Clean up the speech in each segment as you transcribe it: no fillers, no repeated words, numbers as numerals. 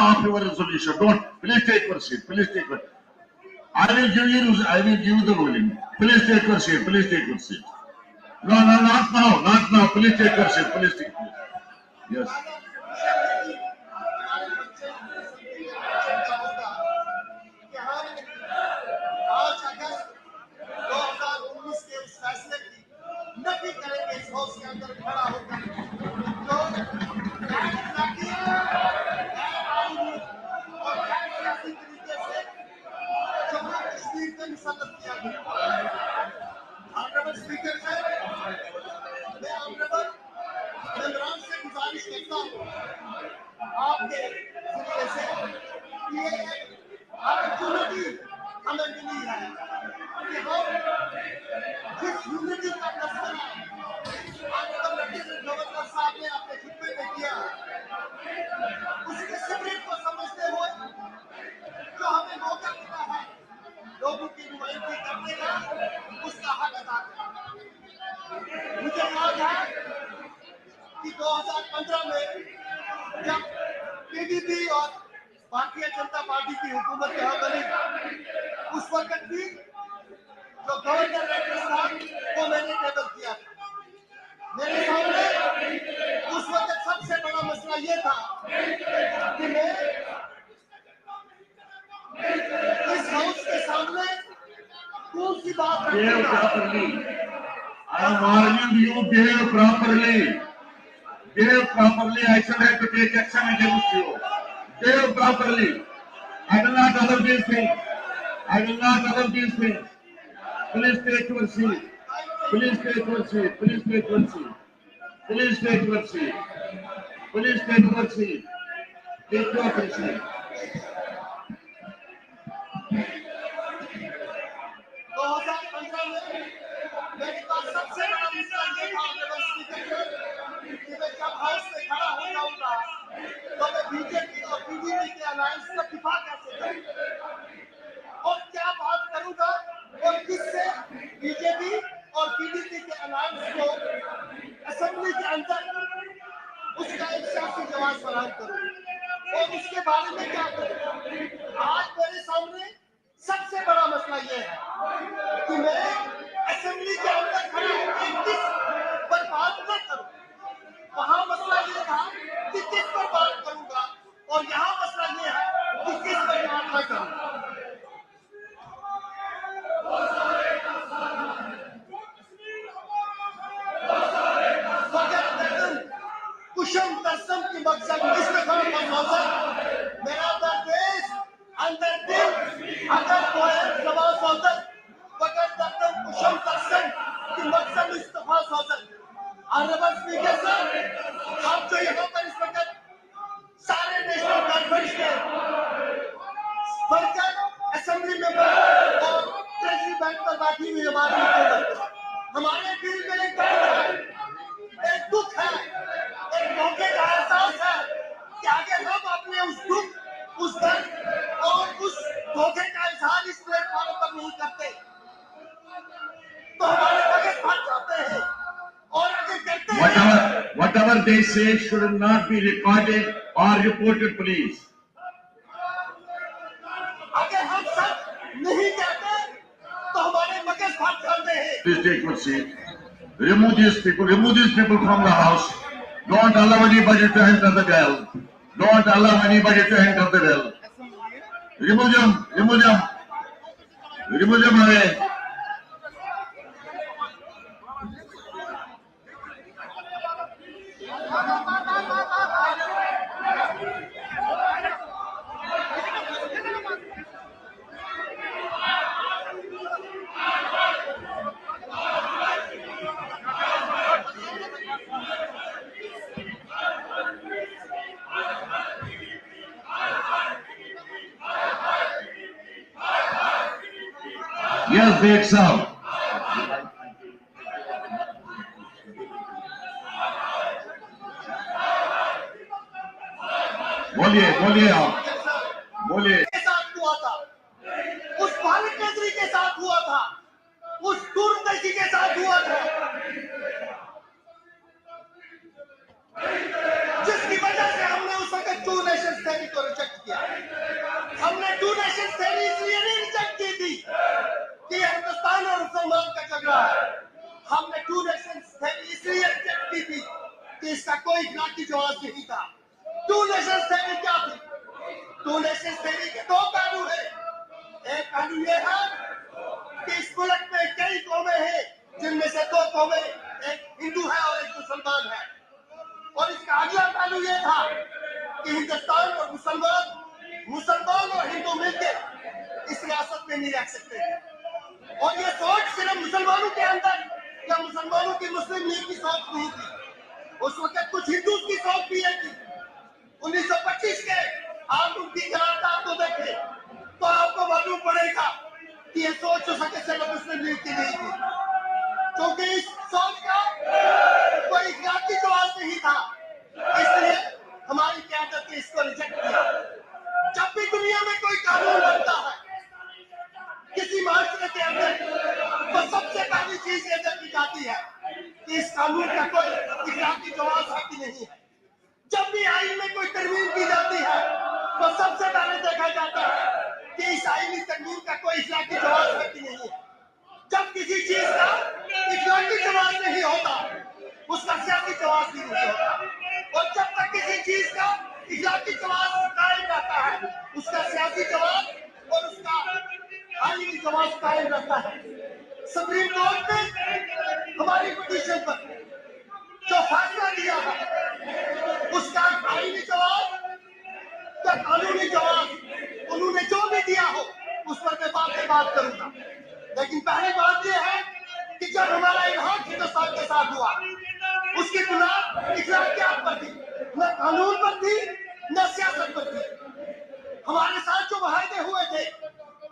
of your resolution. Don't. Please take your seat. Please take your. I will give you the ruling. Please take your seat. Please take your seat. No, not now. Not now. Please take your seat. Please take. Yes. Nafi करेंगे इस house के अंदर खड़ा होकर जो और सियासी तरीके से जम्मू कश्मीर को मुसल्लत किया गया। ऑनरेबल स्पीकर साहब, मैं ऑनरेबल मेंबरान से गुजारिश करता हूँ आपके जरिए से ये अपॉर्चुनिटी हमें मिली है कि हम जिस यूनिटी का तस्करा गवर्नर साहब ने अपने खुतबे में किया, उसके स्पिरिट को समझते हुए जो हमें मौका मिला है लोगों की नुमाइंदगी करने का, उसका हक अदा करना। मुझे याद है कि 2015 में जब पीडीपी और भारतीय जनता पार्टी की हुकूमत यहाँ बनी, उस वक्त भी जो गवर्नर राजस्थान को मैंने टेबल किया था। मेरे सामने उस वक्त सबसे बड़ा मसला ये था कि मैं इस हाउस के सामने कौन सी बात behave properly. I am warning you, behave properly. Behave properly. I shall have to take action against you. Behave properly. I will not allow these things. I will not allow these things. Please take your seat. Please take your seat. Please take your seat. Please take your seat. Please take your seat. Take your seat. 2015 में मेरे पास सबसे बड़ा मसला ये था कि मैं जब हाउस में खड़ा हो जाऊंगा तो मैं बीजेपी और पीडीपी के अलायंस का दिफा कैसे करूंगा और क्या बात करूंगा और किससे बीजेपी और पीडीपी के अलायंस को असेंबली के अंदर उसका एक सियासी जवाब फराहम करूंगा और उसके बारे में क्या करूंगा। आज मेरे सामने सबसे बड़ा मसला ये है कि मैं असेंबली के अंदर खड़ा होकर किस पर बात न करूं। वहां मसला ये था कि किस पर बात करूंगा और यहाँ मसला ये है कि किस पर बात न करूं। कुशम तरसम की मकसद इसमें मेरा देश अंदर दिल अगर कोई सभा सौदर बगैर दर्दन कुशम तरसम की मकसद इस्तीफा सौदर। ऑनरेबल स्पीकर साहब, आप जो यहाँ पर इस वक्त सारे नेशनल कॉन्फ्रेंस के वर्कर असेंबली में और ट्रेजरी बैंक पर बैठी हुई हमारे दिल में एक दर्द है, एक दुख है, एक मौके का एहसास है कि अगर हम अपने उस दुख, उस दर्द और उस धोखे का इजहार इस प्लेटफॉर्म पर नहीं करते तो हमारे मगज फट जाते हैं और अगर करते हैं Whatever they say should not be recorded or reported, please. अगर हम सब नहीं कहते तो हमारे मगज फट जाते हैं। Please take your seat. Remove these people from the house. Don't allow anybody to enter the well. Don't allow anybody to enter the well. Remove them away. Yes, Big Sam. बोलिए आप बोलिए। के साथ हुआ था, उस भारत केसरी के साथ हुआ था, उस दूरदर्शी के साथ हुआ था, जिसकी वजह से हमने उस वक्त टू नेशंस थ्योरी को रिजेक्ट किया। हमने टू नेशंस थ्योरी इसलिए नहीं रिजेक्ट की थी कि हिंदुस्तान और मुसलमान का झगड़ा है। हमने टू नेशंस थ्योरी इसलिए रिजेक्ट की थी कि इसका कोई इखलाकी जवाब नहीं था। टू नेशंस थ्योरी क्या थी? टू नेशंस थ्योरी के दो पहलू है। एक पहलू ये है कि इस मुल्क में कई कौमें हैं जिनमें से दो कौमें, एक हिंदू है और एक मुसलमान है। और इसका अगला पहलू ये था कि हिंदुस्तान और मुसलमान और हिंदू मिलकर इस रियासत में नहीं रह सकते। और ये सोच सिर्फ मुसलमानों के अंदर या मुसलमानों की मुस्लिम लीग की सोच नहीं थी, उस वक्त कुछ हिंदू की सोच भी है थी। 1925 के आप उनकी करारदाद को देखें तो आपको मालूम पड़ेगा कि ये सोच उस वक्त सिर्फ मुस्लिम लीग की नहीं थी, क्योंकि इस सोच का कोई इखलाकी जवाब नहीं था। इसलिए हमारी क़यादत ने इसको रिजेक्ट किया। जब भी दुनिया में कोई कानून बनता है किसी माशरे के अंदर, तो सबसे पहली चीज ये देखी जाती है कि इस कानून का कोई इखलाकी जवाब है कि नहीं है। जब भी आईन में कोई तरमीम की जाती है तो सबसे पहले देखा जाता है कि इस आईनी तरमीम का कोई इखलाकी जवाब है कि नहीं है। जब किसी चीज का इखलाकी जवाब नहीं होता, उसका सियासी जवाब भी नहीं होता। और जब तक किसी चीज का इखलाकी जवाब कायम रहता है, उसका सियासी जवाब और उसका आईनी जवाब कायम रहता है। सुप्रीम कोर्ट ने हमारी पिटीशन पर जो फैसला दिया है, उसका आईनी जवाब या कानूनी जवाब उन्होंने जो भी दिया हो उस पर मैं बात करूंगा। लेकिन पहली बात यह है कि जब हमारा इल्हाक हिंदुस्तान के साथ हुआ, उसकी बुनियाद इखलाकियात पर थी, न कानून पर थी न सियासत पर थी। हमारे साथ जो मुआहदे हुए थे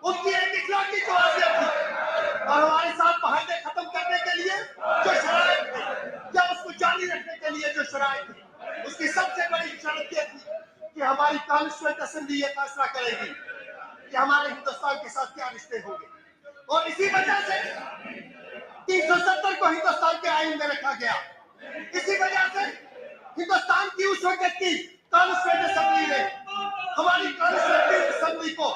उनकी एक इखलाकी जवाबियत थी, और हमारे साथ मुआहदे खत्म करने के लिए जो शराइत थे या उसको जारी रखने के लिए जो शराइत थी, उसकी सबसे बड़ी शर्त यह थी कि हमारी कॉन्स्टिट्यूएंट असेंबली ये फैसला करेगी कि हमारे हिंदुस्तान के साथ क्या रिश्ते होंगे। और इसी वजह से 370 को हिंदुस्तान के आईन में रखा गया। इसी वजह से हिंदुस्तान की उस वक्त की कॉन्स्टिट्यूएंट असेंबली ने हमारी कॉन्स्टिट्यूएंट असेंबली को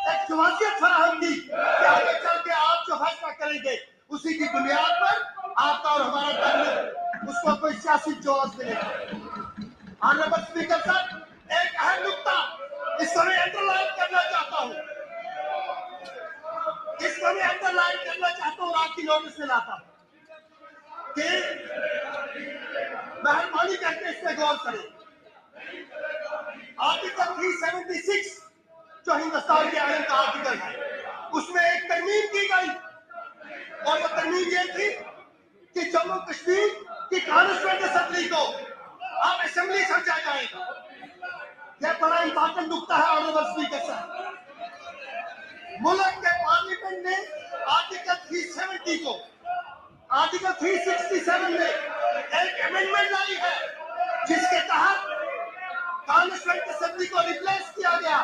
एक जवाबियत फराहम की कि आगे चल के आप जो फैसला करेंगे उसी की बुनियाद पर आपका और हमारा ताल्लुक, उसको कोई सियासी जवाब मिलेगा। ऑनरेबल स्पीकर साहब, एक अहम नुक्ता इसको मैं अंडरलाइन करना चाहता हूँ, और आपकी नोटिस में लाता हूँ कि मेहरबानी करके इस पे गौर करें। आर्टिकल 376 जो हिंदुस्तान के आईन का आर्टिकल है, उसमें एक तरमीम की गई, और वो तरमीम ये थी कि जम्मू कश्मीर की कॉन्स्टिट्यूएंट असेंबली को अब असेंबली समझा जाएगा। यह बड़ा इंपॉर्टेंट नुकता है ऑनरेबल स्पीकर साहब। मुल्क के पार्लियामेंट ने आर्टिकल 370 को आर्टिकल 367 में एक अमेंडमेंट लाई है, जिसके तहत कॉन्स्टिट्यूएंट असेंबली को रिप्लेस किया गया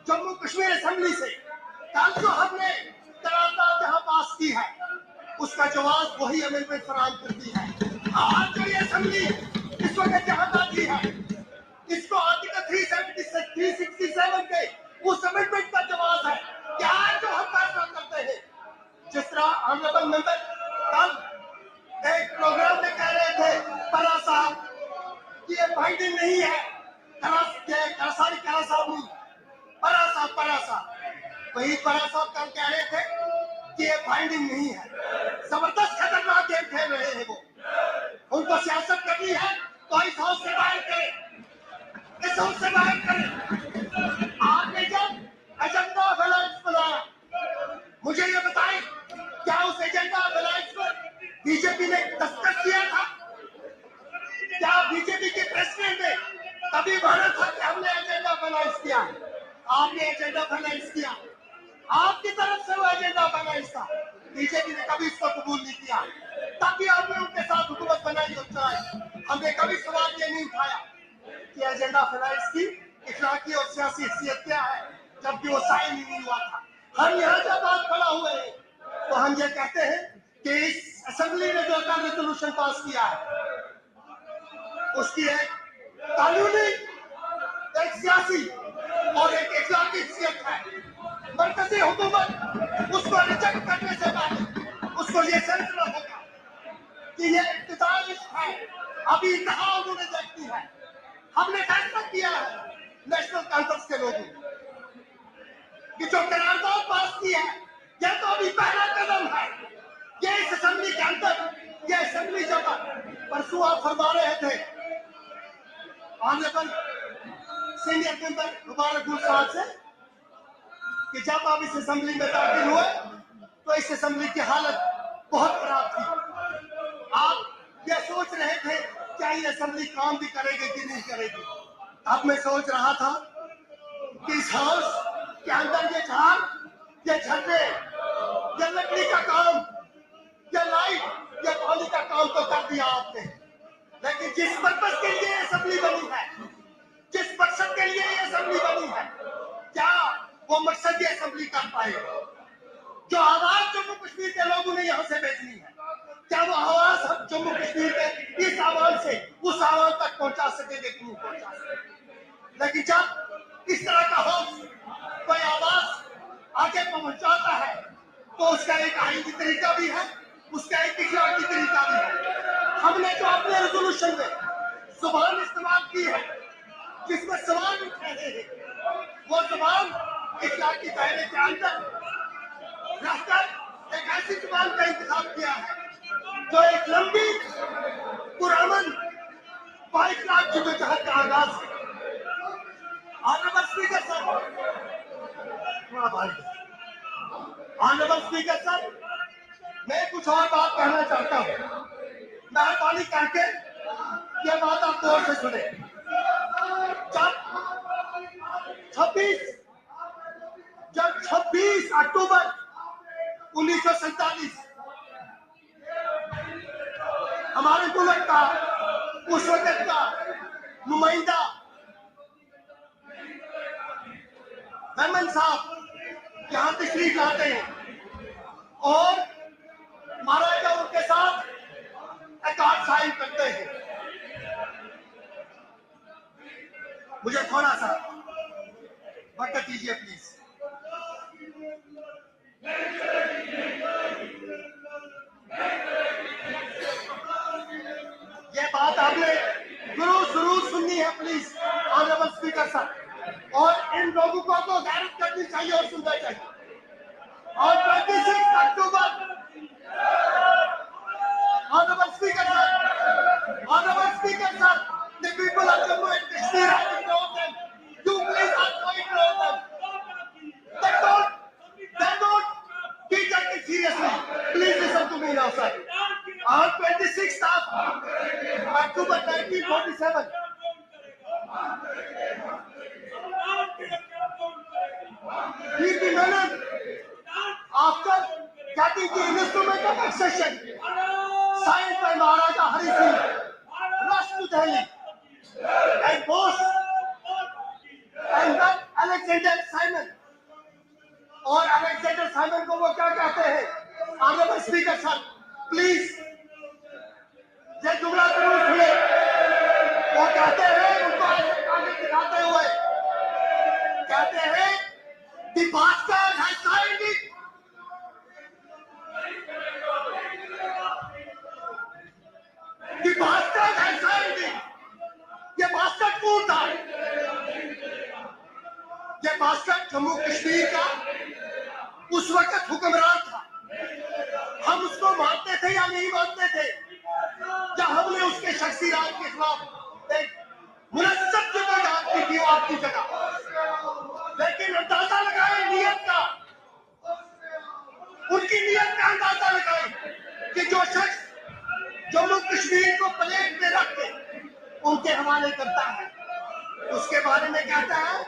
जम्मू कश्मीर असेंबली से। कल जो हमने करारदाद जहां पास की है, उसका जवाब वही अमेंडमेंट फराहम करती है। आज जो ये असेंबली इस वक्त जहां बाकी है, इसको आर्टिकल 367 के उस अमेंडमेंट का जवाब है कि आज जो हम फैसला करते हैं, जिस तरह ऑनरेबल मेंबर कल एक प्रोग्राम में कह रहे थे परा साहब कि ये बाइंडिंग नहीं है, परा साहब वही परा साहब कल कह रहे थे कि ये बाइंडिंग नहीं है। जबरदस्त खतरनाक गेम खेल रहे हैं वो। उनको सियासत करनी है तो इस हाउस से बाहर करें, इस हाउस से बाहर करें। आपने जब एजेंडा ऑफ अलायंस बनाया, मुझे ये बताएं, क्या उस एजेंडा ऑफ अलायंस पर बीजेपी ने दस्तखत किया था? क्या बीजेपी के प्रेसिडेंट ने तभी माना था कि हमने एजेंडा ऑफ अलायंस किया? आपने एजेंडा ऑफ अलायंस किया, आपकी तरफ से वो एजेंडा ऑफ अलायंस था। बीजेपी ने कभी इसको कबूल नहीं किया, तभी आपने उनके साथ हुकूमत बनाई और चलाई। हमने कभी सवाल ये नहीं उठाया कि एजेंडा ऑफ अलायंस की इखलाकी और सियासी हैसियत क्या है, जबकि वो साइन ही नहीं हुआ था। हम यहाँ जब बात खड़ा हुए हैं तो हम ये कहते हैं कि इस असेंबली ने जो रेजोल्यूशन पास किया है, उसकी एक कानूनी एक सियासी और एक इखलाकी हैसियत है। मरकजी हुकूमत उसको रिजेक्ट करने से पहले उसको ये समझना होगा कि ये इब्तिदाई है, अभी कहाँ उन्होंने देखती है। हमने फैसला किया है नेशनल कॉन्फ्रेंस के लोगों कि जो करारदाद पास की है यह तो अभी पहला कदम है। ये इस असेंबली के अंदर ये असेंबली जब परसों आप फरमा रहे थे ऑनरेबल सीनियर मेंबर मुबारक साहब से कि जब आप इस असेंबली में दाखिल हुए तो इस असेंबली की हालत बहुत खराब थी। आप ये सोच रहे थे क्या ये असेंबली काम भी करेगी कि नहीं करेगी। अब मैं सोच रहा था कि इस हाउस के अंदर ये झाड़, ये झंडे, ये लकड़ी का काम, ये लाइट, ये पानी का काम तो कर दिया आपने, लेकिन जिस पर्पस के लिए असेंबली बनी है, जिस मकसद के लिए ये असेंबली बनी है, क्या वो मकसद ये असेंबली कर पाएगा? जो आवाज जम्मू कश्मीर के लोगों ने यहाँ से भेजनी है, क्या वो आवाज हम जम्मू कश्मीर के इस आवाज से उस आवाज तक पहुंचा सकेंगे कि नहीं पहुंचा सकेंगे? लेकिन जब इस तरह का हाउस कोई आवाज आगे पहुंचाता है तो उसका एक आईनी तरीका भी है, उसका एक इखलाकी तरीका भी है। हमने जो अपने रेजोल्यूशन में जुबान इस्तेमाल की है जिसमें सवाल उठ रहे हैं, वो जुबान इखलाकी दायरे के अंदर रहकर एक ऐसी जुबान का इंतखाब किया है जो एक लंबी पुरअमन बाइखलाक जद्दोजहद का आगाज है। Honourable speaker sir, honourable speaker sir, मैं कुछ और बात कहना चाहता हूँ। मेहरबानी करके ये बात आप गौर से सुने। जब 26 अक्टूबर 1947 हमारे मुल्क का उस वक्त का नुमाइंदा मेमन साहब यहाँ तशरीफ लाते हैं और महाराजा उनके साथ अकार्ड साइन करते हैं। मुझे थोड़ा सा वक्त दीजिए प्लीज। ये बात आपने जरूर सुननी है प्लीज ऑनरेबल स्पीकर सर, और इन लोगों को तो गैरत करनी चाहिए और सुनना चाहिए। और 26 October honourable speaker sir, the people of Jammu and Kashmir have ignored them. You please also ignore them. They don't be taken seriously. Please listen to me now, sir. On 26th of October 1947, BP Menon, after getting the instrument of accession signed by Maharaja Hari Singh, rushed to Delhi and boast and then Alexander Simon, और Alexander Simon को वो क्या कहते हैं? Honourable speaker sir please ये जुमला जरूर सुने। वो कहते हैं, उनको ऐसे कागज दिखाते हुए कहते हैं, the bastard has signed it. The bastard has signed it. ये बास्टर्ड कौन था? ये बास्टर्ड जम्मू कश्मीर का उस वक्त हुक्मरान था। हम उसको मानते थे या नहीं मानते थे, या हमने उसके शख्सी राज के खिलाफ एक मुनस्सब जद्दोजहद की थी आपकी जगह। लेकिन अंदाजा लगाए नियत का, उनकी नियत का अंदाजा लगाए कि जो शख्स जम्मू कश्मीर को प्लेट में रख के उनके हवाले करता है, उसके बारे में कहता है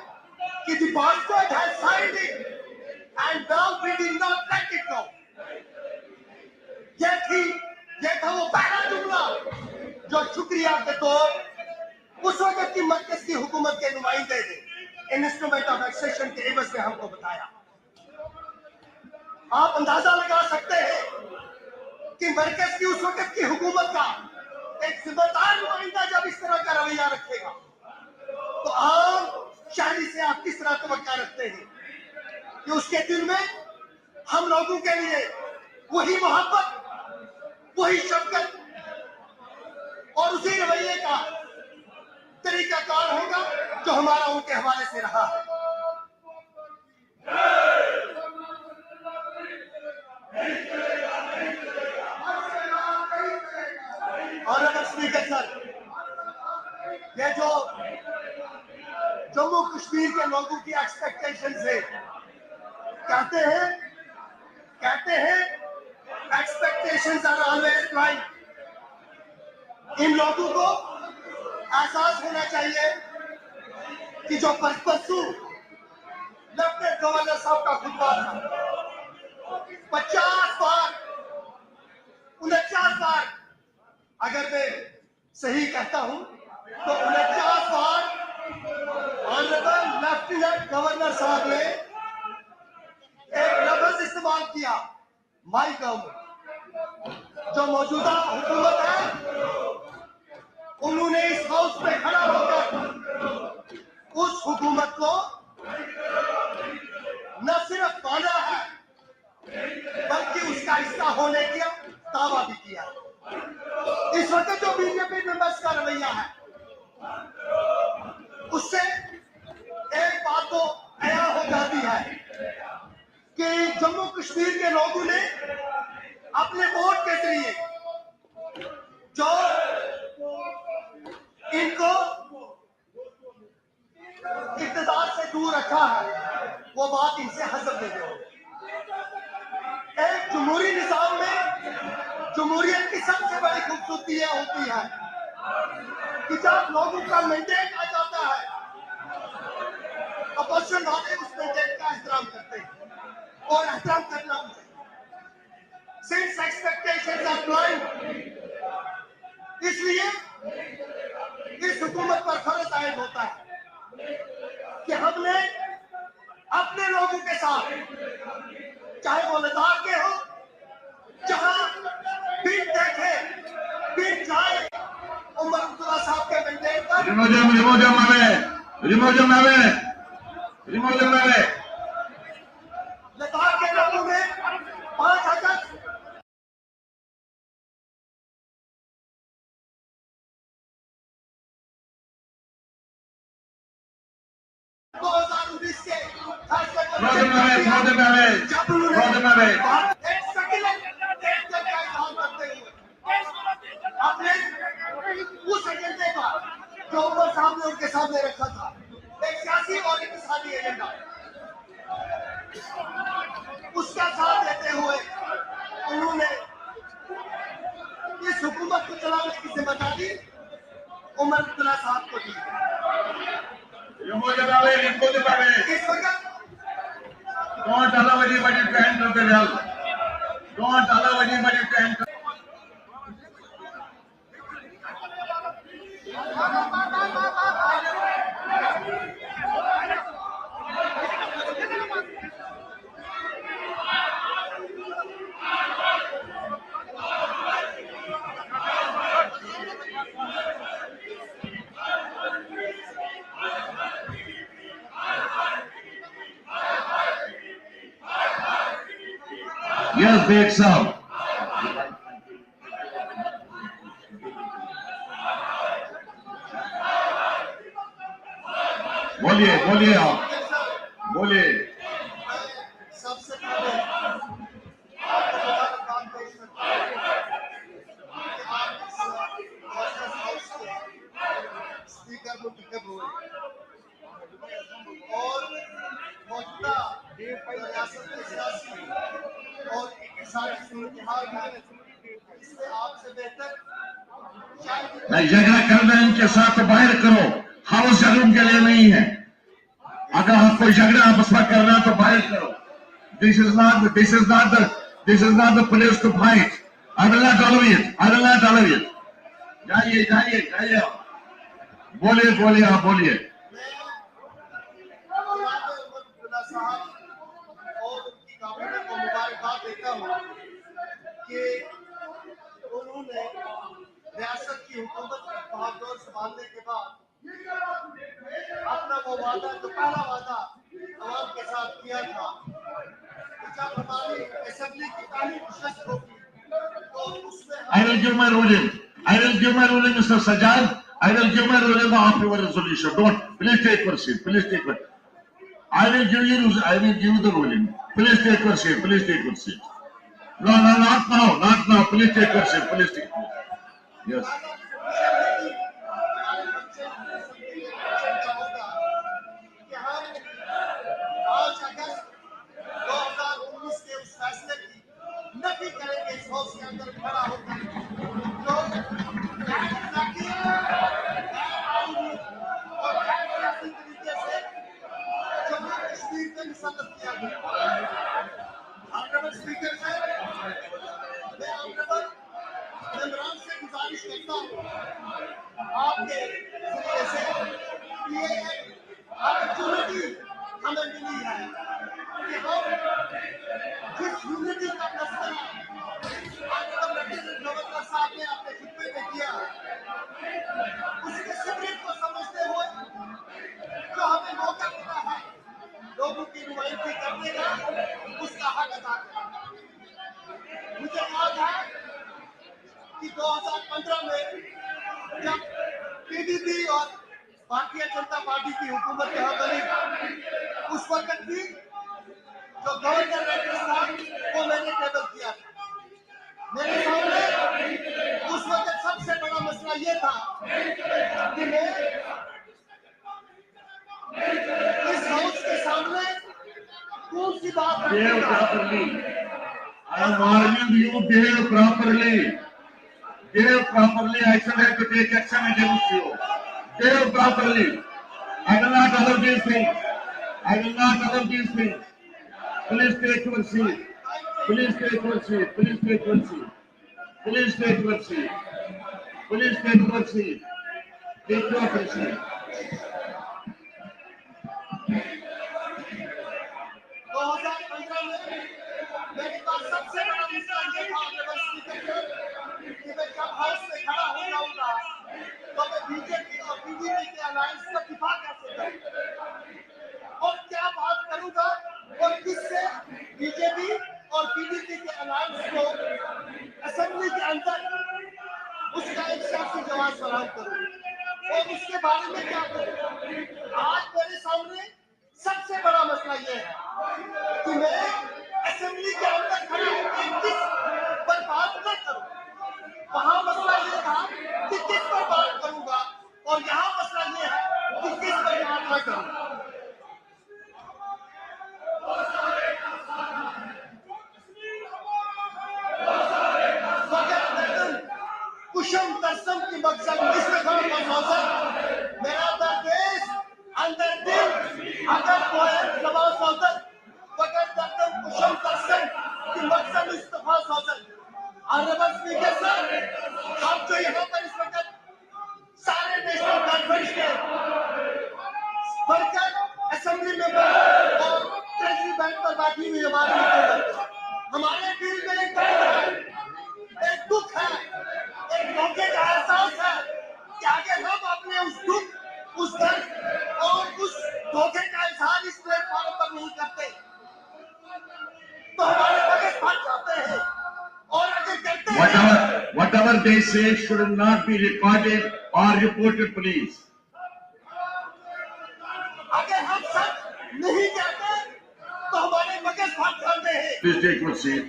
कि the bastard has signed it and now we will not let it go. ये था वो पहला जुमला जो शुक्रिया के तौर उस वक्त की मरकज की हुकूमत के नुमाइंदे ने इंस्ट्रूमेंट ऑफ एक्सेशन के एवज में हमको बताया। आप अंदाजा लगा सकते हैं कि मरकज की उस वक्त की हुकूमत का एक जिम्मेदार नुमाइंदा जब इस तरह का रवैया रखेगा तो आम शायरी से आप किस तरह तवक्का रखते हैं कि उसके दिल में हम लोगों के लिए वही मोहब्बत, वही शफकत और उसी रवैये का तरीकाकार होगा जो हमारा उनके हवाले से रहा है। और अगर स्पीकर सर, ये जो जम्मू कश्मीर के लोगों की एक्सपेक्टेशन है, कहते हैं एक्सपेक्टेशंस आर ऑलवेज ब्लाइंड। इन लोगों को एहसास होना चाहिए कि जो परसों लेफ्टिनेंट गवर्नर साहब का खुतबा था 50 बार 49 बार, अगर मैं सही कहता हूं तो 49 बार ऑनरेबल लेफ्टिनेंट गवर्नर साहब ने एक लफ्ज इस्तेमाल किया, माई गवर्नमेंट। जो मौजूदा हुकूमत है उन्होंने इस हाउस में खड़ा होकर उस हुकूमत को न सिर्फ माना है बल्कि उसका हिस्सा होने का दावा भी किया। इस वक्त जो बीजेपी मेंबर्स का रवैया है उससे एक बात तो आया हो जाती है कि जम्मू कश्मीर के लोगों ने अपने वोट के जरिए जो इनको इक़्तिदार से दूर रखा है वो बात इनसे हजम दे दो। एक जमहूरी निजाम में जमहूरियत की सबसे बड़ी खूबसूरती यह होती है कि जब लोगों का मैंडेट आ जाता है अपोजिशन वाले उस मैंडेट का एहतराम करते हैं और एहतराम करना भी चाहिए। सिंस एक्सपेक्टेशंस आर ब्लाइंड, इसलिए इस हुकूमत पर फर्ज आयद होता है कि हमने अपने लोगों के साथ, चाहे वो लद्दाख के हो, जहां बिन देखे बिन जाए उमर अब्दुल्ला साहब के मैंडेट पर लद्दाख के लोगों ने 5 अगस्त 2019 के फैसले को जब उन्होंने एक सेकंड का इजहार करते हुए अपने उस एजेंडे का जो उमर साहब ने उनके सामने रखा था, एक सियासी और इक़्तिसादी एजेंडा, उसका साथ देते हुए उन्होंने इस हुकूमत को चलाने की जिम्मेदारी उमर अब्दुल्ला साहब को दी। इस वक्त Don't allow anybody to enter the well. Don't allow anybody to enter. Yes, big sound. बोलिए आप बोलिए। सबसे पहले आपको मुबारकबाद पेश करता हूं कि आप इस गवर्नर हाउस के स्पीकर मुंतखब हुए और मौजूदा रियासत के सियासी और इक़्तिसादी सूरत-ए-हाल में इससे आपसे बेहतर नहीं, झगड़ा करना इनके साथ बाहर करो, हाउस झगड़ों के लिए नहीं है। अगर आप कोई झगड़ा आपस में करना तो बाहर करो। This is not the place to fight. I will not allow it. जाइए बोलिए आप बोलिए। साहब और उनकी काबिनेट को मुबारकबाद देता हूँ कि उन्होंने रियासत की हुकूमत की भागदौड़ संभालने के बाद अपना वो वादा जो किया था कि जब हमारी असेंबली की पहली नशस्त होगी तो उसमें I will give my ruling. I will give my ruling, Mr. Sajjad. I will give my ruling of your resolution. Don't. Please take your seat. Please take your. I will give you the ruling. Please take your seat. Please take your seat. No, no, not now. Not now. Please take your seat. Please take your seat. Yes. हमारे बच्चे का होगा कि हम 5 अगस्त 2019 के उस फैसले की नफी करेंगे इस हाउस के अंदर खड़ा होकर जो और सियासी तरीके से जम्मू कश्मीर में मुसल्लत किया गया। ऑनरेबल स्पीकर साहब, मैं ऑनरेबल मेंबरान से गुजारिश करता हूँ आपके जरिए से ये अपॉर्चुनिटी हमें मिली है कि हम जिस यूनिटी का मसला गवर्नर साहब ने अपने खुतबे में किया उसके सीक्रेट को समझते हुए जो हमें मौका मिला है लोगों की नुमाइंदगी करने का उसका हक अदा करना। मुझे याद है कि 2015 में जब पीडीपी और भारतीय जनता पार्टी की हुकूमत यहाँ बनी उस वक्त भी जो गवर्नर राजस्थान को मैंने टेबल किया था। मेरे सामने उस वक्त सबसे बड़ा मसला ये था कि मैं इस हाउस के सामने कौन सी बात Behave properly. I am arguing you behave properly. Behave properly. I shall have to take action against you. Behave properly. I will not allow these things. I will not allow these things. Please take your seat. Please take your seat. Please take your seat. Please take your seat. Please take your seat. Take your seat. 2015 में मेरे पास सबसे बड़ा मसला ये था honourable speaker कि मैं जब हाउस में खड़ा हो जाऊंगा तो मैं बीजेपी और पीडीपी के अलायंस का दिफा कैसे करूं और क्या बात करूंगा और किससे बीजेपी और पीडीपी के अलायंस को असेंबली के अंदर उसका एक सियासी जवाब फराहम करूं और उसके बारे में क्या करूं। आज मेरे सामने सबसे बड़ा मसला ये है कि मैं असेंबली के अंदर खड़ा होकर किस पर बात न करूं। वहां मसला ये था कि किस पर बात करूंगा और यहाँ मसला ये है कि किस पर बात न करूं। कुशम तरसम की मकसद मेरा देश अंदर दिल अगर कोई सभा सौदर बगैर दर्दन कुशम तरसम की मकसद इस्तीफा सौदर। ऑनरेबल स्पीकर साहब, आप जो यहाँ पर इस वक्त सारे नेशनल कॉन्फ्रेंस के वर्कर असेंबली में और ट्रेजरी बैंक पर बैठी हुई हमारे दिल में एक दर्द है, एक दुख है, एक धोखे का एहसास है कि अगर हम अपने उस दुख, उस दर्द और उस धोखे का इजहार इस प्लेटफॉर्म पर नहीं करते तो हमारे मगज फट जाते हैं और अगर करते हैं Whatever they say should not be recorded or reported, please. अगर हम सब नहीं कहते तो हमारे मगज फट जाते हैं। Please take your seat.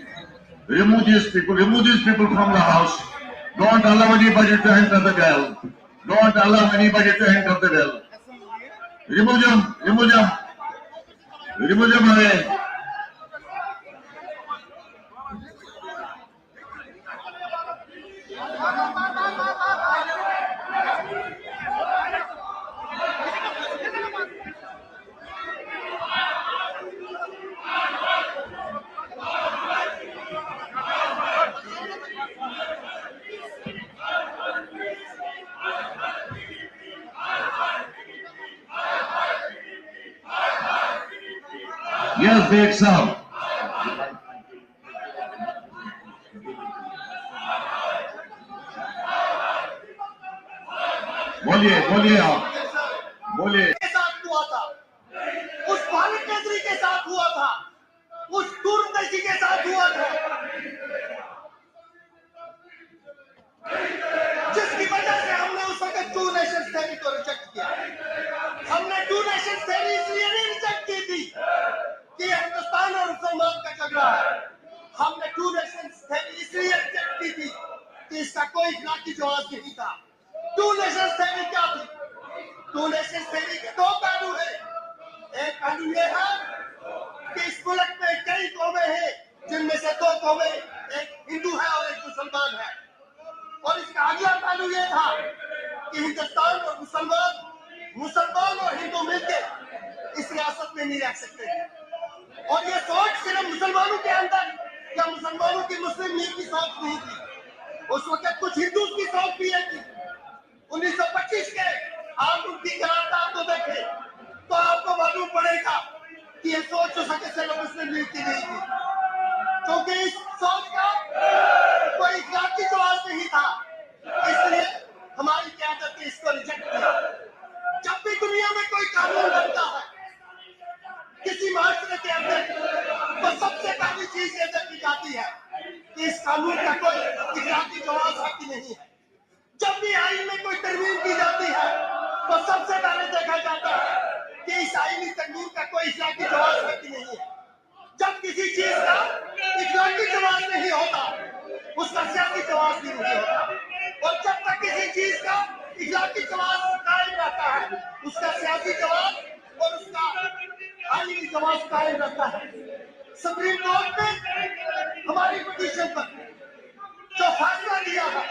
Remove these people from the house. Don't allow anybody to enter the well. Don't allow anybody to enter the well. Remove them away. Yes, Beg Sahab. बोलिए आप बोलिए। के साथ हुआ था, उस भारत केसरी के साथ हुआ था। इसी के साथ हुआ था, जिसकी वजह से हमने उस वक्त टू नेशंस थ्योरी को रिजेक्ट किया। हमने टू नेशंस थ्योरी इसलिए नहीं रिजेक्ट की थी कि हिंदुस्तान और मुसलमान का झगड़ा है। हमने टू नेशंस थ्योरी इसलिए रिजेक्ट की थी कि इसका कोई इखलाकी जवाब नहीं था। टू नेशंस थ्योरी क्या थी? टू नेशंस थ्योरी के दो पहलू है। एक पहलू ये है कि इस मुल्क में कई कौमें हैं, जिनमें से दो कौमें, एक हिंदू है और एक मुसलमान है। और इसका अगला पहलू ये था कि हिंदुस्तान और मुसलमान और हिंदू मिलकर इस रियासत में नहीं रह सकते। और ये सोच सिर्फ मुसलमानों के अंदर या मुसलमानों की मुस्लिम लीग की सोच नहीं थी, उस वक्त कुछ हिंदू की सोच भी है थी। 1925 के आप उनकी करारदाद को देखें तो आपको मालूम पड़ेगा कि ये सोच उस वक्त सिर्फ मुस्लिम लीग की नहीं थी, क्योंकि इस सोच का कोई इखलाकी जवाब नहीं था। इसलिए हमारी क़यादत ने इसको रिजेक्ट किया। जब भी दुनिया में कोई कानून बनता है किसी माशरे के अंदर, तो सबसे पहली चीज ये देखी जाती है कि इस कानून का कोई इखलाकी जवाब है कि नहीं है। जब भी आईन में कोई तरमीम की जाती है तो सबसे पहले देखा जाता है कि इस आईनी तरमीम का कोई इखलाकी जवाब है कि नहीं है। जब किसी चीज का इखलाकी जवाब नहीं होता, उसका सियासी जवाब भी नहीं होता। और जब तक किसी चीज का इखलाकी जवाब कायम रहता है, उसका सियासी जवाब और उसका आईनी जवाब कायम रहता है। सुप्रीम कोर्ट ने हमारी पिटीशन पर जो फैसला दिया है,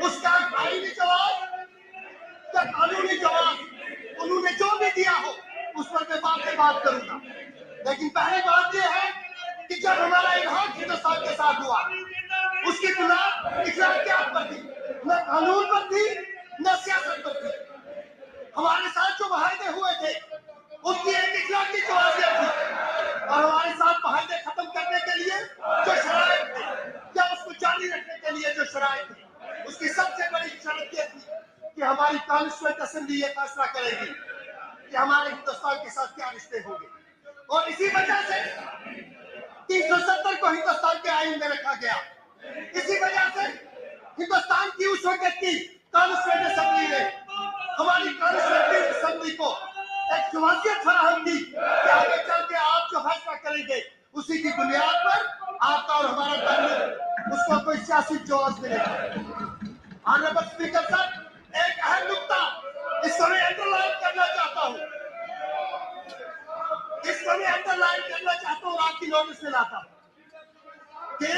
उसका आईनी जवाब या कानूनी जवाब उन्होंने जो भी दिया हो, उस पर मैं बात करूंगा। लेकिन पहली बात यह है कि जब हमारा इल्हाक हिंदुस्तान के साथ हुआ, उसकी बुनियाद इखलाकियात पर थी, न कानून पर थी, न सियासत पर थी। हमारे साथ जो मुआहदे हुए थे, उसकी एक इखलाकी जवाबियत थी, और हमारे साथ मुआहदे खत्म करने के लिए जो शराइत थे या उसको जारी रखने के लिए जो शराइत थी, उसकी सबसे बड़ी शर्त यह थी कि हमारी कॉन्स्टिट्यूएंट असेंबली ये फैसला करेगी कि हमारे हिंदुस्तान के साथ क्या रिश्ते होंगे। और इसी वजह से 370 को हिंदुस्तान के आईन में रखा गया। इसी वजह से हिंदुस्तान की उस वक्त की कॉन्स्टिट्यूएंट असेंबली ने हमारी कॉन्स्टिट्यूएंट असेंबली को एक जवाबियत फराहम की कि आगे चल के आप जो फैसला करेंगे, उसी की बुनियाद पर आपका और हमारा ताल्लुक, उसको कोई सियासी जवाब मिलेगा। ऑनरेबल स्पीकर साहब, एक अहम नुकता इसको मैं अंडरलाइन करना चाहता हूँ, आपकी नोटिस में लाता हूँ कि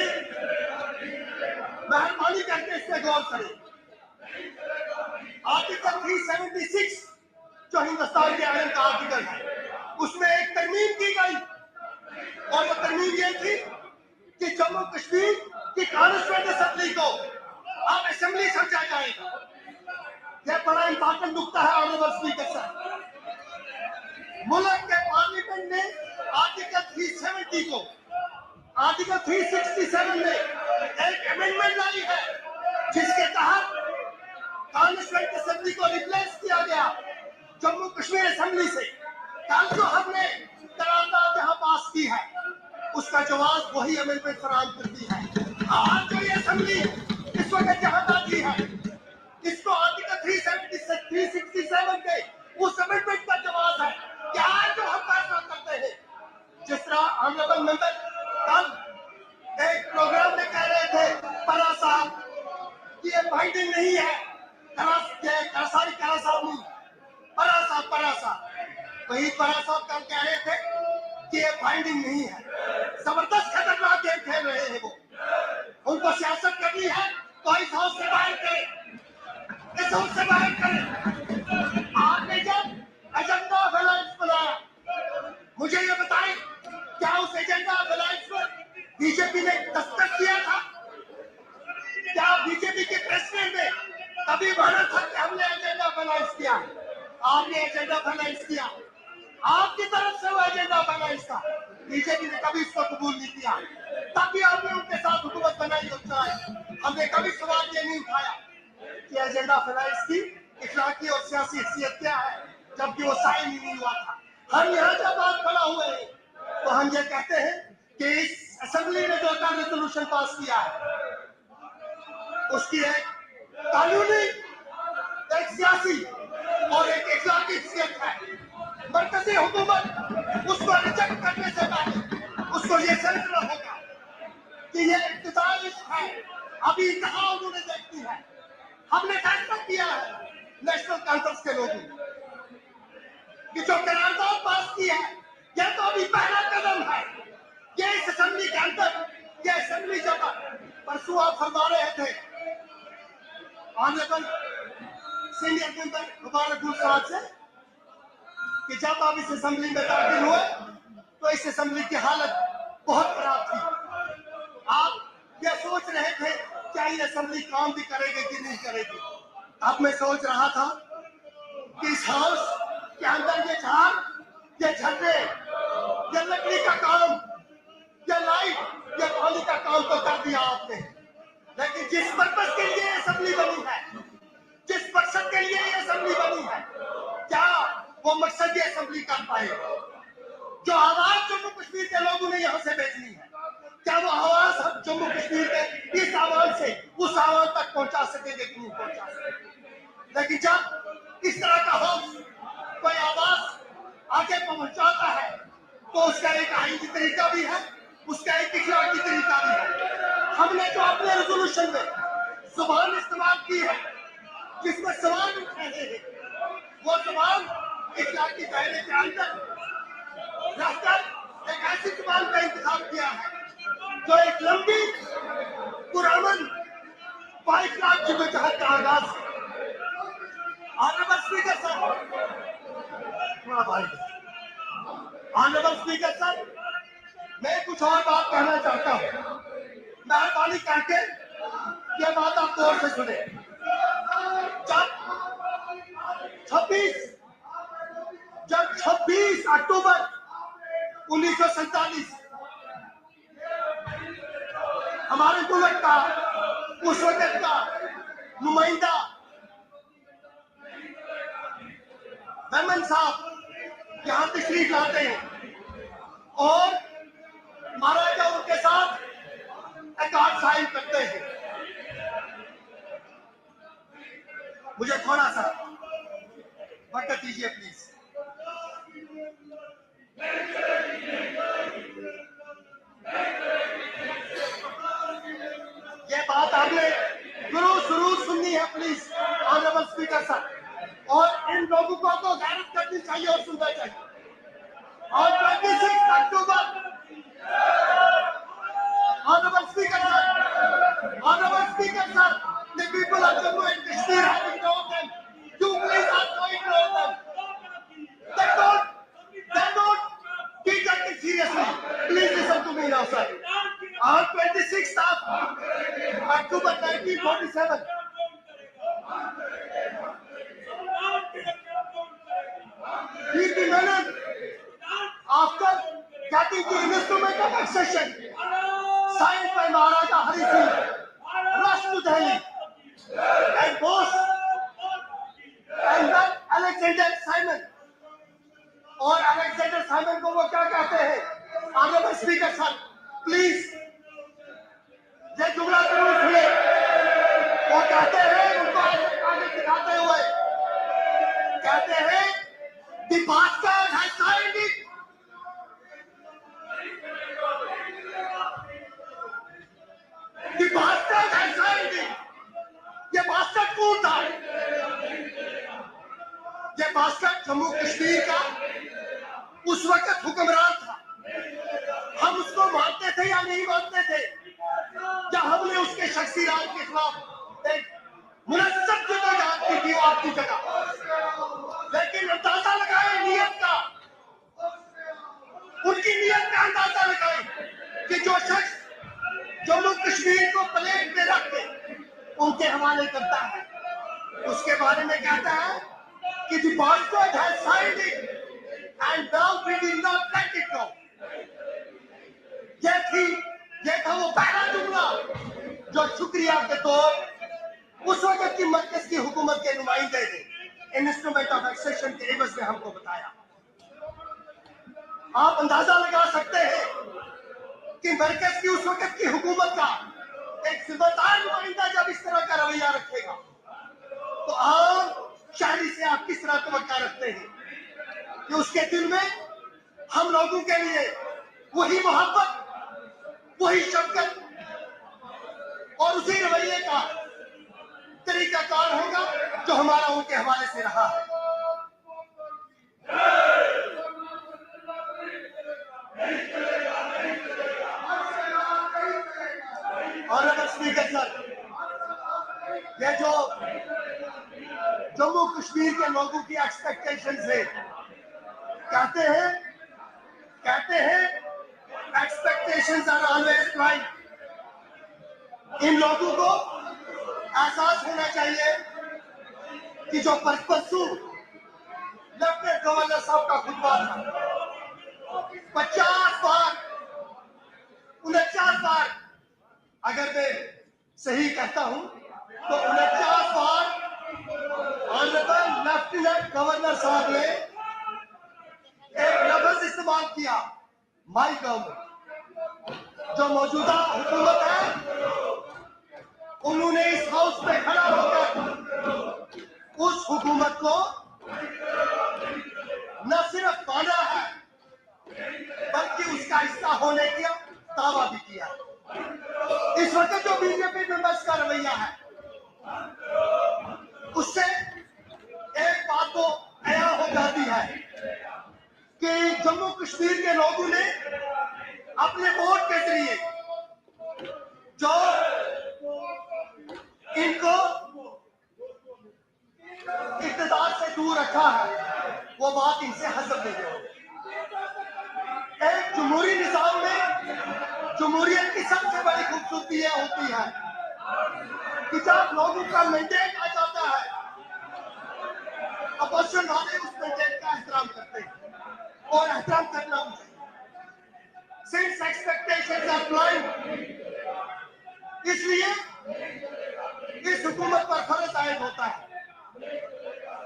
मेहरबानी करके इस पे गौर करें। आर्टिकल 376 जो हिंदुस्तान के आईन का आर्टिकल है, उसमें एक तरमीम की गई, और वो तरमीम ये थी कि जम्मू कश्मीर की कॉन्स्टिट्यूएंट असेंबली को अब असेंबली समझा जाएगा। यह बड़ा इंपॉर्टेंट नुकता है ऑनरेबल स्पीकर साहब। मुल्क के पार्लियामेंट ने आर्टिकल 370 को आर्टिकल 367 में एक अमेंडमेंट लाई है, जिसके तहत कॉन्स्टिट्यूएंट असेंबली को रिप्लेस किया गया जम्मू कश्मीर असेंबली से। कल जो हमने करारदाद यहाँ पास की है, उसका जवाब वही अमेंडमेंट फराहम करती है। आज जो ये असेंबली इस वक्त जहाँ बाकी है, इसको आर्टिकल 367 के उस अमेंडमेंट का जवाब है कि आज जो हम फैसला करते हैं, जिस तरह ऑनरेबल मेंबर कल एक प्रोग्राम में कह रहे थे परा साहब कि ये बाइंडिंग नहीं है, परा साहब वही परा साहब कल कह रहे थे कि ये बाइंडिंग नहीं है। जबरदस्त खतरनाक गेम खेल रहे हैं वो। उनको सियासत करनी है तो इस हाउस से बाहर करें, इस हाउस से बाहर करें। आपने जब एजेंडा ऑफ अलायंस बनाया, मुझे ये बताएं, क्या उस एजेंडा ऑफ अलायंस पर बीजेपी ने दस्तखत किया था? क्या बीजेपी के प्रेसिडेंट ने कभी माना था कि हमने एजेंडा ऑफ अलायंस किया? आपने एजेंडा ऑफ अलायंस किया, आपकी तरफ से वो एजेंडा ऑफ अलायंस था। बीजेपी ने कभी इसको कबूल नहीं किया, तभी आपने उनके साथ हुकूमत बनाई और चलाई। हमने कभी सवाल ये नहीं उठाया कि एजेंडा ऑफ अलायंस की इखलाकी और सियासी हैसियत क्या है, जबकि वो साइन ही नहीं हुआ था। हम यहाँ जब बात खड़ा हुए हैं तो हम ये कहते हैं कि इस असेंबली ने जो रेजोल्यूशन पास किया है उसकी एक कानूनी, एक सियासी और एक इखलाकी हैसियत है। मरकजी हुकूमत उसको रिजेक्ट करने से पहले उसको ये समझना होगा कि ये इब्तिदाई है, अभी कहाँ उन्होंने देखती है। हमने फैसला किया है नेशनल कॉन्फ्रेंस के लोगों ने कि जो करारदाद पास की है यह तो अभी पहला कदम है। ये इस असेंबली के अंदर, ये असेंबली जब परसों आप फरमा रहे थे ऑनरेबल सीनियर मेंबर मुबारक साहब से कि जब आप इस असेंबली में दाखिल हुए तो इस असेंबली की हालत बहुत खराब थी। आप ये सोच रहे थे क्या ये असेंबली काम भी करेगी कि नहीं करेगी। अब मैं सोच रहा था कि इस हाउस के अंदर ये झाड़, ये झंडे, ये लकड़ी का काम, ये लाइट, ये पानी का काम तो कर दिया आपने, लेकिन जिस पर्पस के लिए असेंबली बनी है, जिस मकसद के लिए ये असेंबली बनी है, क्या वो मकसद ये असेंबली कर पाए? जो आवाज जम्मू कश्मीर के लोगों ने यहाँ से भेजनी है, क्या वो आवाज हम जम्मू कश्मीर के इस आवाज से उस आवाज तक पहुंचा सकेंगे कि नहीं पहुंचा सकेंगे? लेकिन जब इस तरह का हाउस कोई आवाज आगे पहुंचाता है तो उसका एक आईनी तरीका भी है, उसका एक इखलाकी तरीका भी है। हमने जो अपने रेजोल्यूशन में जुबान इस्तेमाल की है जिसमें सवाल उठ रहे हैं, वो सवाल इखलाकी दायरे के अंदर रहकर एक ऐसी जुबान का इंतखाब किया है जो एक लंबी पुरअमन बाइखलाक जद्दोजहद का आगाज है। Honourable speaker sir, honourable speaker sir, मैं कुछ और बात कहना चाहता हूँ। मेहरबानी करके ये बात आप गौर से सुने। जब 26 अक्टूबर 1947 हमारे मुल्क का उस वक्त का नुमाइंदा मेमन साहब यहाँ तशरीफ लाते हैं और महाराजा उनके साथ अकार्ड साइन करते हैं। मुझे थोड़ा सा वक्त दीजिए प्लीज। ये बात आपने शुरू सुननी है प्लीज ऑनरेबल स्पीकर सर, और इन लोगों को तो गैरत करनी चाहिए और सुनना चाहिए। और 26 October honourable speaker sir, the people of Jammu and Kashmir have ignored them. You please also ignore them. They don't take it seriously. Please listen to me now, sir. On 26th of October 1947, BP Menon, after getting the instrument of accession signed by Maharaja Hari Singh, rushed to Delhi and boss and then Alexander Simon, और Alexander Simon को वो क्या कहते हैं? Honourable speaker sir please ये जुमला जरूर सुने। वो कहते हैं, उनको आगे दिखाते हुए कहते हैं, the bastard has signed it. The bastard has signed it. ये बास्टर्ड कौन था? ये बास्टर्ड जम्मू कश्मीर का उस वक्त हुक्मरान था। हम उसको मानते थे या नहीं मानते थे, या हमने उसके शख्सी राज के खिलाफ एक मुनस्सब जद्दोजहद की थी आपकी जगह। लेकिन अंदाजा लगाए नियत का, उनकी नियत का अंदाजा लगाए कि जो शख्स जम्मू कश्मीर को प्लेट में रख के उनके हवाले करता है, उसके बारे में कहता है कि the bastard has signed it and now we will not let it go. ये था वो पहला जुमला जो शुक्रिया के तौर उस वक्त की मरकज की हुकूमत के नुमाइंदे ने इंस्ट्रूमेंट ऑफ एक्सेशन के एवज में हमको बताया। आप अंदाजा लगा सकते हैं कि मरकज की उस वक्त की हुकूमत का एक जिम्मेदार नुमाइंदा जब इस तरह का रवैया रखेगा तो आम शहरी से आप किस तरह तवक्का रखते हैं कि उसके दिल में हम लोगों के लिए वही मोहब्बत, वही शफकत और उसी रवैये का तरीकाकार होगा जो हमारा उनके हवाले से रहा है। ऑनरेबल स्पीकर सर, ये जो जम्मू कश्मीर के लोगों की एक्सपेक्टेशंस है, कहते हैं एक्सपेक्टेशंस आर ऑलवेज राइट। इन लोगों को एहसास होना चाहिए कि जो परसों लेफ्टिनेंट गवर्नर साहब का खुतबा था 50 बार 49 बार, अगर मैं सही कहता हूं तो 49 बार ऑनरेबल लेफ्टिनेंट गवर्नर साहब ने एक लफ्ज इस्तेमाल किया, माई गवर्नमेंट। जो मौजूदा हुकूमत है उन्होंने इस हाउस में खड़ा होकर उस हुकूमत को न सिर्फ माना है बल्कि उसका हिस्सा होने का दावा भी किया। इस वक्त जो बीजेपी मेंबर्स का रवैया है उससे एक बात तो आया हो जाती है कि जम्मू कश्मीर के लोगों ने अपने वोट के जरिए जो इनको इक़्तिदार से दूर रखा है वो बात इनसे हजम नहीं हो। एक जमहूरी निजाम में जमहूरियत की सबसे बड़ी खूबसूरती यह होती है कि जब लोगों का मैंडेट आ जाता है अपोजिशन वाले उस मैंडेट का एहतराम करते हैं और एहतराम करना चाहिए। सिंस एक्सपेक्टेशंस आर ब्लाइंड, इसलिए इस हुकूमत पर फर्ज आयद होता है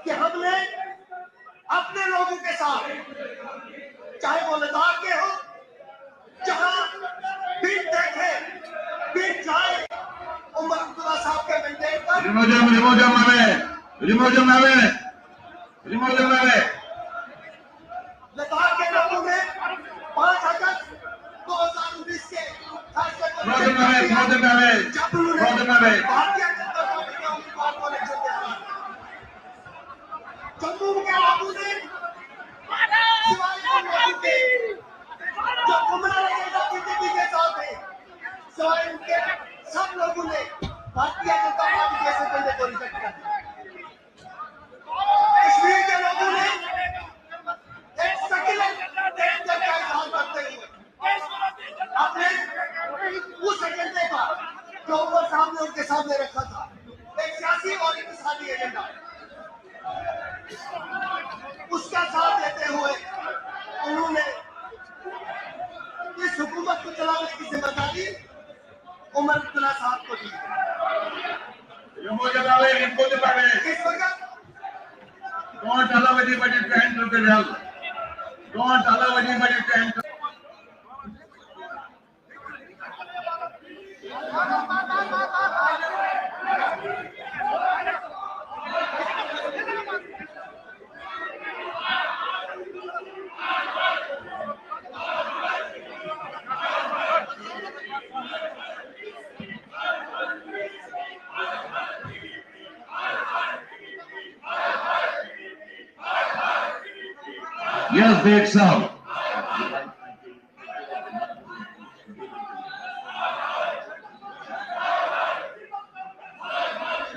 कि हमने अपने लोगों के साथ, चाहे वो लद्दाख के हो, जहां बीट देखे बीट जाए उमर अब्दुल्ला साहब के मैंडेट पर लद्दाख के लोगों ने 5 अगस्त 2019 के फैसले को जब उन्होंने भारतीय जनता पार्टी के उम्मीदवार को इलेक्शन में हराया, जम्मू के लोगों ने सिवाय उन लोगों के जो गुमराह बीजेपी के साथ है, सिवाय उनके सब लोगों ने भारतीय जनता पार्टी के ऐसे बंदे को रिजेक्ट कर दिया। कश्मीर के लोगों ने एक सेक्युलर एजेंडा का इजहार करते हुए अपने उस एजेंडे का जो उमर साहब ने उनके सामने रखा था, एक सियासी और इक़्तिसादी एजेंडा, उसका साथ देते हुए उन्होंने इस हुकूमत को चलाने की जिम्मेदारी उमर अब्दुल्ला साहब को दी। इस वक्त Don't allow anybody to enter the well. Don't allow anybody to enter. Yes, Big Sam.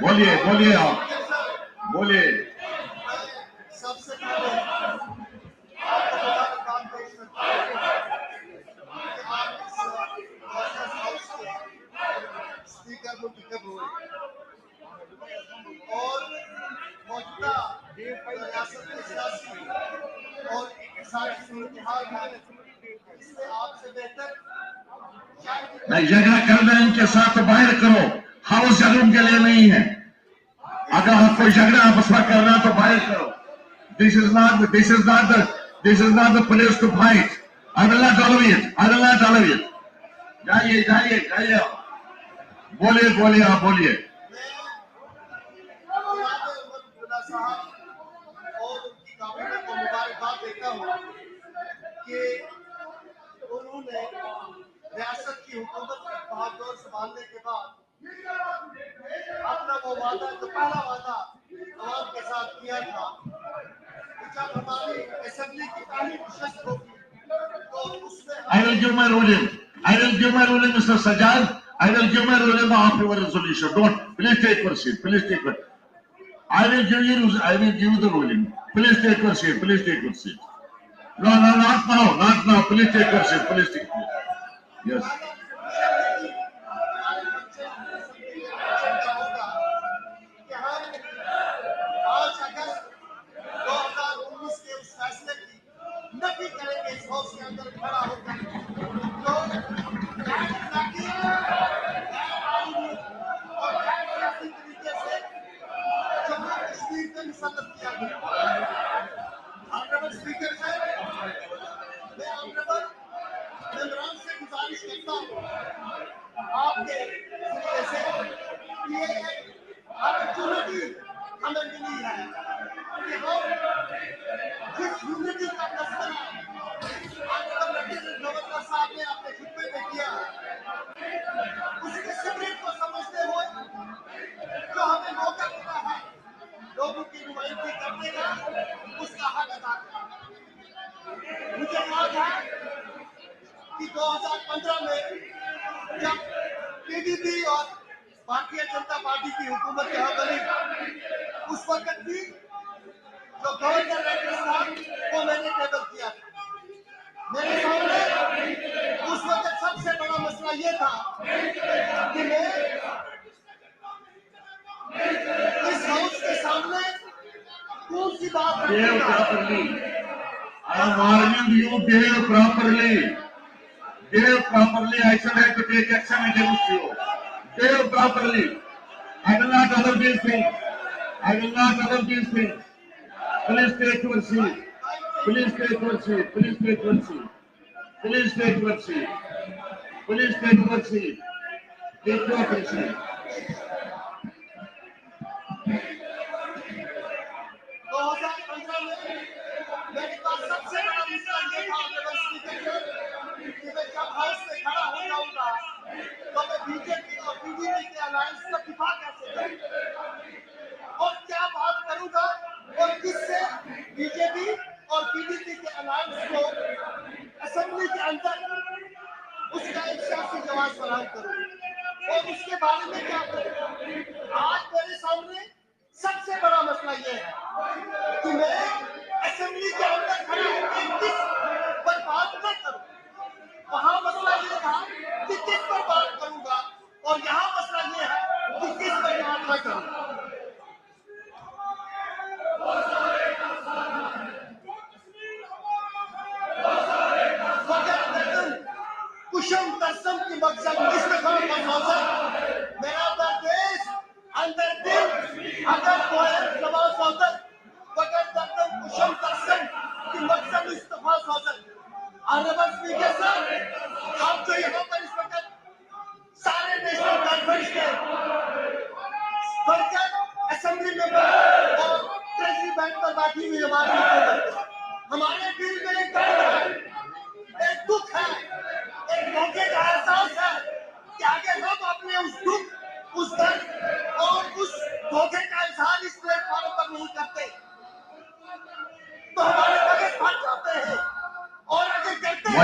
बोलिए आप बोलिए। सबसे पहले काम पेश करता हूं कि आप इस गवर्नर हाउस के स्पीकर मुंतखब हुए और मौजूदा रियासत के सियासी और इक़्तिसादी सूरत-ए-हाल में इससे आपसे बेहतर नहीं, झगड़ा करना इनके साथ तो बाहर करो, हाउस झगड़ों के लिए नहीं है। अगर आप कोई झगड़ा आपस में करना तो बाहर करो। This is not the place to fight. I will not tolerate it. जाइए जाइए जाइए, बोलिए बोलिए, आप बोलिए। साहब और उनकी काबिनेट को मुबारकबाद देता हूँ कि उन्होंने रियासत की हुकूमत की भागदौड़ संभालने के बाद अपना वो वादा, जो पहला वादा अवाम के साथ किया था कि जब हमारी असेंबली की पहली नशस्त होगी तो उसमें I will give my ruling. I will give my ruling, Mr. Sajjad. I will give my ruling of your resolution. Don't, please take your seat. Please take it. I will give you the ruling. Please take your seat. Please take your seat. No, not now, not now. Please take your seat. Please take it. Yes. कि हम 5 अगस्त 2019 के उस फैसले की नफी करेंगे इस house के अंदर खड़ा होकर, जो और सियासी तरीके से जम्मू कश्मीर में मुसल्लत किया गया। ऑनरेबल स्पीकर साहब, मैं ऑनरेबल मेंबरान से गुजारिश करता हूँ आपके जरिए से कि ये अपॉर्चुनिटी हमें मिली है कि हम जिस यूनिटी का तस्करा गवर्नर साहब ने अपने खुतबे में किया है, उसके सीक्रेट को समझते हुए जो हमें मौका मिला है लोगों की नुमाइंदगी करने का, उसका हक अदा करना। मुझे याद है कि 2015 में जब पीडीपी और भारतीय जनता पार्टी की हुकूमत यहाँ बनी, उस वक्त भी जो गवर्नर रैंकर्स था वो मैंने टेबल किया था। मेरे सामने उस वक्त सबसे बड़ा मसला ये था कि मैं इस हाउस के सामने कौन सी बात Behave properly. I am warning you, behave properly. Behave properly. I shall have to take action against you. Behave properly. I will not allow these things. I will not allow these things. Please take your seat. Please take your seat. Please take your seat. Please take your seat. Please take your seat. Take your seat. 2015 में मेरे पास सबसे बड़ा मसला ये था honourable speaker साहब कि मैं जब हाउस में खड़ा हो जाऊंगा तो मैं बीजेपी और पीडीपी के अलायंस का दिफा कैसे करूंगा और क्या बात करूंगा और किससे बीजेपी और पीडीपी के अलायंस को असेंबली के अंदर उसका एक सियासी जवाब फराहम करूंगा और उसके बारे में क्या करूंगा। आज मेरे सामने सबसे बड़ा मसला ये है कि मैं असेंबली के अंदर खड़ा होकर किस पर बात न करूं। वहां मसला ये था कि किस पर बात करूंगा और यहाँ मसला ये है कि किस पर बात न करूं। कुशम तस्म की मकसद इस्तेमाल का मौसम मेरा देश अंदर दिल अगर कोई जवाब सौदत बगैर दर्दन कुशम तस्म की मकसद इस्तेमाल सौदत। ऑनरेबल स्पीकर साहब, आप जो यहाँ पर इस वक्त सारे नेशनल कॉन्फ्रेंस के वर्कर असेंबली मेंबर और ट्रेजरी बैंक पर बैठी हुई हमारे दिल में एक दर्द है, एक दुख है, एक मौके का एहसास है कि आगे हम अपने उस दुख, उस दर्द और उस धोखे का इजहार इस प्लेटफॉर्म पर नहीं करते तो हमारे मगज फट जाते हैं और अगर करते हैं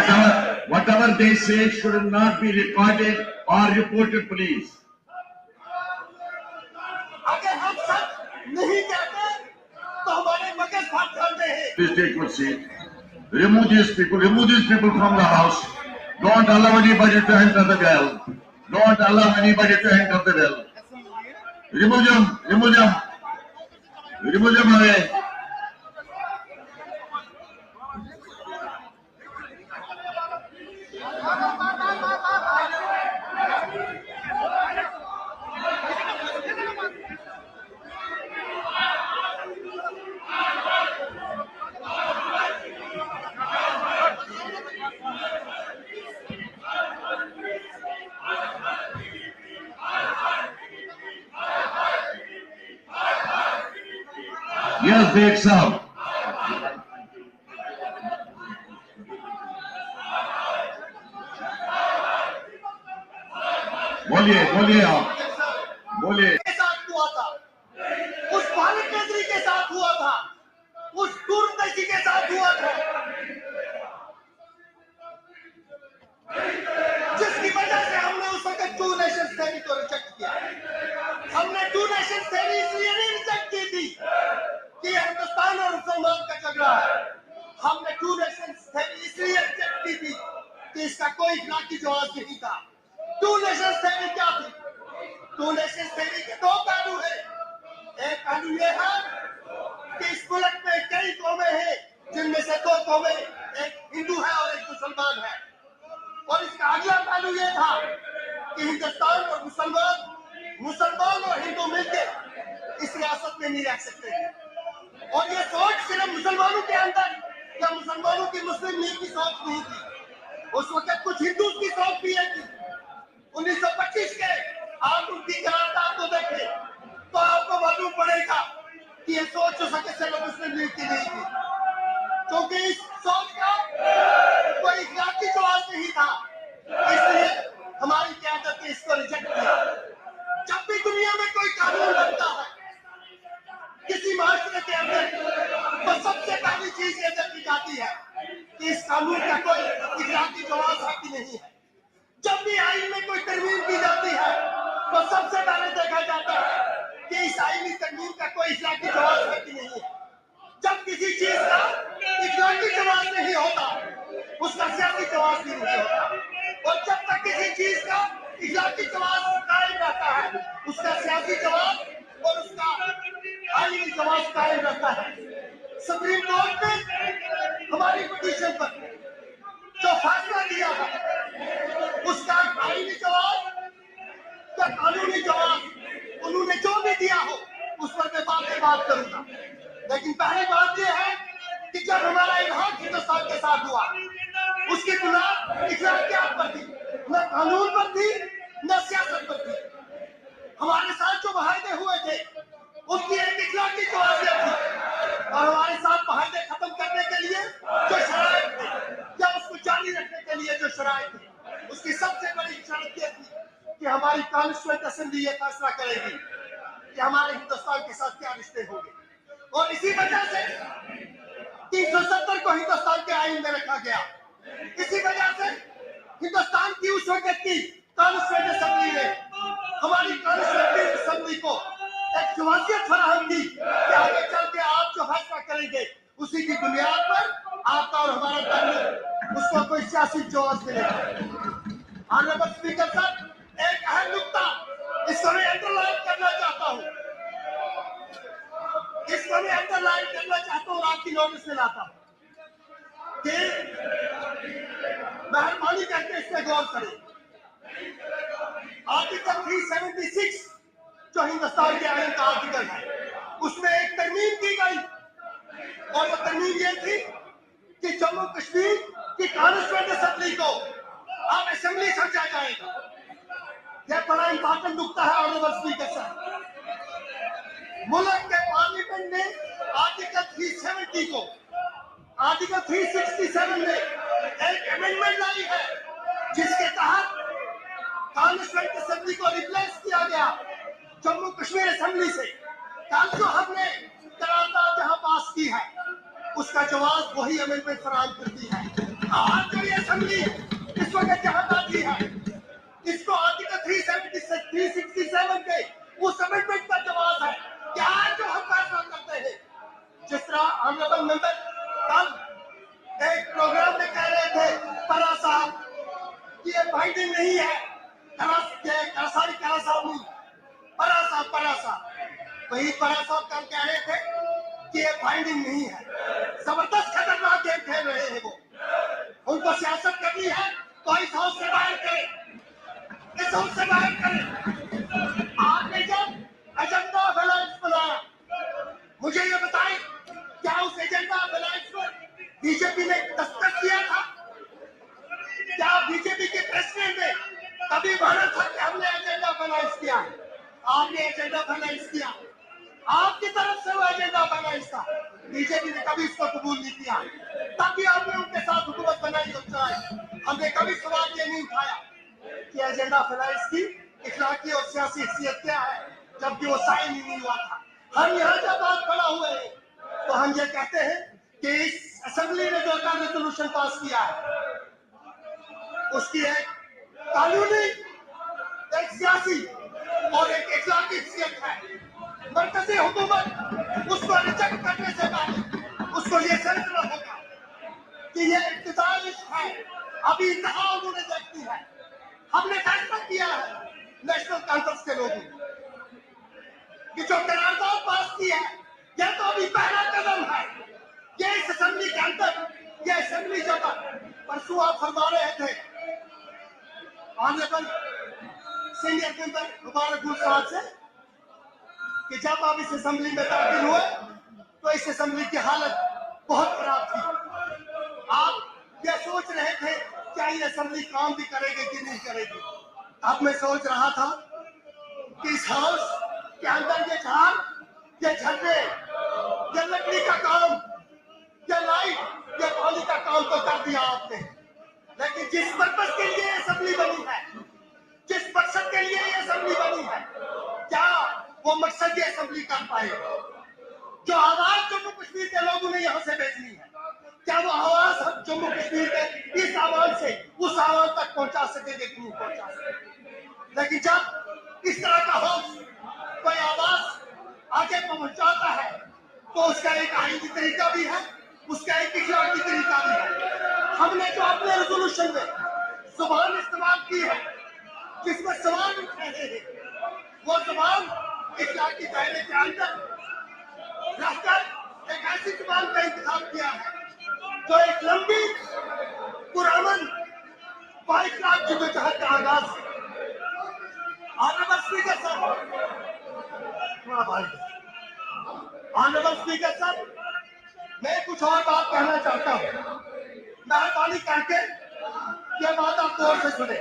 Whatever they say should not be recorded or reported, please. अगर हम सब नहीं कहते तो हमारे मगज फट जाते हैं। Please take your seat. Remove these people from the house. Don't allow anybody to enter the well. Don't allow anybody to enter the well. Remove them away. Yes देख साहब, बोलिए बोलिए, आप बोलिए। के साथ हुआ था, उस भारत केसरी के साथ हुआ था, उस दूरदर्शी के साथ हुआ था, जिसकी वजह से हमने उस वक्त टू नेशंस थ्योरी को रिजेक्ट किया। हमने टू नेशंस थ्योरी इसलिए नहीं रिजेक्ट की थी कि हिंदुस्तान और मुसलमान का झगड़ा है। हमने टू नेशंस थ्योरी इसलिए रिजेक्ट की थी कि इसका कोई इखलाकी जवाब नहीं था। टू नेशंस थ्योरी क्या थी? टू नेशंस थ्योरी के दो पहलू है। एक पहलू ये है कि इस मुल्क में कई कौमें हैं, जिनमें से दो कौमें, एक हिंदू है और एक मुसलमान है। और इसका अगला पहलू ये था कि हिंदुस्तान और मुसलमान और हिंदू मिलकर इस रियासत में नहीं रह सकते। और ये सोच सिर्फ मुसलमानों के अंदर या मुसलमानों की मुस्लिम लीग की सोच नहीं थी, उस वक्त कुछ हिंदू की सोच भी है थी। 1925 के आप उनकी करारदाद को देखें तो आपको मालूम पड़ेगा कि ये सोच उस वक्त सिर्फ मुस्लिम लीग की नहीं थी, क्योंकि इस सोच का कोई इखलाकी जवाब नहीं था। इसलिए हमारी क़यादत ने इसको रिजेक्ट किया। जब भी दुनिया में कोई कानून बनता है किसी माशरे के अंदर, तो सबसे पहली चीज ये देखी जाती है कि इस कानून का कोई इखलाकी जवाब है कि नहीं है। जब भी आइन में कोई तरमीम की जाती है तो सबसे पहले देखा जाता है कि इस आईनी तरमीम का कोई इखलाकी जवाब है कि नहीं है। जब किसी चीज का इखलाकी जवाब नहीं होता, उसका सियासी जवाब भी नहीं होता। और जब तक किसी चीज का इखलाकी जवाब कायम रहता है, उसका सियासी जवाब और उसका आईनी जवाब कायम रहता है। सुप्रीम कोर्ट ने हमारी पिटीशन पर जो फैसला दिया है, उसका आईनी जवाब या कानूनी जवाब उन्होंने जो भी दिया हो, उस पर मैं बात करूंगा। लेकिन पहली बात यह है कि जब हमारा इल्हाक हिंदुस्तान के साथ हुआ, उसकी बुनियाद इखलाकियात पर थी, न कानून पर थी न सियासत पर थी। हमारे साथ जो मुआहदे हुए थे उसकी एक इखलाकी जवाबियत थी, और हमारे साथ मुआहदे खत्म करने के लिए जो शराइत थे या उसको जारी रखने के लिए जो शराइत थी, उसकी सबसे बड़ी शर्त यह थी कि हमारी कॉन्स्टिट्यूएंट असेंबली ये फैसला करेगी कि हमारे हिंदुस्तान के साथ क्या रिश्ते होंगे। और इसी वजह से 370 को हिंदुस्तान के आईन में रखा गया। इसी वजह से हिंदुस्तान की उस वक्त की कॉन्स्टिट्यूएंट असेंबली ने हमारी कॉन्स्टिट्यूएंट असेंबली को एक जवाबियत फराहम की कि आगे चल के आप जो फैसला करेंगे उसी की बुनियाद पर आपका और हमारा ताल्लुक, उसको कोई सियासी जवाब मिलेगा। ऑनरेबल स्पीकर साहब, एक अहम नुकता इसको मैं अंडरलाइन करना चाहता हूँ, इसको मैं अंडरलाइन करना चाहता हूँ, आपकी नोटिस में लाता हूँ कि मेहरबानी करके इस पे गौर करें। आर्टिकल 376 जो हिंदुस्तान के आईन का आर्टिकल है, उसमें एक तरमीम की गई, और वो तरमीम ये थी कि जम्मू कश्मीर की कॉन्स्टिट्यूएंट असेंबली को अब असेंबली समझा जाएगा। यह बड़ा इंपॉर्टेंट नुकता है ऑनरेबल स्पीकर साहब। मुल्क के पार्लियामेंट ने आर्टिकल 370 को आर्टिकल 367 में एक अमेंडमेंट लाई है, जिसके तहत कॉन्स्टिट्यूएंट असेंबली को रिप्लेस किया गया जम्मू कश्मीर असेंबली से। कल जो हमने करारदाद जहां पास की है, उसका जवाब वही अमेंडमेंट फराहम करती है। आज जो ये असेंबली इस वक्त जहां बैठी है, इसको आर्टिकल 367 के उस अमेंडमेंट का जवाब है कि आज जो हम फैसला करते हैं, जिस तरह ऑनरेबल मेंबर कल एक प्रोग्राम में कह रहे थे परा साहब कि ये बाइंडिंग नहीं है, परा साहब वही परा साहब कल कह रहे थे कि ये बाइंडिंग नहीं है। जबरदस्त खतरनाक गेम खेल रहे हैं वो। उनको सियासत करनी है तो इस हाउस से बाहर करें, इस हाउस से बाहर करें। आपने जब एजेंडा ऑफ अलायंस बनाया, मुझे ये बताएं, क्या उस एजेंडा ऑफ अलायंस पर बीजेपी ने दस्तखत किया था? क्या बीजेपी के प्रेसिडेंट ने कभी माना था कि हमने एजेंडा ऑफ अलायंस किया है? आपने एजेंडा ऑफ अलायंस किया। आपकी तरफ से वो एजेंडा बना इसका, बीजेपी ने कभी इसको कबूल नहीं किया, तभी आपने उनके साथ हुकूमत बनाई और चलाई। हमने कभी सवाल ये नहीं उठाया कि एजेंडा फैलाई इसकी इखलाकी और सियासी हैसियत क्या है, जबकि वो साइन ही नहीं हुआ था। हम यहाँ जब बात खड़ा हुए हैं तो हम ये कहते हैं कि इस असेंबली ने जो रेजोल्यूशन पास किया है उसकी एक कानूनी, एक सियासी और एक इखलाकी हैसियत है। मरकजी हुकूमत उसको रिजेक्ट करने से पहले उसको ये समझना होगा कि ये इब्तिदाई है, अभी इंतहा उन्होंने देखती है। हमने फैसला किया है नेशनल कॉन्फ्रेंस के लोगों कि जो करारदाद पास की है यह तो अभी पहला कदम है। ये इस असेंबली के अंदर, ये असेंबली जगह परसों आप फरमा रहे थे ऑनरेबल सीनियर मेंबर मुबारक साहब से कि जब आप इस असेंबली में दाखिल हुए तो इस असेंबली की हालत बहुत खराब थी। आप ये सोच रहे थे क्या ये असेंबली काम भी करेगी कि नहीं करेगी। अब मैं सोच रहा था कि इस हाउस के अंदर ये झाड़, ये झंडे, ये लकड़ी का काम, ये लाइट, ये पानी का काम तो कर दिया आपने, लेकिन जिस पर्पस के लिए असेंबली बनी है, जिस मकसद के लिए ये असेंबली बनी है, क्या वो मकसद ये असेंबली कर पाए? जो आवाज जम्मू कश्मीर के लोगों ने यहाँ से भेजनी है, क्या वो आवाज हम जम्मू कश्मीर के इस आवाज से उस आवाज तक पहुंचा सकेंगे कि नहीं पहुंचा सकेंगे? लेकिन जब इस तरह का हाउस कोई आवाज आगे पहुंचाता है तो उसका एक आईनी तरीका भी है, उसका एक इखलाकी तरीका भी है। हमने जो अपने रेजोल्यूशन में जुबान इस्तेमाल की है जिसमें सवाल उठ रहे हैं, वो जुबान इखलाकी दायरे के अंदर रहकर एक ऐसी जुबान का इंतखाब किया है जो एक लंबी पुरअमन बाइखलाक जद्दोजहद का आगाज है। Honourable speaker sir, honourable speaker sir, मैं कुछ और बात कहना चाहता हूँ, मेहरबानी करके ये बात आप गौर से सुने।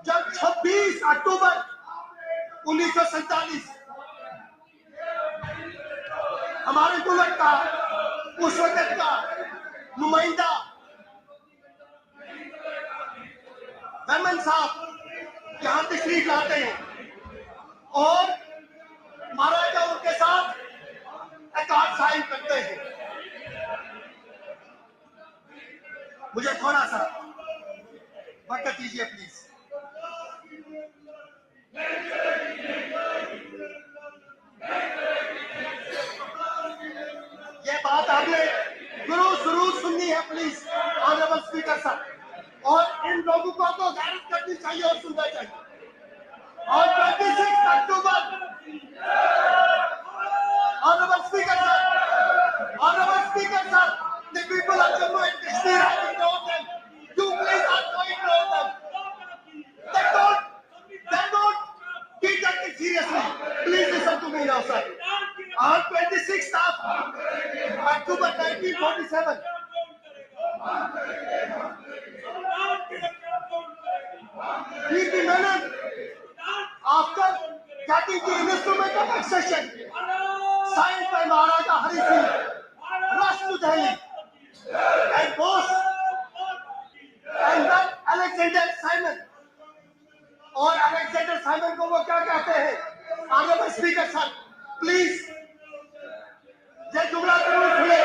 जब 26 अक्टूबर 1947 हमारे मुल्क का उस वक्त का नुमाइंदा मेमन साहब यहाँ तशरीफ लाते हैं और महाराजा उनके साथ अकार्ड साइन करते हैं। मुझे थोड़ा सा वक्त दीजिए प्लीज। ये बात आपने जरूर सुननी है प्लीज ऑनरेबल स्पीकर साहब, और इन लोगों को तो गैरत करनी चाहिए और सुनना चाहिए। और 26 अक्टूबर ऑनरेबल स्पीकर साहब, the people of Jammu and Kashmir have ignored them. You please also ignore them. They don't take that seriously. Please listen to me now, sir. On 26th of October 1947, BP Menon, after getting the instrument of accession signed by Maharaja Hari Singh, rushed to Delhi and boss and then Alexander Simon, और Alexander Simon को वो क्या कहते हैं? Honourable speaker sir please ये जुमला जरूर सुने।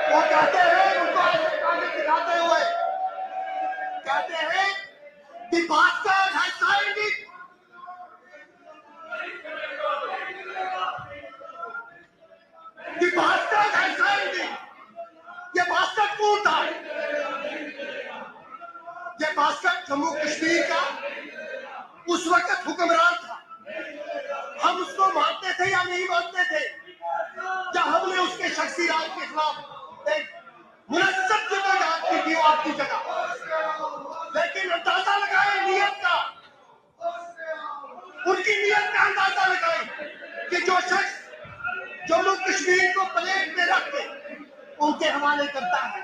वो कहते हैं, उनको आगे दिखाते हुए कहते हैं कि bastard has signed it. The bastard has signed it. ये bastard कौन था? ये bastard जम्मू कश्मीर का उस वक्त हुक्मरान था। हम उसको मानते थे या नहीं मानते थे? क्या हमने उसके शख्सी राज के खिलाफ एक मुनस्सब जद्दोजहद की थी आपकी जगह? लेकिन अंदाजा लगाए नियत का, उनकी नियत का अंदाजा लगाए कि जो शख्स जम्मू कश्मीर को प्लेट में रख के उनके हवाले करता है,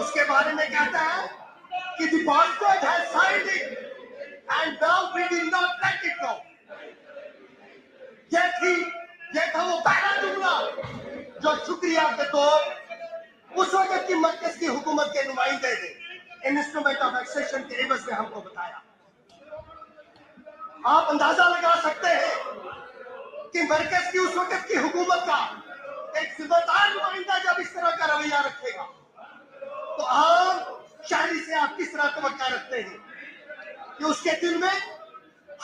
उसके बारे में कहता है कि the bastard has signed it. and now we will not let it go. ये था वो पहला जुमला जो शुक्रिया के तौर उस वक्त की मरकज की हुकूमत के नुमाइंदे ने इंस्ट्रूमेंट ऑफ एक्सेशन के एवज में हमको बताया। आप अंदाजा लगा सकते हैं कि मरकज की उस वक्त की हुकूमत का एक जिम्मेदार नुमाइंदा जब इस तरह का रवैया रखेगा तो आम शहरी से आप किस तरह तवक्का रखते हैं कि उसके दिल में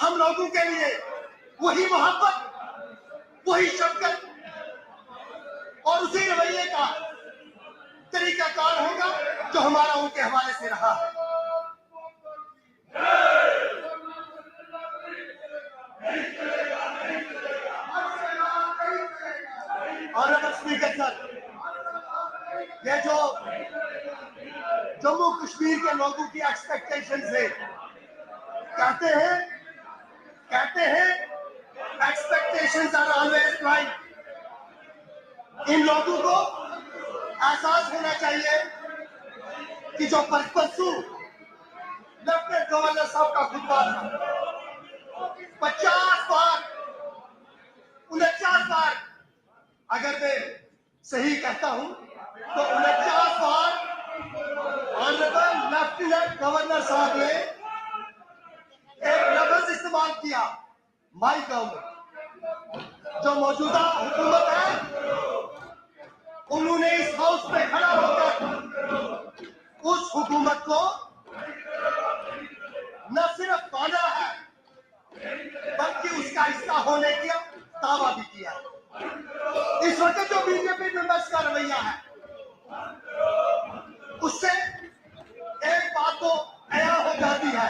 हम लोगों के लिए वही मोहब्बत, वही शफकत और उसी रवैये का तरीकाकार होगा जो हमारा उनके हवाले से रहा है। और स्पीकर सर, ये जो जम्मू कश्मीर के लोगों की एक्सपेक्टेशंस है, कहते हैं एक्सपेक्टेशंस आर ऑलवेज राइट। इन लोगों को एहसास होना चाहिए कि जो परसों लेफ्टिनेंट गवर्नर साहब का खुतबा था 50 बार 49 बार, अगर मैं सही कहता हूं तो 49 बार ऑनरेबल लेफ्टिनेंट गवर्नर साहब ने एक लफ्ज इस्तेमाल किया, माई गवर्नमेंट। जो मौजूदा हुकूमत है उन्होंने इस हाउस में खड़ा होकर उस हुकूमत को न सिर्फ माना है बल्कि उसका हिस्सा होने का दावा भी किया। इस वक्त जो बीजेपी मेंबर्स का रवैया है उससे एक बात तो अया हो जाती है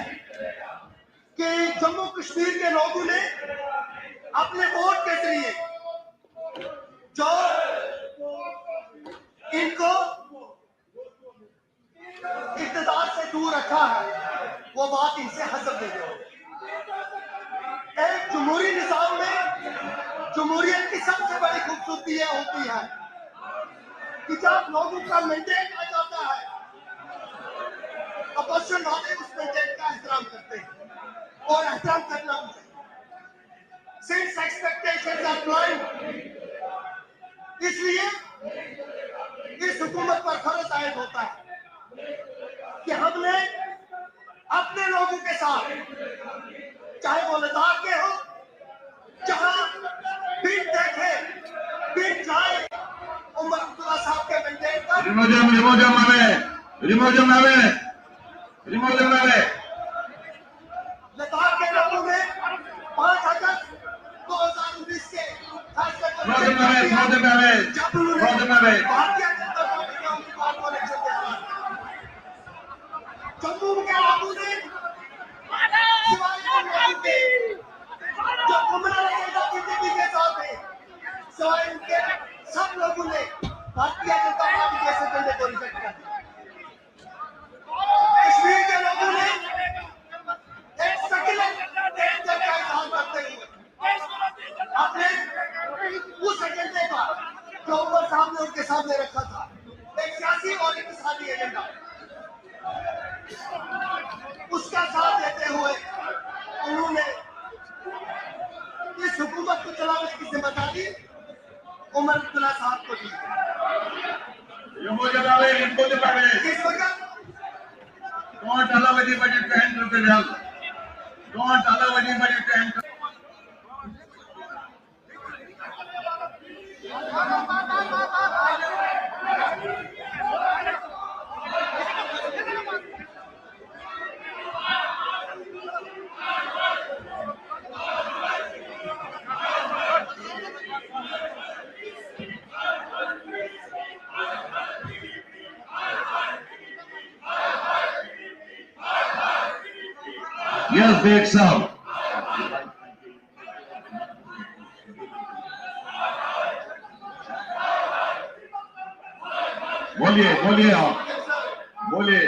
कि जम्मू कश्मीर के लोगों ने अपने वोट के जरिए जो इनको इक़्तिदार से दूर रखा है वो बात इनसे हजम नहीं होगी। एक जमहूरी निज़ाम में जमहूरियत की सबसे बड़ी खूबसूरती यह होती है कि जब लोगों का मैंडेट आ जाता है अपोजिशन वाले उस मैंडेट का एहतराम करते हैं और एहतराम करना भी चाहिए। सिंस एक्सपेक्टेशंस आर ब्लाइंड, इसलिए इस हुकूमत पर फर्ज आयद होता है कि हमने अपने लोगों के साथ, चाहे वो लद्दाख के हो, जहां बिन देखे बिन जाए उमर अब्दुल्ला साहब के मैंडेट का लद्दाख के लोगों ने 5 अगस्त 2019 के फैसले को जब उन्होंने भारतीय जनता पार्टी के उम्मीदवार को इलेक्शन दिया, जम्मू के लोगों ने सिवाय उनके जो गुमराह रहेगा बीजेपी के साथ है, सिवाय उनके सब लोगों ने भारतीय जनता पार्टी के एजेंडे को रिजेक्ट कर दिया। कश्मीर के लोगों ने एक सेक्युलर एजेंडे का इस्तेमाल करते हुए अपने उस एजेंडे का जो ऊपर साहब ने उनके सामने रखा था, एक सियासी और इक़्तिसादी एजेंडा, उसका साथ देते हुए उन्होंने इस हुकूमत को चलाने की जिम्मेदारी उमर अब्दुल्ला साहब को दी। इस वक्त Don't allow anybody to enter the well. Don't allow anybody to enter. Yes, big sound. बोलिए आप बोलिए।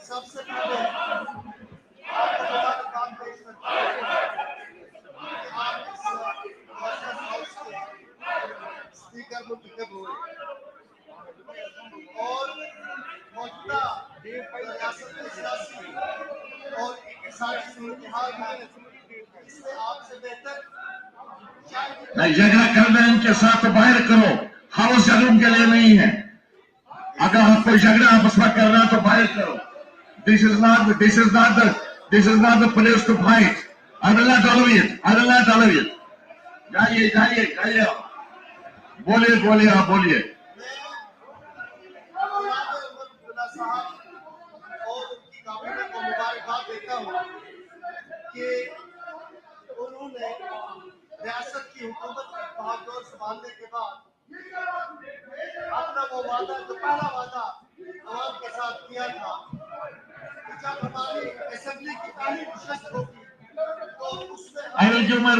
सबसे पहले आपको काम पेश करता हूं कि आप इस हाउस के स्पीकर मुंतखब हुए और मौजूदा रियासत में सियासी और सारी सूरत हाल है, इससे आपसे बेहतर नहीं, झगड़ा करना है इनके साथ तो बाहर करो, हाउस रूम के लिए नहीं है। अगर आप कोई झगड़ा आपस में करना है तो बाहर करो। This is not the place to fight. I will not tolerate it. जाइए जाइए जाइए, बोलिए बोलिए, आप बोलिए। साहब और उनकी काबिनेट को मुबारकबाद देता हूँ कि उन्होंने रियासत की हुकूमत की भागदौड़ संभालने के बाद अपना वो वादा, जो पहला वादा आवाम के साथ किया था कि जब हमारी असेंबली की पहली नशस्त होगी तो उसमें I will give my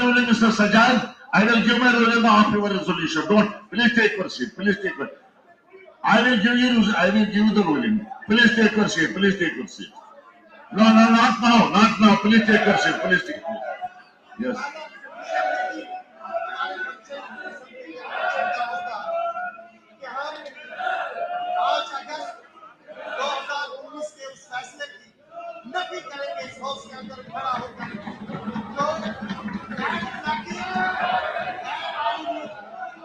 ruling, Mr. Sajjad. I will give my ruling after your resolution. Don't, please take your seat. I will give you the ruling. Please take your seat. No, not now. Please take your seat. Yes. Nafi करेंगे इस house के अंदर खड़ा होकर जो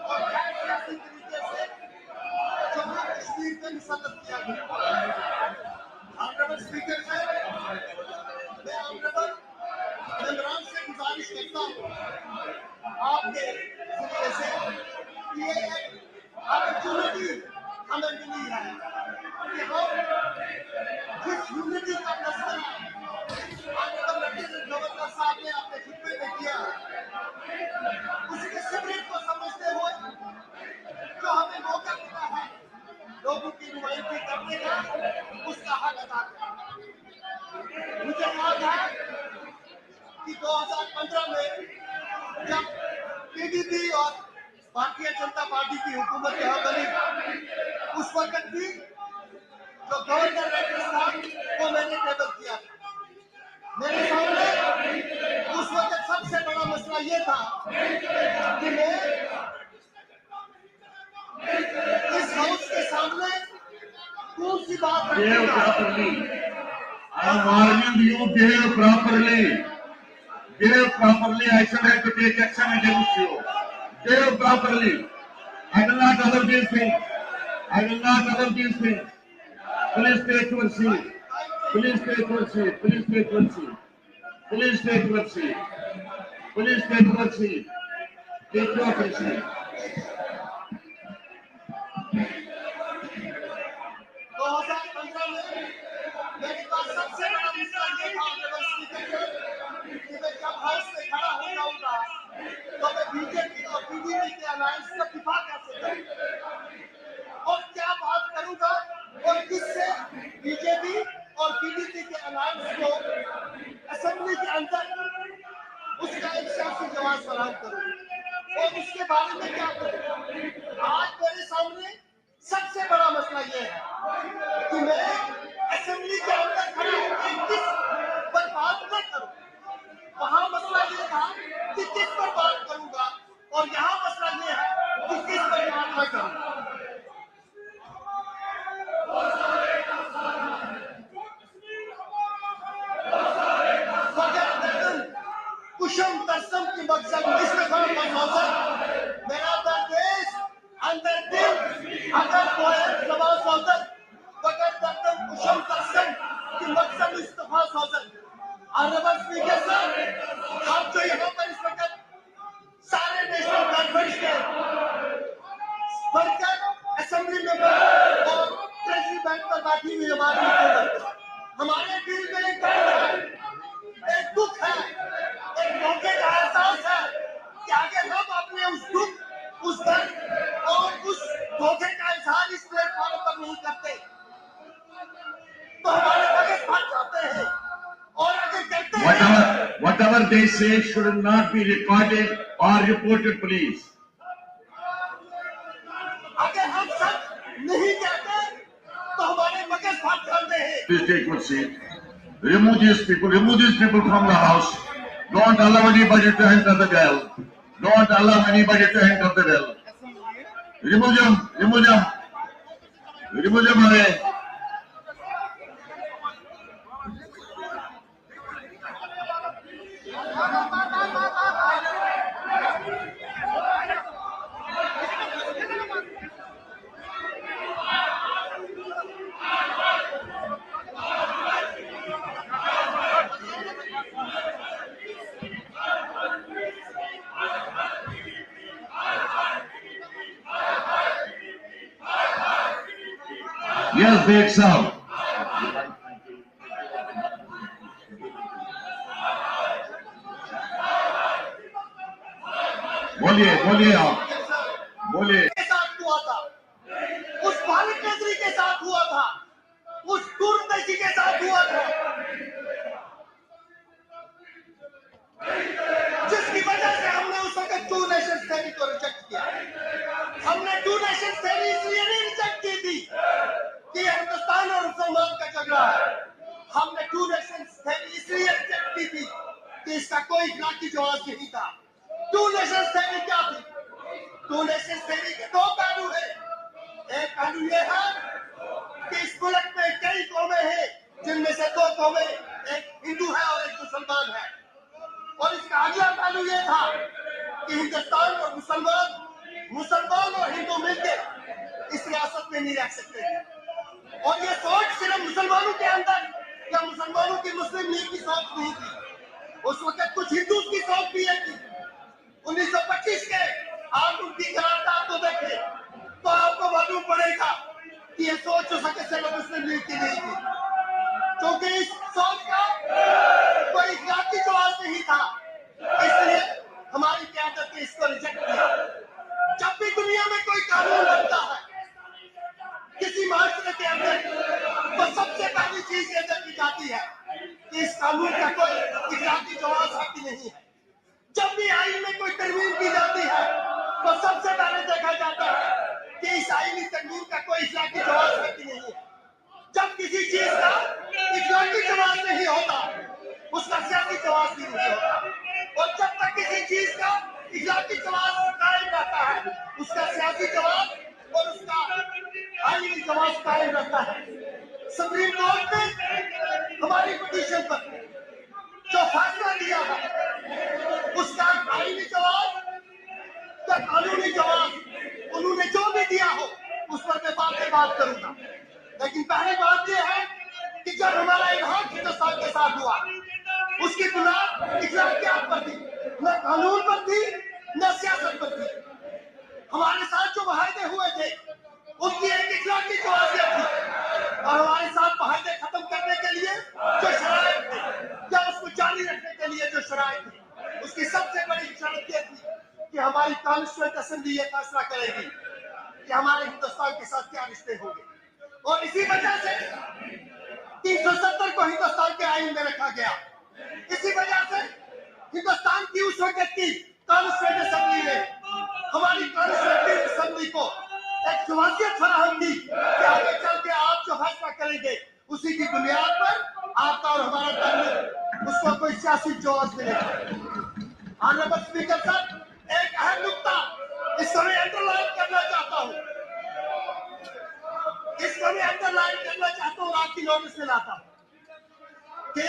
और सियासी तरीके से जम्मू कश्मीर में मुसल्लत किया गया। ऑनरेबल स्पीकर साहब, मैं ऑनरेबल मेंबरान से गुजारिश करता हूँ आपके जरिए से ये अपॉर्चुनिटी हमें मिली है कि हम जिस यूनिटी का मसला गवर्नर साहब ने अपने खुतबे में किया, उसके स्पिरिट को समझते हुए जो हमें मौका मिला है लोगों की नुमाइंदगी करने का, उसका हक अदा करना। मुझे याद है कि 2015 में जब पीडीपी और भारतीय जनता पार्टी की हुकूमत यहाँ बनी, उस वक्त भी जो गवर्नर राजस्थान को मैंने टेबल किया था। मेरे सामने उस वक्त सबसे बड़ा मसला ये था कि मैं इस हाउस के सामने कौन सी बात Behave properly. I am warning you, behave properly. I shall have to take action against you. Behave properly. I will not allow these things. Please take your seat. Take your seat. 2015 में मेरे पास सबसे बड़ा मसला ये था कि मैं जब हाउस में खड़ा हो जाऊंगा तो मैं बीजेपी और पीडीपी के अलायंस का दिफा कैसे करूंगा और क्या बात करूंगा और किससे बीजेपी और पीडीपी के अलायंस को असेंबली के अंदर उसका एक सियासी जवाब फराहम करूंगा और उसके बारे में क्या करूंगा। आज मेरे सामने सबसे बड़ा मसला ये है कि मैं असेंबली के अंदर खड़ा होकर किस पर बात न करूं। वहां मसला ये था कि किस पर बात करूंगा और यहाँ मसला ये है कि किस पर बात न करूं। कुशम तरसम की मकसद इस्तेमाल मेरा देश अंदर दिल अगर कोई सवाल सौदर बगैर दर्दन कुशम तरसम की मकसद इस्तेफा सौदर। ऑनरेबल स्पीकर साहब, आप जो यहाँ पर इस वक्त सारे नेशनल कॉन्फ्रेंस के वर्कर, असेंबली मेंबर और ट्रेजरी बैंक पर बैठी हुई हमारी हुकूमत, हमारे दिल में एक दर्द है, एक दुख है, एक मौके का एहसास है कि अगर हम अपने उस दुख, उस दर्द और उस धोखे का इजहार इस प्लेटफॉर्म पर नहीं करते तो हमारे बगैर फट जाते हैं और अगर करते हैं Whatever they say should not be recorded or reported, please. अगर हम सब नहीं कहते तो हमारे बगैर फट जाते हैं। Please take your seat. Remove these people from the house. Don't allow anybody to enter the well. Remove them away. Yes Baig साहब, बोलिए बोलिए, आप बोलिए। के साथ हुआ था, उस भारत केसरी के साथ हुआ था, उस दूरदर्शी के साथ हुआ था, जिसकी वजह से हमने उस वक्त टू नेशंस थ्योरी को रिजेक्ट किया। हमने टू नेशंस थ्योरी इसलिए नहीं रिजेक्ट की थी कि हिंदुस्तान और मुसलमान का झगड़ा है। हमने टू नेशंस थ्योरी इसलिए रिजेक्ट की थी कि इसका कोई इखलाकी जवाब नहीं था। टू नेशंस थ्योरी क्या थी? टू नेशंस थ्योरी के दो पहलू है। एक पहलू ये है कि इस मुल्क में कई कौमें हैं, जिनमें से दो कौमें, एक हिंदू है और एक मुसलमान है। और इसका अगला पहलू ये था कि हिंदुस्तान और मुसलमान और हिंदू मिलकर इस रियासत में नहीं रह सकते। और ये सोच सिर्फ मुसलमानों के अंदर या मुसलमानों की मुस्लिम लीग की सोच नहीं थी, उस वक्त कुछ हिंदू की सोच भी है थी। 1925 के आप उनकी करारदाद को देखें तो आपको मालूम पड़ेगा कि ये सोच उस वक्त सिर्फ मुस्लिम लीग की नहीं थी, क्योंकि इस सोच का कोई इखलाकी जवाब नहीं था। इसलिए हमारी क्यादत ने इसको रिजेक्ट किया। जब भी दुनिया में कोई कानून बनता है किसी माशरे के अंदर, तो सबसे पहली चीज ये देखी जाती है कि इस कानून का कोई इखलाकी जवाब है कि नहीं है। जब भी आईन में कोई तरमीम की जाती है तो सबसे पहले देखा जाता है कि इस आईनी तरमीम का कोई इखलाकी जवाब है कि नहीं है। जब किसी चीज का इखलाकी जवाब नहीं होता, उसका सियासी जवाब भी नहीं होता। और जब तक किसी चीज का इखलाकी जवाब कायम रहता है, उसका सियासी जवाब और उसका आईनी जवाब कायम रहता है। सुप्रीम कोर्ट ने हमारी पिटीशन पर जो फैसला दिया है, उसका आईनी जवाब या कानूनी जवाब उन्होंने जो भी दिया हो, उस पर मैं बात करूंगा। लेकिन पहली बात यह है कि जब हमारा इल्हाक हिंदुस्तान के साथ हुआ, उसकी बुनियाद इखलाकियात पर थी, न कानून पर थी न सियासत पर थी। हमारे साथ जो मुआहदे हुए थे उनकी एक इखलाकी जवाबियत थी, और हमारे साथ मुआहदे खत्म करने के लिए जो शराइत थे या उसको जारी रखने के लिए जो शराइत थे, उसकी सबसे बड़ी शर्त यह थी कि हमारी कॉन्स्टिट्यूएंट असेंबली ये फैसला करेगी कि हमारे हिंदुस्तान के साथ क्या रिश्ते होंगे। और इसी वजह से 370 को हिंदुस्तान के आईन में रखा गया। इसी वजह से हिंदुस्तान की उस वक्त की कॉन्स्टिट्यूएंट असेंबली ने हमारी कॉन्स्टिट्यूएंट असेंबली को एक जवाबियत फराहम की कि आगे चल के आप जो फैसला करेंगे उसी की बुनियाद पर आपका और हमारा ताल्लुक, उसको कोई सियासी जवाब मिलेगा। ऑनरेबल स्पीकर साहब, एक अहम नुक्ता इसको मैं अंडरलाइन करना चाहता हूँ, आपकी नोटिस में लाता हूँ कि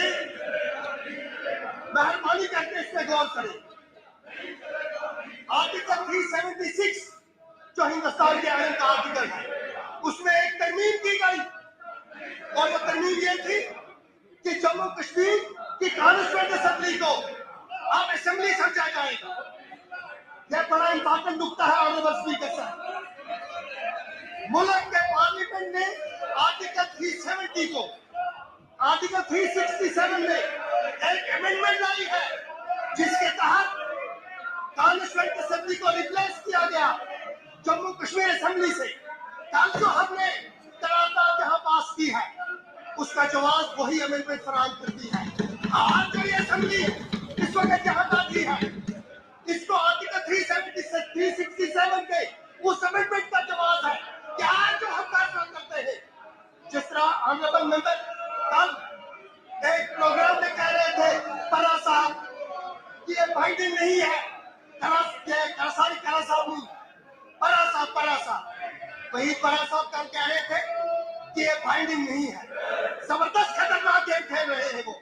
मेहरबानी करके इस पे गौर करें। आर्टिकल 376 जो हिंदुस्तान के आईन का आर्टिकल है, उसमें एक तरमीम की गई, और वो तरमीम ये थी कि जम्मू कश्मीर की कॉन्स्टिट्यूएंट असेंबली को अब असेंबली समझा जाएगा। यह बड़ा इंपॉर्टेंट नुकता है ऑनरेबल स्पीकर साहब। मुल्क के पार्लियामेंट ने आर्टिकल 370 को आर्टिकल 367 में एक अमेंडमेंट लाई है, जिसके तहत कॉन्स्टिट्यूएंट असेंबली को रिप्लेस किया गया जम्मू कश्मीर असेंबली से। कल जो हमने करारदाद यहाँ पास की है, उसका जवाब वही अमेंडमेंट फराहम करती है। आज जो ये असेंबली इस वक्त यहाँ बैठी है, इसको आर्टिकल 367 के उस अमेंडमेंट का जवाब है कि आज जो हम फैसला करते हैं, जिस तरह ऑनरेबल मेंबर कल एक प्रोग्राम में कह रहे थे परा साहब कि ये बाइंडिंग नहीं है, परा साहब वही परा साहब कल कह रहे थे कि ये बाइंडिंग नहीं है। जबरदस्त खतरनाक गेम खेल रहे हैं वो।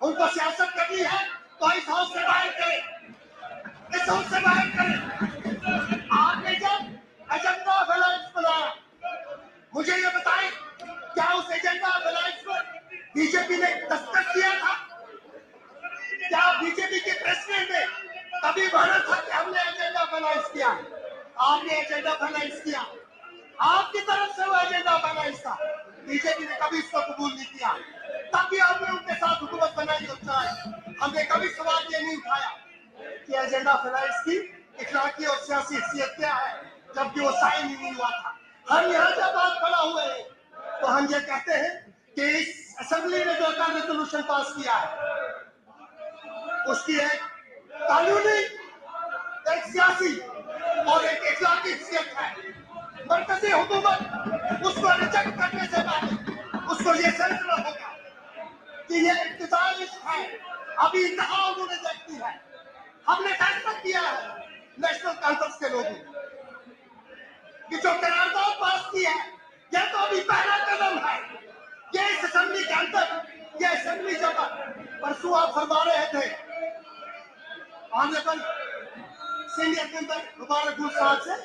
उनको सियासत करनी है तो इस हाउस से बाहर करें, इस हाउस से बाहर करें। आपने जब एजेंडा ऑफ अलायंस बनाया, मुझे ये बताएं, क्या उस एजेंडा ऑफ अलायंस पर बीजेपी ने दस्तखत किया था? क्या बीजेपी के प्रेसिडेंट ने कभी माना था कि हमने एजेंडा ऑफ अलायंस किया? आपने एजेंडा ऑफ अलायंस किया, आपकी तरफ से वो एजेंडा बना इसका, बीजेपी ने कभी इसको कबूल नहीं किया, तभी आपने उनके साथ हुकूमत बनाई और चलाई। हमने कभी सवाल ये नहीं उठाया कि एजेंडा फिलहाल इसकी इखलाकी और सियासी हैसियत क्या है, जबकि वो साइन ही नहीं हुआ था। हम यहाँ जब आप खड़ा हुए हैं तो हम ये कहते हैं कि इस असेंबली ने जो रेजोल्यूशन पास किया है उसकी एक कानूनी, एक सियासी और एक इखलाकी हैसियत है। मरकजी हुकूमत उसको रिजेक्ट करने से पहले उसको ये समझना होगा कि ये इक्तिदार है, अभी इंतहा उन्होंने देखती है। हमने फैसला किया है नेशनल कॉन्फ्रेंस के लोगों कि जो करारदाद पास की है यह तो अभी पहला कदम है। ये इस असेंबली के अंदर, ये असेंबली जब परसों आप फरमा रहे थे ऑनरेबल सीनियर मेंबर मुबारक साहब से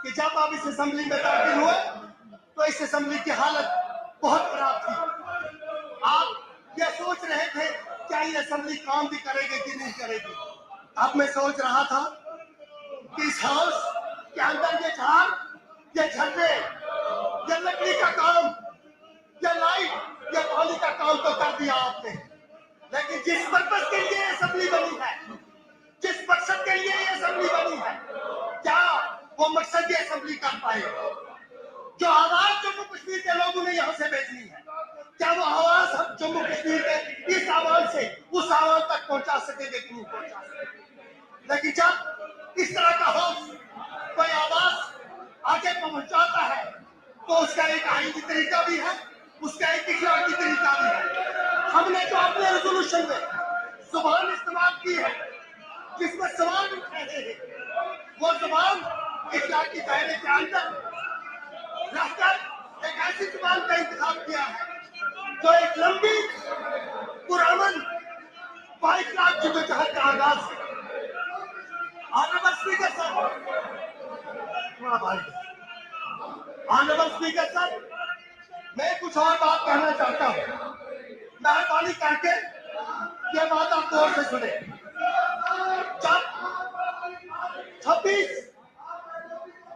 कि जब आप इस असेंबली में दाखिल हुए तो इस असेंबली की हालत बहुत खराब थी। आप ये सोच रहे थे क्या ये असेंबली काम भी करेगी कि नहीं करेगी। अब मैं सोच रहा था कि इस हाउस के अंदर ये झाड़, ये झंडे, ये लकड़ी का काम, ये लाइट, ये पानी का काम तो कर दिया आपने, लेकिन जिस पर्पस के लिए असेंबली बनी है, जिस मकसद के लिए ये असेंबली बनी है, क्या वो मकसद ये असेंबली कर पाए? जो आवाज जम्मू कश्मीर के लोगों ने यहाँ से भेजनी है, क्या वो आवाज हम जम्मू कश्मीर के इस आवाज से उस आवाज तक पहुंचा सकेंगे कि नहीं पहुंचा सकेंगे? लेकिन जब इस तरह का हाउस कोई आवाज आगे पहुंचाता है तो उसका एक आईनी तरीका भी है, उसका एक इखलाकी तरीका भी है। हमने जो अपने रेजोल्यूशन में जुबान इस्तेमाल की है जिसमें सवाल उठ रहे हैं, वो जुबान इखलाकी दायरे के अंदर रहकर एक ऐसी जुबान का इंतखाब किया है जो एक लंबी पुरअमन 22 लाख जद्दोजहद का आगाज है। Honourable speaker sir, honourable speaker sir, मैं कुछ और बात कहना चाहता हूँ, मेहरबानी करके ये बात आप गौर से सुने।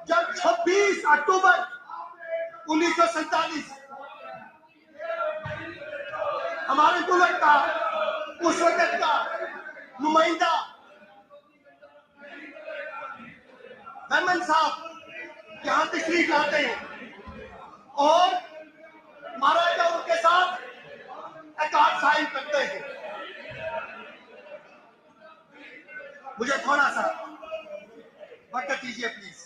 जब 26 अक्टूबर 1947 हमारे मुल्क का उस वक्त का नुमाइंदा मेमन साहब यहाँ तशरीफ लाते हैं और महाराजा उनके साथ अकार्ड साइन करते हैं। मुझे थोड़ा सा वक्त दीजिए प्लीज।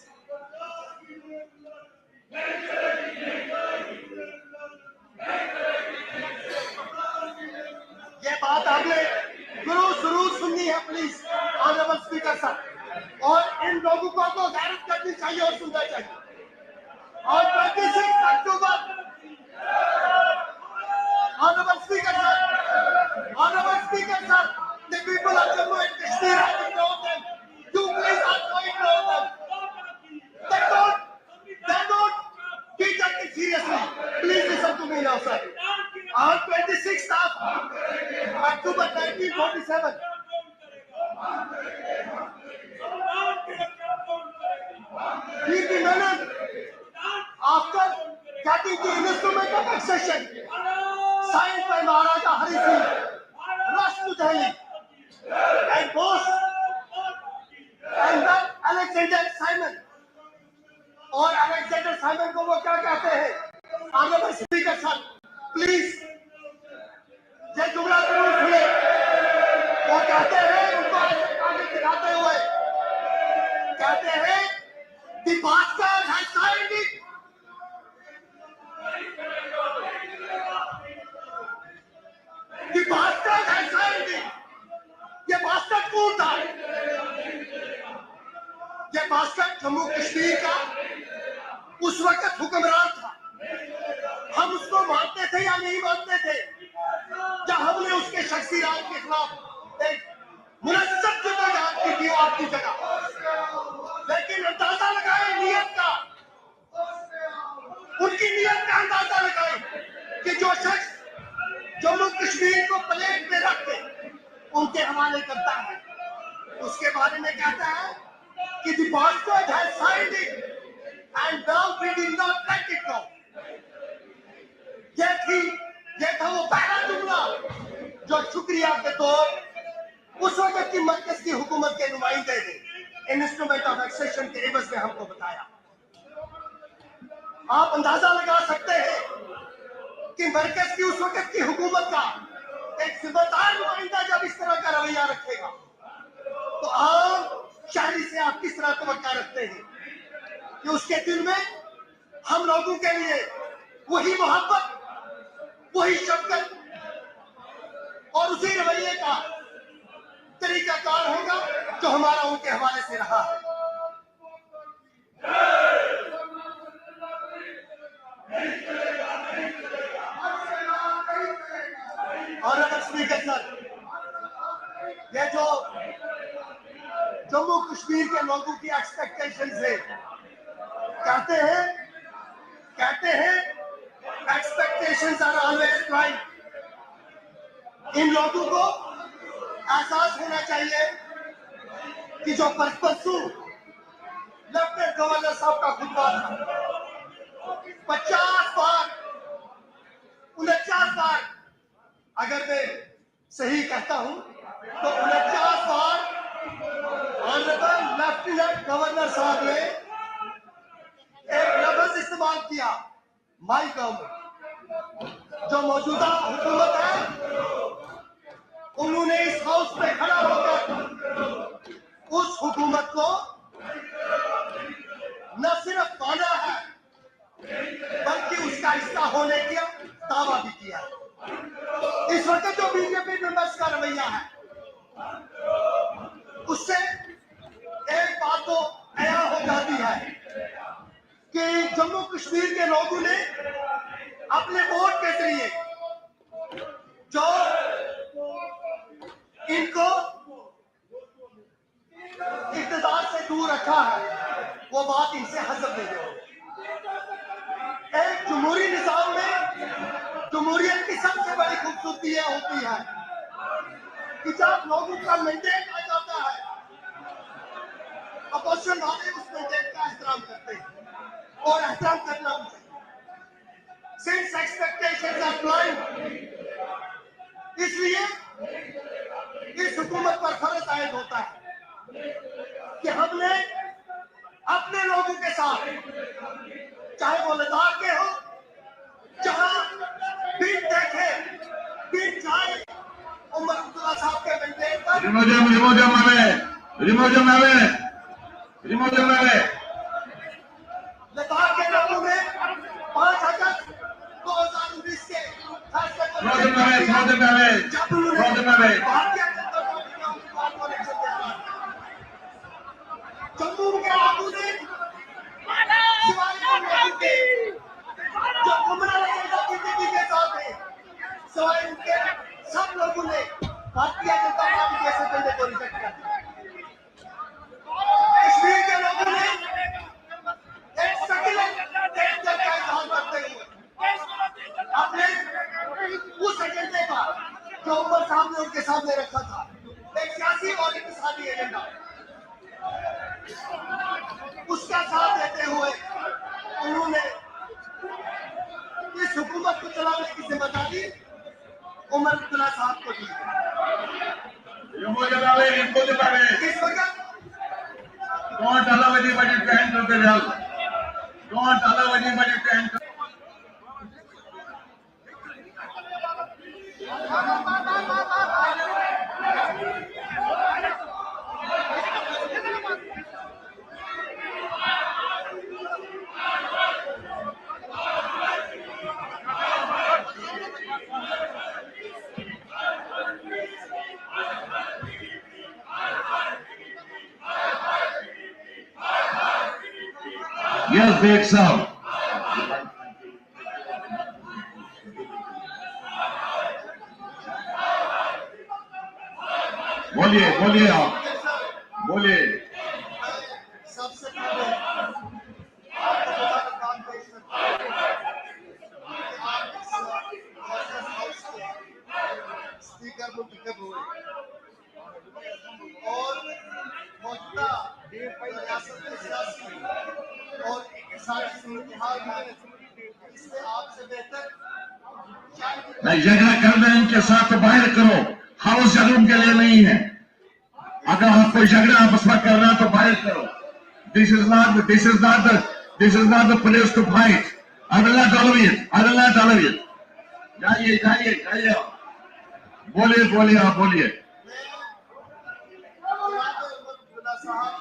ये बात आपने जरूर सुननी है प्लीज ऑनरेबल स्पीकर साहब, और इन लोगों को गैरत करनी चाहिए और सुनना चाहिए। और 26 October honourable speaker sir, the people of Jammu and Kashmir have ignored them. You please also ignore them. They don't take it seriously. Please listen to me now, sir. On 26th of October 1947, BP Menon, after getting the instrument of accession signed by Maharaja Hari Singh, rushed to Delhi and boss and then Alexander Simon, और Alexander Simon को वो क्या कहते हैं? Honourable speaker sir, please ये जुमला जरूर सुने। वो कहते हैं, उनको आगे दिखाते हुए कहते हैं, the bastard has signed it. The bastard has signed it. ये बास्टर्ड कौन था? ये बास्टर्ड जम्मू कश्मीर का उस वक्त हुक्मरान था। हम उसको मानते थे या नहीं मानते थे, या हमने उसके शख्सी राज के खिलाफ एक मुनस्सब जद्दोजहद की थी आपकी जगह, लेकिन अंदाजा लगाए नियत का, उनकी नियत का अंदाजा लगाए कि जो शख्स जम्मू कश्मीर को प्लेट में रख के उनके हवाले करता है, उसके बारे में कहता है कि the bastard has signed it. and now we did not let it go. ये था वो पहला जुमला जो शुक्रिया के तौर उस वक्त की मरकज की हुकूमत के नुमाइंदे ने इंस्ट्रूमेंट ऑफ एक्सेशन के एवज में हमको बताया। आप अंदाजा लगा सकते हैं कि मरकज की उस वक्त की हुकूमत का एक जिम्मेदार नुमाइंदा जब इस तरह का रवैया रखेगा तो आम शहरी से आप किस तरह तवक्का रखते हैं कि उसके दिल में हम लोगों के लिए वही मोहब्बत, वही शफकत और उसी रवैये का तरीकाकार होगा जो हमारा उनके हवाले से रहा है। और अगर स्पीकर सर, ये जो जम्मू कश्मीर के लोगों की एक्सपेक्टेशंस है, कहते हैं एक्सपेक्टेशंस आर ऑलवेज राइट। इन लोगों को एहसास होना चाहिए कि जो परसों लेफ्टिनेंट गवर्नर साहब का खुतबा था 50 बार 49 बार, अगर मैं सही कहता हूं तो 49 बार ऑनरेबल लेफ्टिनेंट गवर्नर साहब ने एक लफ्ज इस्तेमाल किया, माई गवर्नमेंट। जो मौजूदा हुकूमत है उन्होंने इस हाउस में खड़ा होकर उस हुकूमत को न सिर्फ माना है बल्कि उसका हिस्सा होने का दावा भी किया है। इस वक्त जो बीजेपी मेंबर्स का रवैया है उससे एक बात तो अया हो जाती है कि जम्मू कश्मीर के लोगों ने अपने वोट के जरिए जो इनको इक़्तिदार से दूर रखा है वो बात इनसे हजम नहीं हो। एक जमहूरी निजाम में जमहूरियत की सबसे बड़ी खूबसूरती यह होती है कि जब लोगों का मैंडेट आ जाता है अपोजिशन वाले उस मैंडेट का एहतराम करते हैं और एहतराम करना भी चाहिए। सिंस एक्सपेक्टेशंस आर ब्लाइंड, इसलिए इस हुकूमत पर फर्ज आयद होता है कि हमने अपने लोगों के साथ, चाहे वो लद्दाख के हो, जहां बिन देखे बिन जाए उमर अब्दुल्ला साहब के मैंडेट पर लद्दाख के लोगों ने 5 अगस्त 2019 के फैसले को जब उन्होंने भारतीय जनता पार्टी के उम्मीदवार को इलेक्शन दिया, जम्मू के लोगों ने सिवाय उन लोगों के जो गुमराह लगेगा बीजेपी के साथ है, सिवाय उनके सब लोगों ने भारतीय जनता पार्टी के इस एजेंडे को रिजेक्ट कर दिया। कश्मीर के लोगों ने एक सेक्युलर डेंजर का इजहार करते हुए अपने उस एजेंडे का जो उमर साहब ने उनके सामने रखा था, एक सियासी और इक़्तिसादी एजेंडा, उसका साथ देते हुए उन्होंने इस हुकूमत को चलाने की जिम्मेदारी उमर अब्दुल्ला साहब को दी। इस वक्त Don't allow anybody to enter the well. Don't allow anybody to enter. Yes, big sound. बोलिए आप बोलिए। सबसे पहले आपको मुबारकबाद पेश करता हूं कि आप इस हाउस के स्पीकर मुंतखब हुए और मौजूदा रियासत के सियासी और सारी सूरत हाल में इससे आपसे बेहतर नहीं, झगड़ा कर रहे हैं इनके साथ तो बाहर करो, हाउस जरूर के लिए नहीं है। अगर आप कोई झगड़ा आपस में कर रहा है तो बाहर करो। This is not the place to fight. I will not tolerate it. जाइए जाइए जाइए, बोलिए आप बोलिए। साहब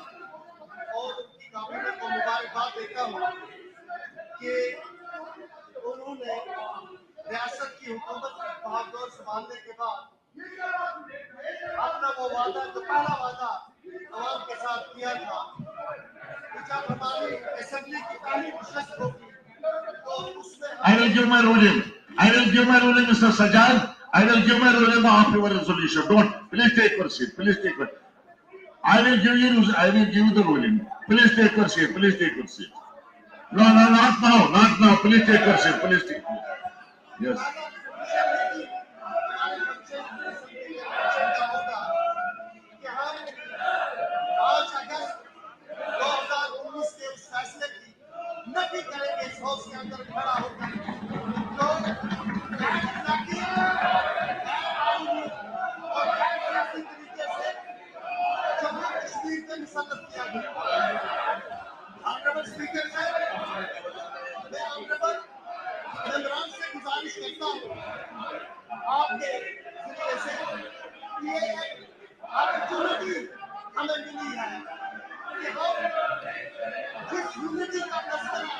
और उनकी कैबिनेट को मुबारकबाद देता हूँ कि उन्होंने रियासत की हुकूमत की भागदौड़ संभालने के बाद अपना वो वादा, जो पहला वादा अवाम के साथ किया था कि जब हमारी असेंबली की पहली नशस्त होगी तो उसमें I will give my ruling, Mr. Sajjad. I will give my ruling after your resolution. Please take your seat. I will give you the ruling. Please take your seat. No, not now. Please take your seat. Yes. Nafi करेंगे इस house के अंदर खड़ा होकर तो और तरीके से जम्मू कश्मीर के मुसल्लत किया गया। ऑनरेबल स्पीकर साहब, मैं ऑनरेबल मेंबरान से गुजारिश करता हूँ आपके जरिए से ये अपॉर्चुनिटी हमें मिली है कि हम जिस यूनिटी का तस्करा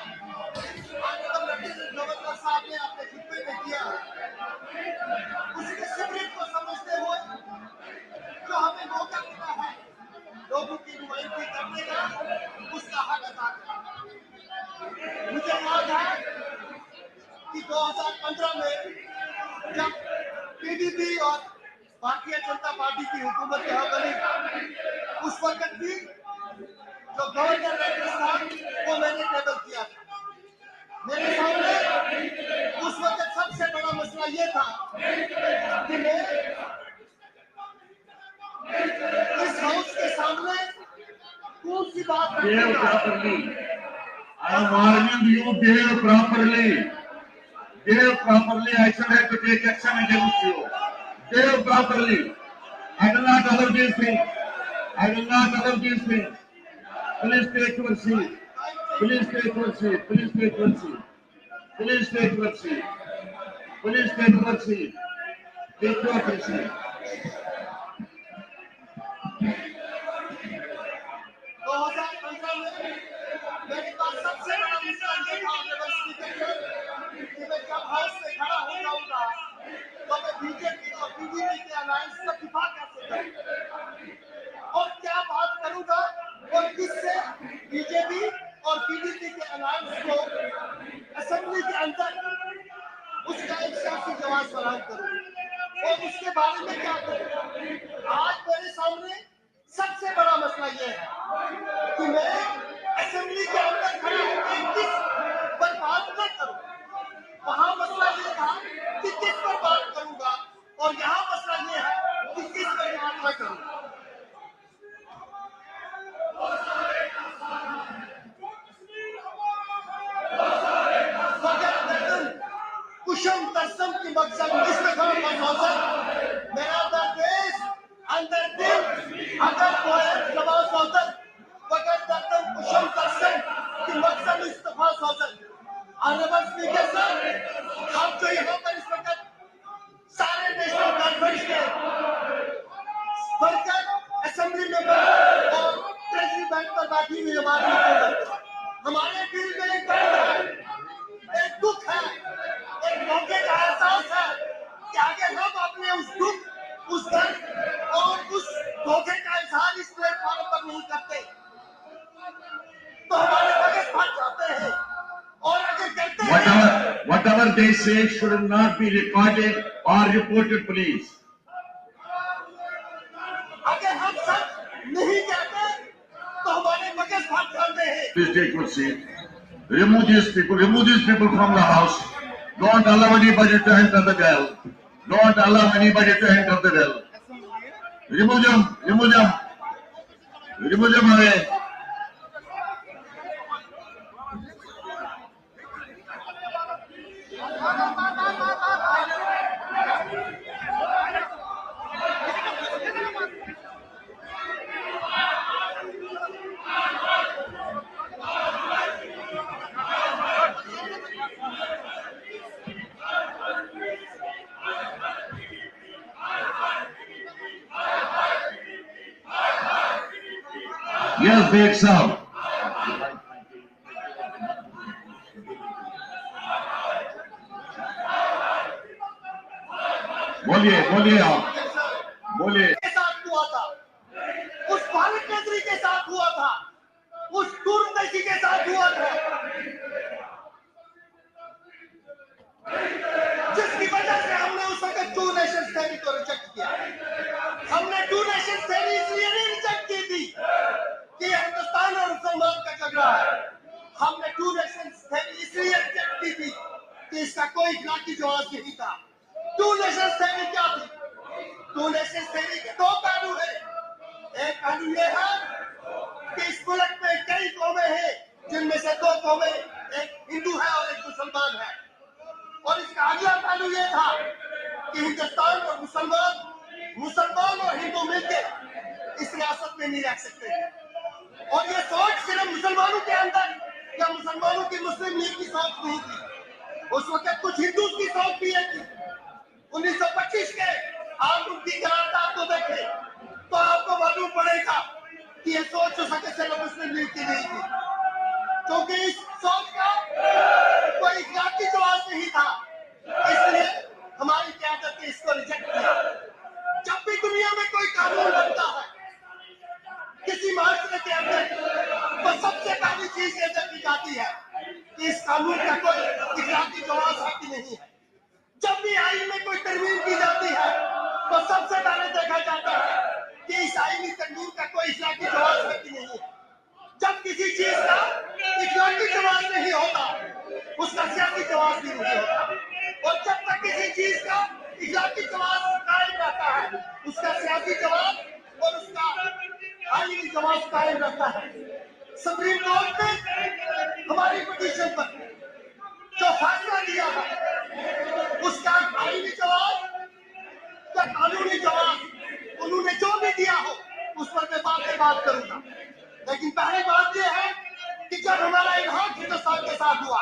गवर्नर साहब ने अपने खुतबे में किया, उसके स्पिरिट को समझते हुए जो हमें मौका मिला है लोगों की नुमाइंदगी करने का, उसका हक अदा करना। मुझे याद है कि 2015 में जब पीडीपी और भारतीय जनता पार्टी की हुकूमत यहाँ बनी, उस वक्त भी जो गवर्नर राजस्थान को मैंने टेबल किया था। मेरे सामने उस वक्त सबसे बड़ा मसला ये था कि मैं इस हाउस के सामने कौन सी बात Behave properly. I am arguing you behave properly. I shall have to take action against you. Behave properly. I will not allow these things. Please take your seat. Take your seat. 2015 में मेरे पास सबसे बड़ा मसला ये था कि मैं जब हाउस में खड़ा हो जाऊंगा तो मैं बीजेपी और पीडीपी के अलायंस का दिफा कैसे करूंगा और क्या बात करूंगा और किससे बीजेपी और पीडीपी के अलायंस को असेंबली के अंदर उसका एक सियासी जवाब फराहम करूंगा और उसके बारे में क्या करूंगा। आज मेरे सामने सबसे बड़ा मसला ये है कि मैं असेंबली के अंदर खड़ा होकर किस पर बात न करूं। वहां मसला ये था कि किस पर बात करूंगा और यहाँ मसला ये है कि किस पर बात न करूं। कुशम तरसम की मकसद इस्तेमाल मेरा देश अंदर दिल अगर कोई नवाज सौदर वगर दर्दन कुशम तरसम की मकसद इस्तेफा सौदर। ऑनरेबल स्पीकर सर, हम जो यहाँ पर इस वक्त सारे नेशनल कॉन्फ्रेंस के वर्कर असेंबली में और ट्रेजरी बैंक पर बैठी हुई हमारे दिल में एक दर्द है, एक दुख है, एक मौके का एहसास है कि अगर हम अपने उस दुख, उस दर्द और उस धोखे का इजहार इस प्लेटफॉर्म पर नहीं करते तो हमारे मगज फट जाते हैं और अगर करते हैं whatever they say should not be recorded or reported, please. अगर हम सच नहीं कहते तो हमारे मगज फट जाते हैं। Please take your seat. Remove these people from the house. Don't allow anybody to enter the well. Remove them away. Yes Baig साहब, बोलिए बोलिए, आप बोलिए। के साथ हुआ था, उस भारत मंत्री के साथ हुआ था, उस दूरदर्शी के साथ हुआ था, जिसकी वजह से हमने उस वक्त टू नेशन थ्योरी को रिजेक्ट किया। हमने टू नेशन थ्योरी इसलिए नहीं रिजेक्ट की थी कि हिंदुस्तान और मुसलमान का झगड़ा है। हमने टू नेशन थ्योरी इसलिए रिजेक्ट की थी कि इसका कोई इखलाकी जवाब नहीं था। टू नेशन थ्योरी क्या थी? टू नेशन थ्योरी के दो पहलू है। एक पहलू यह है कि इस मुल्क में कई कौमें हैं, जिनमें से दो कौमें, एक हिंदू है और एक मुसलमान है। और इसका अगला पहलू यह था कि हिंदुस्तान और मुसलमान और हिंदू मिलकर इस रियासत में नहीं रह सकते। और ये सोच सिर्फ मुसलमानों के अंदर या मुसलमानों की मुस्लिम लीग की सोच नहीं थी, उस वक्त कुछ हिंदू की सोच भी है थी। 1925 के आम की करारदाद को देखें तो आपको मालूम पड़ेगा कि ये सोच उस वक्त सिर्फ मुस्लिम लीग की नहीं थी, क्योंकि इस सोच का कोई इखलाकी जवाब नहीं था। इसलिए हमारी क़यादत ने इसको रिजेक्ट किया। जब भी दुनिया में कोई कानून बनता है किसी माशरे के अंदर, तो सबसे पहली चीज ये देखी जाती है कि इस कानून का कोई इखलाकी जवाब है कि नहीं है। जब भी आईन में कोई तरमीम की जाती है तो सबसे पहले देखा जाता है कि इस आईनी तरमीम का कोई इखलाकी जवाब है कि नहीं है। जब किसी चीज का इखलाकी जवाब नहीं होता, उसका सियासी जवाब भी नहीं होता। और जब तक किसी चीज का इखलाकी जवाब कायम रहता है, उसका सियासी जवाब और उसका आईनी जवाब कायम रहता है। सुप्रीम कोर्ट ने हमारी पिटीशन पर जो फैसला दिया है, उसका आईनी जवाब या कानूनी जवाब उन्होंने जो भी दिया हो, उस पर मैं बात करूंगा। लेकिन पहली बात यह है कि जब हमारा इल्हाक हिंदुस्तान के साथ हुआ,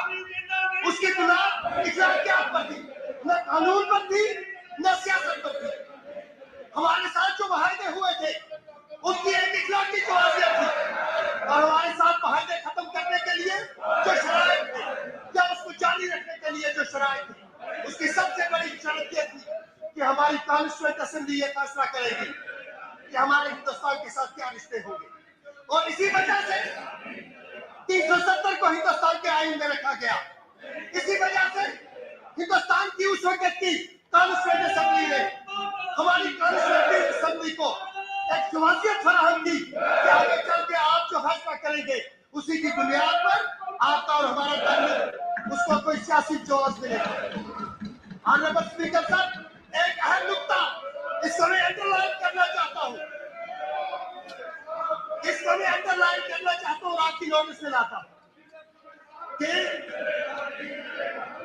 उसकी बुनियाद इखलाकियात पर थी, न कानून पर थी न सियासत पर थी। हमारे साथ जो मुआहदे हुए थे उनकी एक इखलाकी जवाबियत थी, और हमारे साथ मुआहदे खत्म करने के लिए जो शराइत थे या उसको जारी रखने के लिए जो शराइत थी, उसकी सबसे बड़ी शर्त यह थी कि हमारी कॉन्स्टिट्यूएंट असेंबली ये फैसला करेगी कि हमारे हिंदुस्तान के साथ क्या रिश्ते होंगे। और इसी वजह से 370 को हिंदुस्तान के आईन में रखा गया। इसी वजह से हिंदुस्तान की उस वक्त की कॉन्स्टिट्यूएंट असेंबली ने हमारी कॉन्स्टिट्यूएंट असेंबली को एक जवाबियत फराहम की कि आगे चल के आप जो फैसला करेंगे उसी की बुनियाद पर आपका और हमारा ताल्लुक, उसको कोई सियासी जवाब मिलेगा। ऑनरेबल स्पीकर साहब, एक अहम नुक्ता इसको मैं अंडरलाइन करना चाहता हूँ, आपकी नोटिस में लाता हूँ कि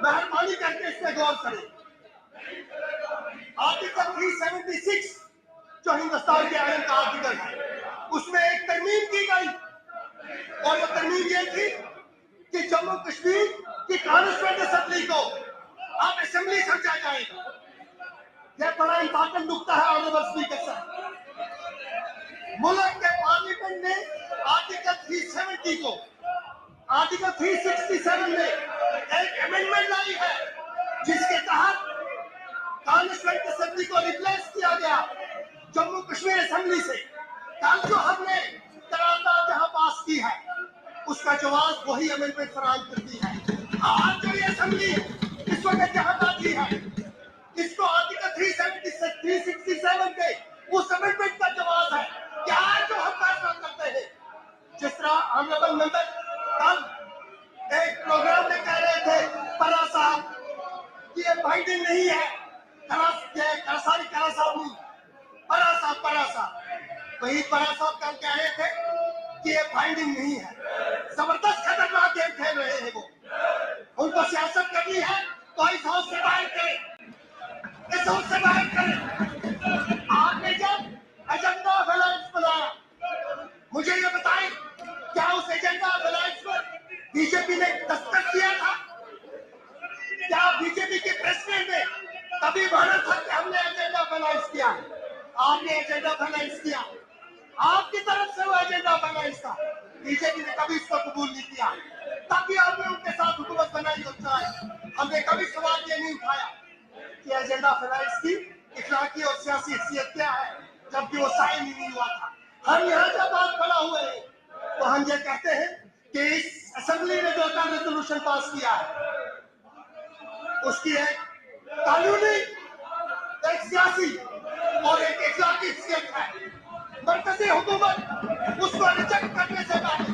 मेहरबानी करके इस पे गौर करें। आर्टिकल 376 जो हिंदुस्तान के आईन का आर्टिकल है, उसमें एक तरमीम की गई, और वो तरमीम ये थी कि जम्मू कश्मीर की कॉन्स्टिट्यूएंट असेंबली को अब असेंबली समझा जाएगा। यह बड़ा इंपॉर्टेंट नुकता है ऑनरेबल स्पीकर साहब। मुल्क के पार्लियामेंट ने आर्टिकल 370 को आर्टिकल 367 में एक अमेंडमेंट लाई है, जिसके तहत कॉन्स्टिट्यूएंट असेंबली को रिप्लेस किया गया जम्मू कश्मीर असेंबली से। कल जो हमने करारदाद जहां पास की है, उसका जवाब वही अमेंडमेंट फराहम करती है। आज जो ये असेंबली इस वक्त जहां बैठी है, इसको आर्टिकल 367 के उस अमेंडमेंट का जवाब है कि आज जो हम फैसला करते हैं, जिस तरह ऑनरेबल मेंबर कल एक प्रोग्राम में कह रहे थे परा साहब कि ये बाइंडिंग नहीं है, परा साहब वही परा साहब कल कह रहे थे कि ये बाइंडिंग नहीं है। जबरदस्त खतरनाक गेम खेल रहे हैं वो। उनको सियासत करनी है तो इस हाउस से बाहर करें, इस हाउस से बाहर करें। आपने जब एजेंडा ऑफ अलायंस बनाया, मुझे ये बताएं, क्या उस एजेंडा ऑफ अलायंस पर बीजेपी ने दस्तखत किया था? क्या बीजेपी के प्रेसिडेंट ने कभी माना था कि हमने एजेंडा ऑफ अलायंस किया? आपने एजेंडा ऑफ अलायंस किया, आपकी तरफ से वो एजेंडा बना इसका, बीजेपी ने कभी इसको कबूल नहीं किया, तभी आपने उनके साथ हुकूमत बनाई और चलाई। हमने कभी सवाल ये नहीं उठाया कि एजेंडा फिनांस की इखलाकी और सियासी हैसियत क्या है, जबकि वो साइन ही नहीं हुआ था। हम यहाँ जब बात खड़ा हुए हैं तो हम ये कहते हैं कि इस असेंबली ने जो रेजोल्यूशन पास किया है उसकी एक कानूनी, एक सियासी और एक इखलाकी हैसियत है। मरकजी हुकूमत उसको रिजेक्ट करने से पहले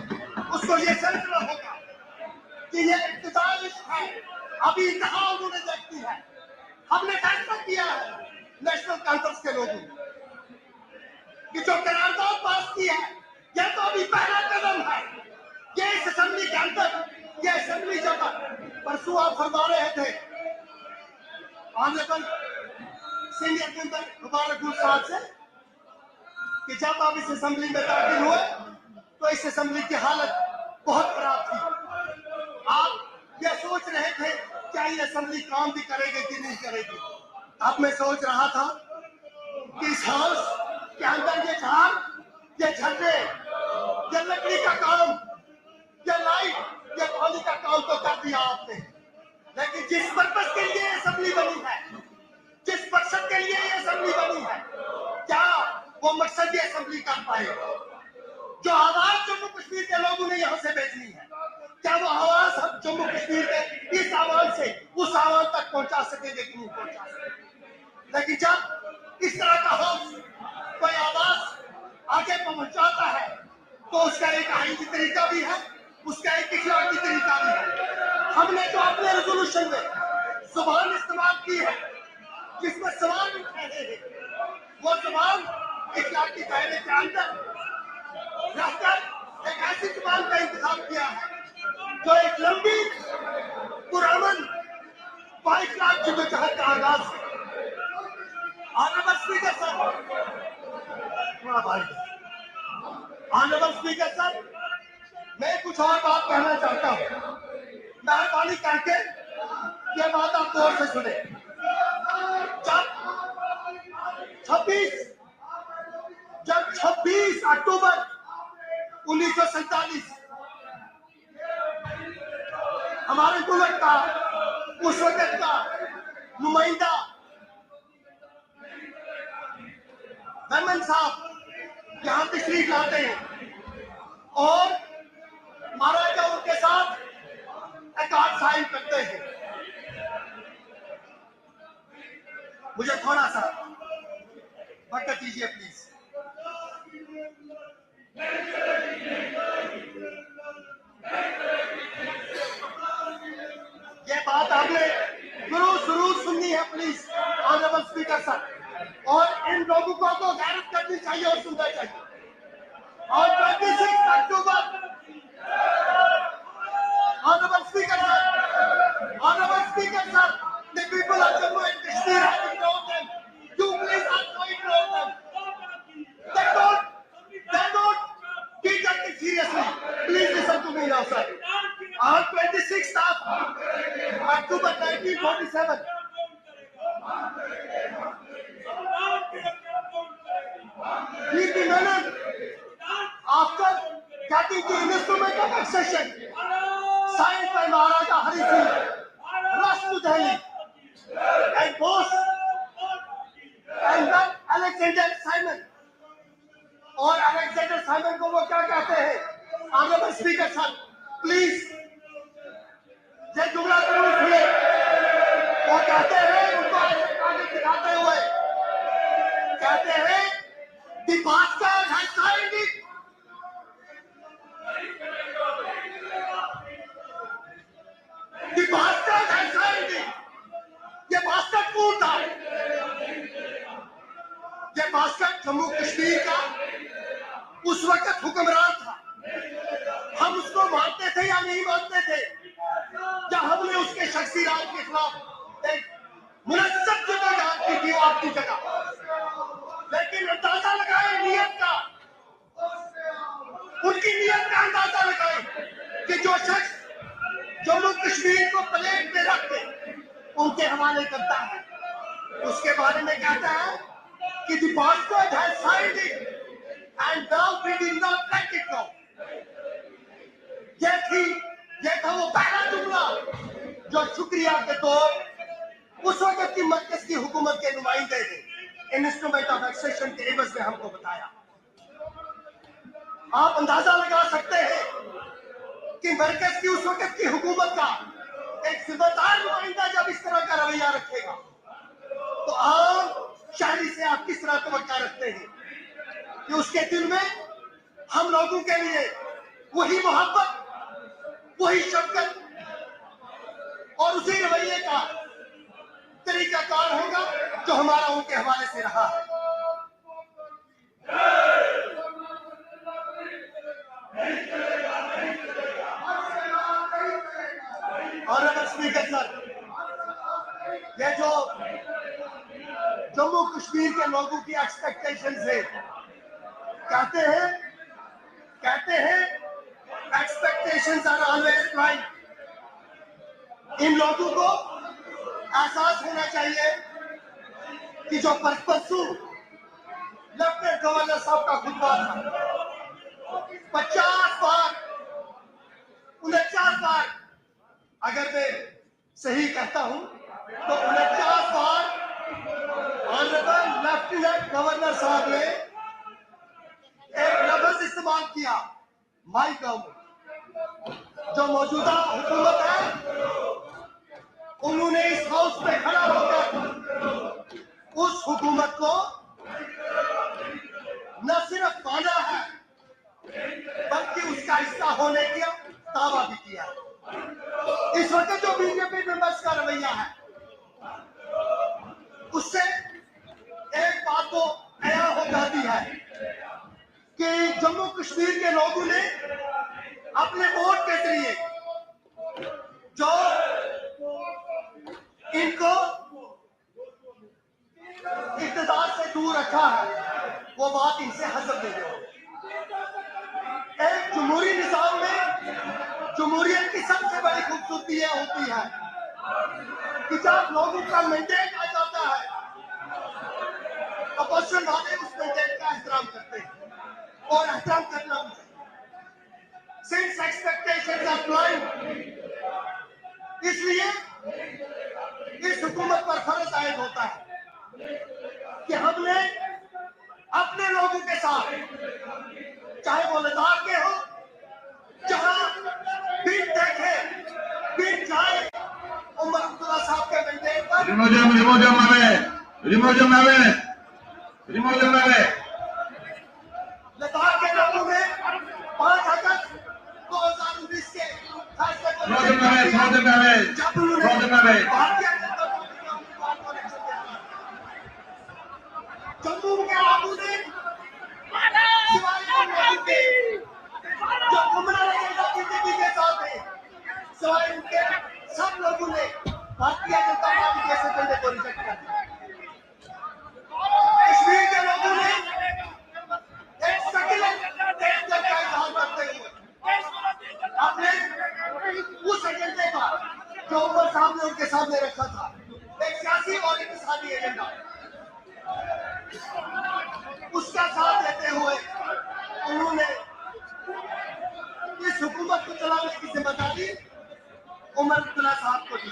उसको ये समझना होगा कि ये इब्तिदाई है, अभी इंतहा उन्होंने देखती है। हमने फैसला किया है नेशनल कॉन्फ्रेंस के लोगों कि जो करारदाद पास की है यह तो अभी पहला कदम है। ये इस असेंबली के अंदर, ये असेंबली जब परसों आप फरमा रहे थे ऑनरेबल सीनियर मेंबर मुबारक साहब से कि जब आप इस असेंबली में दाखिल हुए तो इस असेंबली की हालत बहुत खराब थी। आप ये सोच रहे थे क्या ये असेंबली काम भी करेगी कि नहीं करेगी। अब मैं सोच रहा था कि इस हाउस के अंदर ये झाड़, ये झंडे, ये लकड़ी का काम, ये लाइट, ये पानी का काम तो कर दिया आपने, लेकिन जिस पर्पस के लिए असेंबली बनी है, जिस मकसद के लिए ये असेंबली बनी है, क्या वो मकसद ये असेंबली कर पाएगा? जो आवाज जम्मू कश्मीर के लोगों ने यहाँ से भेजनी है, क्या वो आवाज हम जम्मू कश्मीर के इस आवाज से उस आवाज तक पहुंचा सकेंगे कि नहीं पहुंचा सकेंगे? लेकिन जब इस तरह का हाउस कोई आवाज आगे पहुंचाता है तो उसका एक आईनी तरीका भी है, उसका एक इखलाकी तरीका भी है। हमने जो अपने रेजोल्यूशन में जुबान इस्तेमाल की है जिसमें सवाल उठ रहे हैं, वो जुबान इखलाकी दायरे के अंदर रहकर एक ऐसी जुबान का इंतजाम किया है जो एक लंबी पुरअमन बाइखलाक जद्दोजहद का आगाज है। Honourable speaker sir, honourable speaker sir, मैं कुछ और बात कहना चाहता हूँ, मेहरबानी करके ये बात आप गौर से सुने। जब 26 अक्टूबर 1947 हमारे मुल्क का उस वक्त का नुमाइंदा मेमन साहब यहाँ तशरीफ लाते हैं और महाराजा उनके साथ अकार्ड साइन करते हैं। मुझे थोड़ा सा वक्त दीजिए प्लीज। ये बात आपने शुरू सुननी है प्लीज ऑनरेबल स्पीकर सर, और इन लोगों को तो गैरत करनी चाहिए और सुनना चाहिए। और 26 October honourable speaker sir, the people of Jammu and Kashmir have ignored them. You please also ignore them. They don't take it seriously. Please listen to me now, sir. On 26th of October 1947, please be honored. After getting the instrument of accession signed by Maharaja Hari Singh, rushed to Delhi and boss and then Alexander Simon, और Alexander Simon को वो क्या कहते हैं? Honourable speaker sir, please ये जुमला जरूर सुने। वो कहते हैं, उनको आगे दिखाते हुए कहते हैं, the bastard has signed it. The bastard has signed it. ये बास्टर्ड कौन था? ये बास्टर्ड जम्मू कश्मीर का उस वक्त हुक्मरान था। हम उसको मानते थे या नहीं मानते थे? जब हमने उसके शख्सी राज के खिलाफ एक मुनस्सब जद्दोजहद की थी आपकी जगह, लेकिन अंदाजा लगाए नियत का, उनकी नियत का अंदाजा लगाए कि जो शख्स जम्मू कश्मीर को प्लेट में रख के उनके हवाले करता है, उसके बारे में कहता है कि the bastard has signed it and now we did not let it go. ये था वो पहला जुमला जो शुक्रिया के तौर उस वक्त की मरकज की हुकूमत के नुमाइंदे ने इंस्ट्रूमेंट ऑफ एक्सेशन के एवज में हमको बताया। आप अंदाजा लगा सकते हैं कि मरकज की उस वक्त की हुकूमत का एक जिम्मेदार नुमाइंदा जब इस तरह का रवैया रखेगा तो आम शहरी से आप किस तरह तवक्का रखते हैं कि उसके दिल में हम लोगों के लिए वही मोहब्बत, वही शफकत और उसी रवैये का तरीकाकार होगा जो हमारा उनके हवाले से रहा है। और स्पीकर सर, ये जो जम्मू कश्मीर के लोगों की एक्सपेक्टेशंस है, कहते हैं एक्सपेक्टेशंस आर ऑलवेज राइट। इन लोगों को एहसास होना चाहिए कि जो परसों लेफ्टिनेंट गवर्नर साहब का खुतबा था 50 बार 49 बार, अगर मैं सही कहता हूं तो 49 बार ऑनरेबल लेफ्टिनेंट गवर्नर साहब ने एक लफ्ज इस्तेमाल किया, माई गवर्नमेंट। जो मौजूदा हुकूमत है उन्होंने इस हाउस में खड़ा होकर उस हुकूमत को न सिर्फ माना है बल्कि उसका हिस्सा होने का दावा भी किया है। इस वक्त जो बीजेपी मेंबर्स का रवैया है उससे एक बात तो आया हो जाती है कि जम्मू कश्मीर के लोगों ने अपने वोट के जरिए जो इनको इक़्तिदार से दूर रखा है वो बात इनसे हजम नहीं हो। एक जमहूरी निजाम में जमहूरियत की सबसे बड़ी खूबसूरती यह होती है कि जब लोगों का मैंडेट आ जाता है अपोजिशन वाले उस मैंडेट का एहतराम करते हैं और एहतराम करना भी चाहिए। Since expectations are blind, इसलिए इस हुकूमत पर फर्ज आयद होता है कि हमने अपने लोगों के साथ, चाहे वो लद्दाख के हो, जहां बिन देखे बिन जाए उमर अब्दुल्ला साहब के मैंडेट पर लद्दाख के लोगों ने 5 अगस्त 2019 के फैसले को जब उन्होंने भारतीय जनता पार्टी के उम्मीदवार को इलेक्शन दिया, जम्मू के लोगों ने सिवाय उन लोगों के जो गुमराह रहेगा बीजेपी के साथ है, सिवाय उनके सब लोगों ने भारतीय जनता पार्टी के एजेंडे को रिजेक्ट कर दिया। कश्मीर के लोगों ने एक सेक्युलर डेंजर का इजहार करते हुए अपने उस एजेंडे का जो उमर साहब ने उनके सामने रखा था, एक सियासी और इक़्तिसादी एजेंडा, उसका साथ देते हुए उन्होंने इस हुकूमत को चलाने की जिम्मेदारी उमर अब्दुल्ला साहब को दी।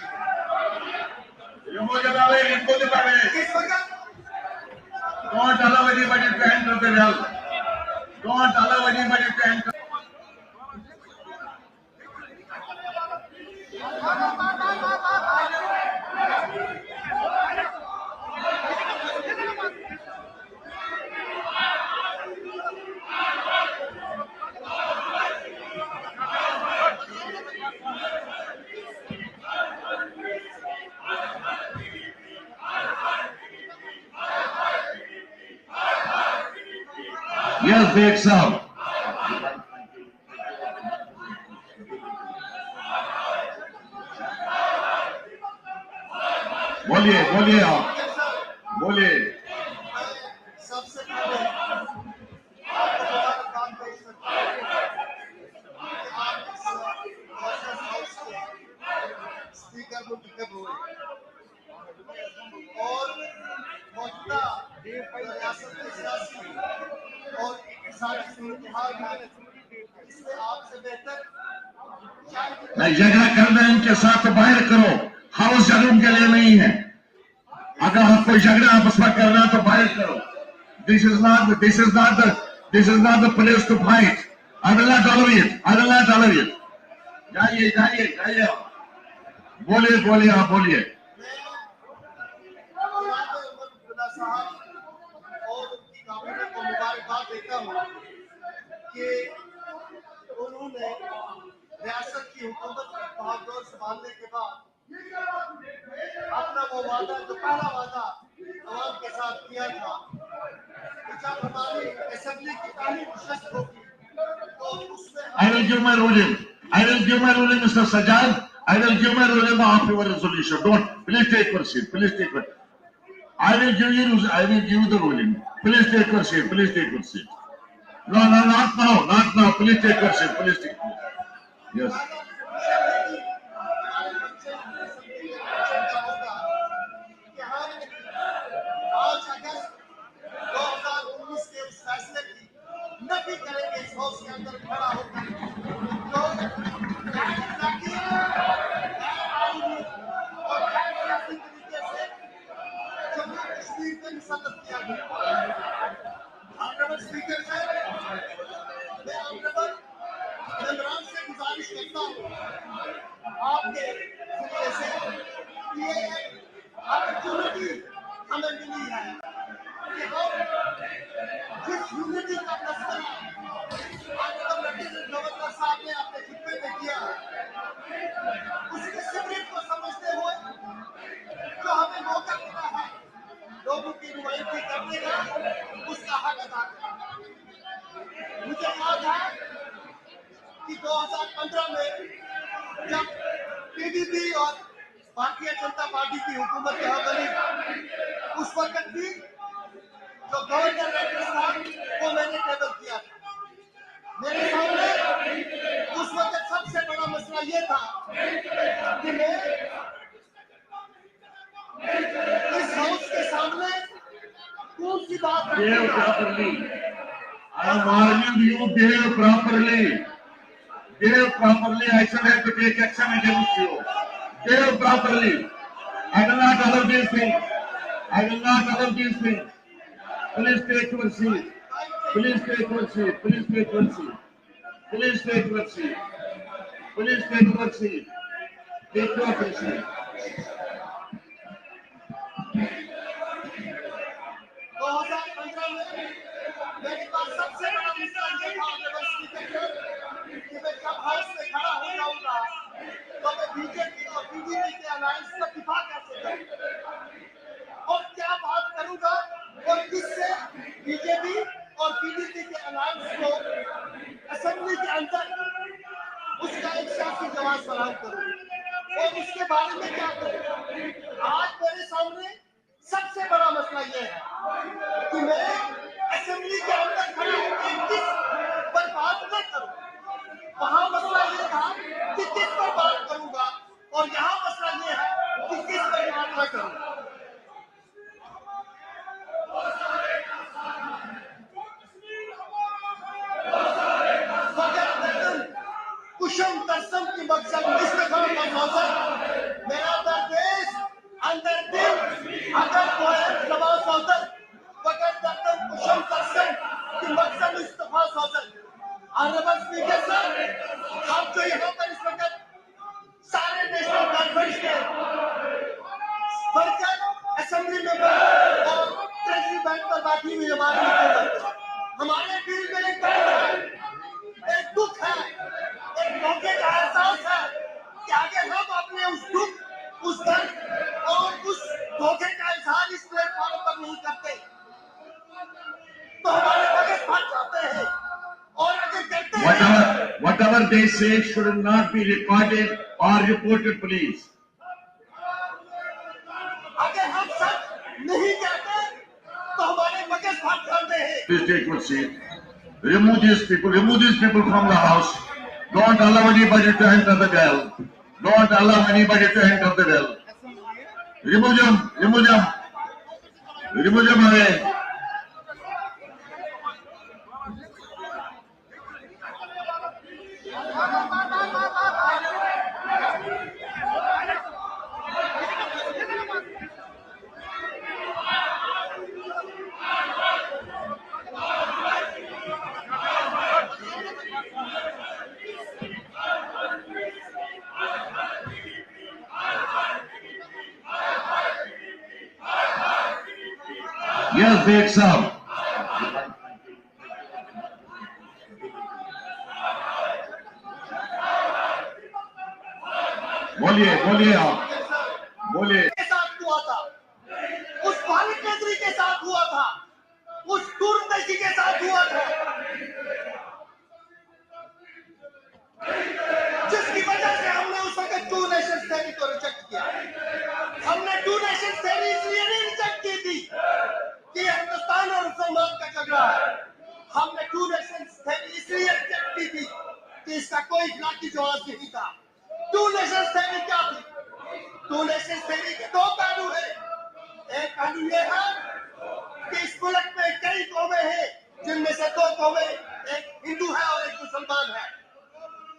इस वक्त Don't allow anybody to enter the well. Don't allow anybody to enter. Yes, big sound. बोलिए आप बोलिए। सबसे पहले आपको मुबारकबाद पेश करता हूं कि आप इस ऑफिस हाउस के स्पीकर मुंतखब हुए और मौजूदा रियासत के सियासी और साजिश इत्तेहाद है, इससे आपसे बेहतर नहीं, झगड़ा करना है इनके साथ तो बाहर करो, हाउस झगड़ों के लिए नहीं है। अगर आप कोई झगड़ा आपस में करना है तो बाहर करो। This is not the place to fight. I will not tolerate it. जाइए बोलिए आप बोलिए। साहब और उनकी काबिलियत को मुबारकबाद देता हूँ कि उन्होंने रियासत की हुकूमत की भागदौड़ संभालने के बाद अपना वो वादा, जो पहला वादा अवाम के साथ किया था कि जब हमारी असेंबली की पहली नशस्त होगी तो उसमें I will give my ruling, Mr. Sajjad. I will give my ruling of your resolution. Please take your seat. I will give you the ruling. Please take your seat. No, not now. Please take your seat. Yes. आज अगस्त 2019 के उस फैसले की नफी करेंगे इस house के अंदर खड़ा होकर, जो और सियासी तरीके से जम्मू कश्मीर में मुसल्लत किया गया। ऑनरेबल स्पीकर साहब, मैं ऑनरेबल मेंबरान से गुजारिश करता हूँ आपके जरिए से ये अपॉर्चुनिटी हमें मिली है कि हम जिस यूनिटी का तस्करा गवर्नर साहब ने अपने खुतबे में किया, उसके स्पिरिट को समझते हुए जो हमें मौका मिला है लोगों की नुमाइंदगी करने का, उसका हक अदा करना। मुझे याद है कि 2015 में जब पीडीपी और भारतीय जनता पार्टी की हुकूमत यहाँ बनी, उस वक्त भी जो गवर्नर राजस्थान को मैंने टेबल किया था। मेरे सामने उस वक्त सबसे बड़ा मसला ये था कि मैं इस हाउस के सामने कौन सी बात Behave properly. I am warning you. Behave properly. Action has to take action against you. Behave properly. I will not allow these things. Please take your seat. Please take your seat. Take your seat. 2015 में मेरे पास सबसे बड़ा मसला ये था कि मैं जब हाउस में खड़ा हो जाऊंगा तो मैं बीजेपी और पीडीपी के अलायंस का दिफा कैसे करूंगा और क्या बात करूंगा और किससे बीजेपी और पीडीपी के अलायंस को असेंबली के अंदर उसका एक सियासी जवाब फराहम करूंगा और उसके बारे में क्या करूंगा। आज मेरे सामने सबसे बड़ा मसला यह है कि मैं असेंबली के अंदर खड़ा होकर किस पर बात न करूं। वहां मसला यह था कि किस पर बात करूंगा और यहाँ मसला यह है कि किस पर बात न करूं। कुशम तरसम की मकसद इस्तेफा का मौसम मेरा देश अंदर दिल अगर कोई सभा सौदन वगैर दर्दन कुशम तरसम की मकसद इस्तेफा सौदन। ऑनरेबल स्पीकर साहब, आप जो यहाँ पर इस वक्त सारे नेशनल कॉन्फ्रेंस के वर्कर असेंबली में और ट्रेजरी बैंक पर बैठी हुई हमारे दिल में एक दर्द है, एक दुख है, एक मौके का एहसास है कि अगर हम अपने उस दुख, उस दर्द और उस धोखे का इजहार इस प्लेटफॉर्म पर नहीं करते तो हमारे मगज फट जाते हैं और अगर करते हैं Whatever they say should not be recorded or reported, please. अगर हम सब नहीं कहते तो हमारे मगज फट जाते हैं। Please take your seat. Remove these people from the house. Don't allow anybody to enter the well. Remove them away. Yes, Beg Saab. बोलिए आप, बोलिए। के साथ हुआ था, उस भारत केसरी के साथ हुआ था, उस दूरदर्शी के साथ हुआ था, जिसकी वजह से हमने उस वक्त टू नेशंस थ्योरी को रिजेक्ट किया। हमने टू नेशंस थ्योरी इसलिए नहीं रिजेक्ट की थी कि हिंदुस्तान और मुसलमान का झगड़ा है। हमने टू नेशंस थ्योरी इसलिए रिजेक्ट की थी कि इसका कोई इखलाकी जवाब नहीं था। टू नेशंस थ्योरी क्या थी? टू नेशंस थ्योरी के दो पहलू है। एक पहलू ये है कि इस मुल्क में कई कौमें हैं, जिनमें से दो कौमें, एक हिंदू है और एक मुसलमान है।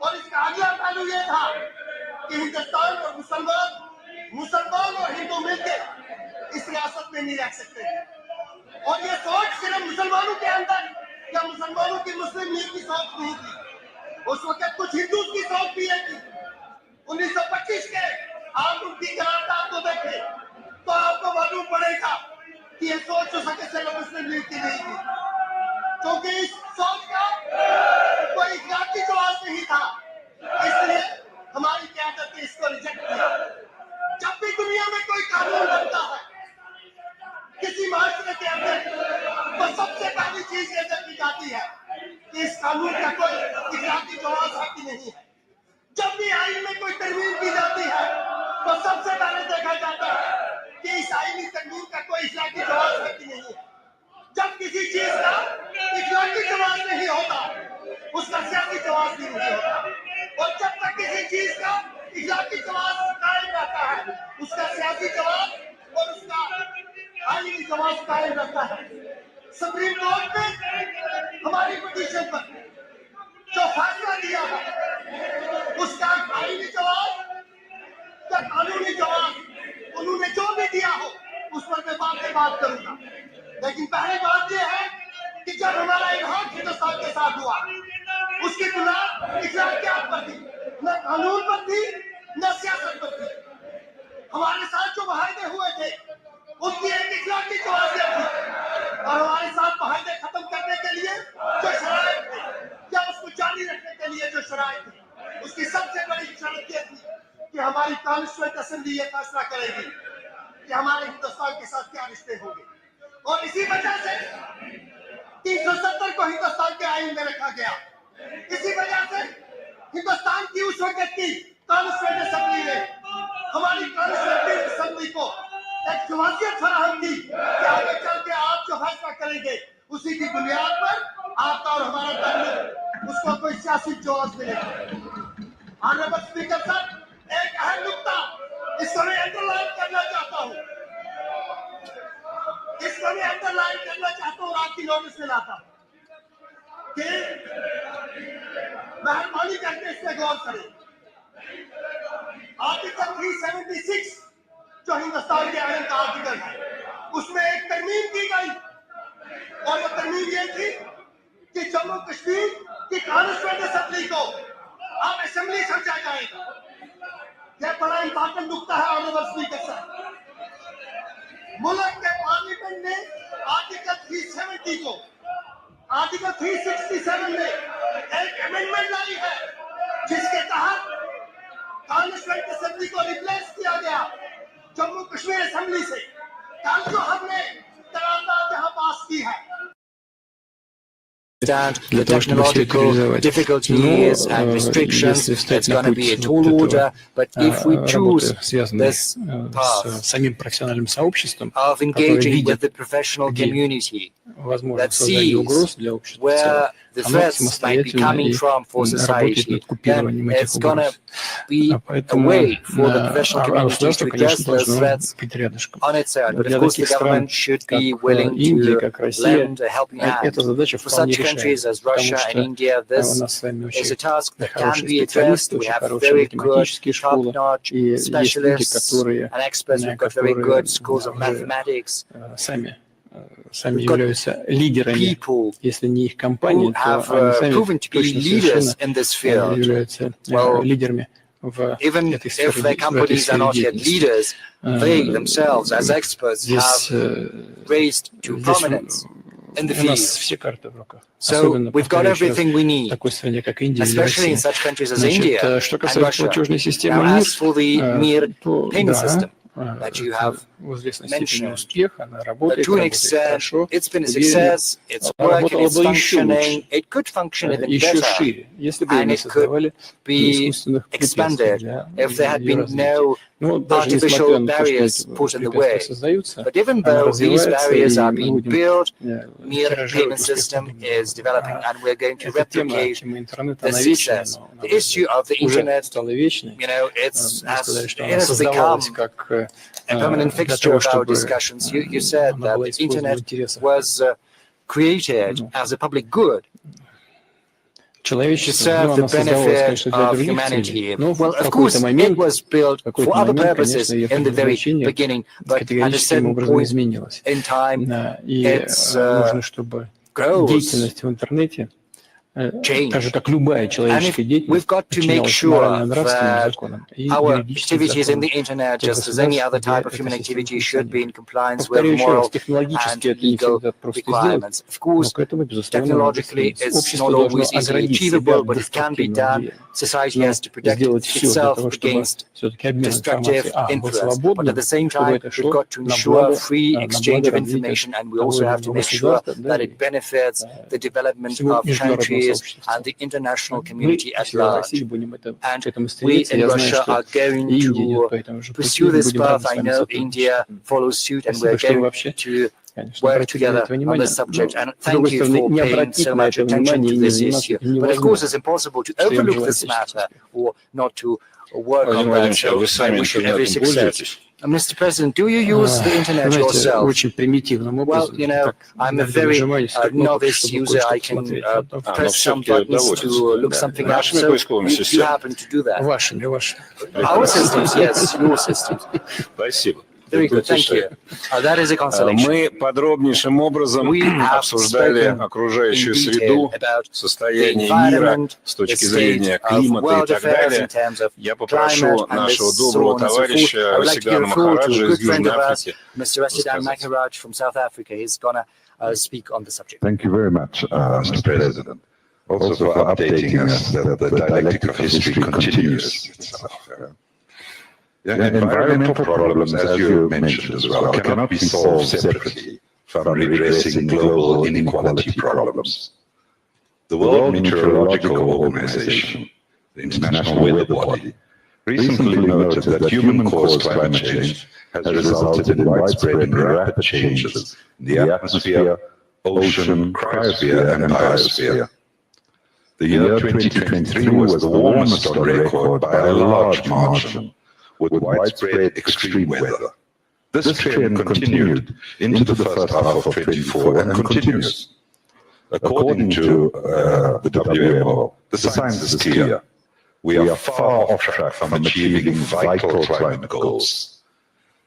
और इसका अगला पहलू ये था कि हिंदुस्तान और मुसलमान और हिंदू मिलकर इस रियासत में नहीं रह सकते। और ये सोच सिर्फ मुसलमानों के अंदर या मुसलमानों की मुस्लिम लीग की सोच नहीं थी, उस वक्त कुछ हिंदू की सोच भी है। 1925 के आप उनकी करारदाद को देखें तो आपको मालूम पड़ेगा कि ये सोच उस वक्त सिर्फ मुस्लिम लीग की नहीं थी, क्योंकि इस सोच का कोई इखलाकी जवाब नहीं था। इसलिए हमारी क़यादत ने इसको रिजेक्ट किया। जब भी दुनिया में कोई कानून बनता है किसी माशरे के अंदर, तो सबसे पहली चीज ये देखी जाती है कि इस कानून का कोई इखलाकी जवाब है कि नहीं है। जब भी आईन में कोई तरमीम की जाती है तो सबसे पहले देखा जाता है कि इस आईनी तरमीम का कोई इखलाकी जवाब है कि नहीं है। जब किसी चीज का इखलाकी जवाब नहीं होता, उसका सियासी जवाब भी नहीं होता। और जब तक किसी चीज का इखलाकी जवाब कायम रहता है, उसका सियासी जवाब और उसका आईनी जवाब कायम रहता है। सुप्रीम कोर्ट ने हमारी पिटीशन पर जो फैसला दिया है, उसका आईनी जवाब या कानूनी जवाब उन्होंने जो भी दिया हो, उस पर मैं बात करूंगा। लेकिन पहली बात यह है कि जब हमारा इल्हाक हिंदुस्तान के साथ हुआ, उसकी बुनियाद इखलाकियात पर थी, न कानून पर थी, न सियासत पर थी। हमारे साथ जो मुआहदे हुए थे, उनकी एक इखलाकी जवाबियत थी, और हमारे साथ मुआहदे खत्म करने के लिए जो शराइत थे या उसको जारी रखने के लिए जो शराइत थी, उसकी सबसे बड़ी शर्त यह थी कि हमारी कॉन्स्टिट्यूएंट असेंबली ये फैसला करेगी कि हमारे हिंदुस्तान के साथ क्या रिश्ते होंगे। और इसी वजह से 370 को हिंदुस्तान के आईन में रखा गया। इसी वजह से हिंदुस्तान की उस वक्त की कॉन्स्टिट्यूएंट असेंबली ने हमारी कॉन्स्टिट्यूएंट असेंबली को एक जवाबियत फराहम की कि आगे चल के आप जो फैसला करेंगे, उसी की बुनियाद पर आपका और हमारा ताल्लुक, उसको कोई सियासी जवाब मिलेगा। ऑनरेबल स्पीकर साहब, एक अहम नुक्ता इसको मैं अंडरलाइन करना चाहता हूँ, और आपकी नोटिस में लाता हूँ कि मेहरबानी करके इस पे गौर करें। आर्टिकल 376 जो हिंदुस्तान के आईन का आर्टिकल है, उसमें एक तरमीम की गई, और वो तरमीम ये थी कि जम्मू कश्मीर की कॉन्स्टिट्यूएंट असेंबली को अब असेंबली समझा जाएगा। यह बड़ा इंपॉर्टेंट नुकता है ऑनरेबल स्पीकर साहब। मुल्क के पार्लियामेंट ने आर्टिकल 370 को आर्टिकल 367 में एक अमेंडमेंट लाई है, जिसके तहत कॉन्स्टिट्यूएंट असेंबली को रिप्लेस किया गया जम्मू कश्मीर असेंबली से। कल जो हमने करारदाद यहाँ पास की है, the technological difficulties and restrictions, it's going to be a tall order. But if we choose this path of engaging with the professional community, let's see where the threats might be coming from for society, then it's going to be a way for the professional communities to address those threats on its own. But of course, the government should be willing to lend a helping hand. For such countries as Russia and India, this is a task that can be addressed. We have very good, top-notch specialists and experts. We've got very good schools of mathematics. We've got people who have proven to be leaders in this field. Well, even if their companies are not yet leaders, they themselves, as experts, have raised to prominence in the field. So we've got everything we need, especially in such countries as India and Russia. Now, as for the mere payment system that you have mentioned, to an extent, it's been a success, it's working, it's functioning, it could function even better, and it could be expanded if there had been no artificial barriers put in the way. But even though these barriers are being built, mere payment system is developing, and we're going to replicate the success. The issue of the internet, it has become a permanent fixture of our discussions. You said that the internet was created as a public good to serve the benefit of humanity. Well, of course, it was built for other purposes in the very beginning, but at a certain point in time, its growth change. And we've got to make sure that our activities in the internet, just as any other type of human activity, should be in compliance with moral and legal requirements. Of course, technologically, it's not always easily achievable, but it can be done. Society has to protect itself against destructive influence. But at the same time, we've got to ensure free exchange of information, and we also have to make sure that it benefits the development of countries and the international community at large. And we in Russia are going to pursue this path. I know India follows suit, and we're going to work together on this subject. And thank you for paying so much attention to this issue. But of course, it's impossible to overlook this matter or not to work on that. So I wish you every success. Mr. President, do you use the internet yourself? Well, I'm a very novice user. I can press some buttons to look something up. So you happen to do that. Our systems, yes, your systems. Very good, thank you. That is a consolation. Мы подробнейшим образом обсуждали окружающую среду, состояние мира с точки зрения климата и так далее. Я попрошу нашего доброго товарища Рашида Махараджа из Южной Африки рассказать. Thank you very much, Mr. President, also for updating us that the dialectic of history continues itself. Environmental problems, as you mentioned as well, cannot be solved separately from redressing global inequality problems. The World Meteorological Organization, the international weather body, recently noted that human-caused climate change has resulted in widespread and rapid changes in the atmosphere, ocean, cryosphere, and biosphere. The year 2023 was the warmest on record by a large margin, with widespread extreme weather. This trend continued into the first half of 24 and continues. According to the WMO, the science is clear. We are far off track from achieving vital climate goals.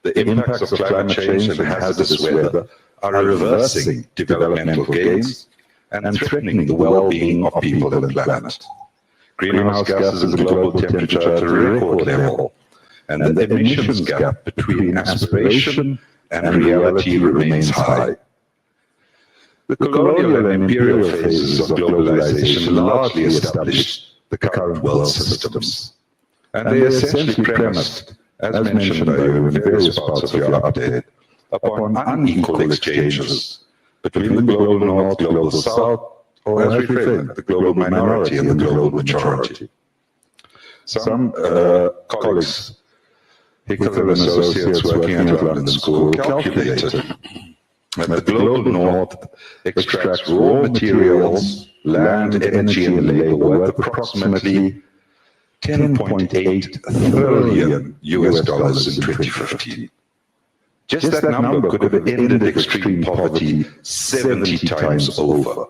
The impacts of climate change and hazardous weather are reversing developmental gains and threatening the well-being of people and the planet. Greenhouse gases and global temperature at a record level, and the emissions gap between aspiration and reality remains high. The colonial and imperial phases of globalization largely established the current world systems, and they essentially premised, as mentioned by you in various parts of your update, upon unequal exchanges between the global north, global south, or as we frame it, the global minority and the global majority. Some colleagues, Hickle and Associates working at London School, calculated that the global north extracts raw materials, land, energy, and labor worth approximately $10.8 trillion in 2015. Just that number could have ended extreme poverty 70 times over.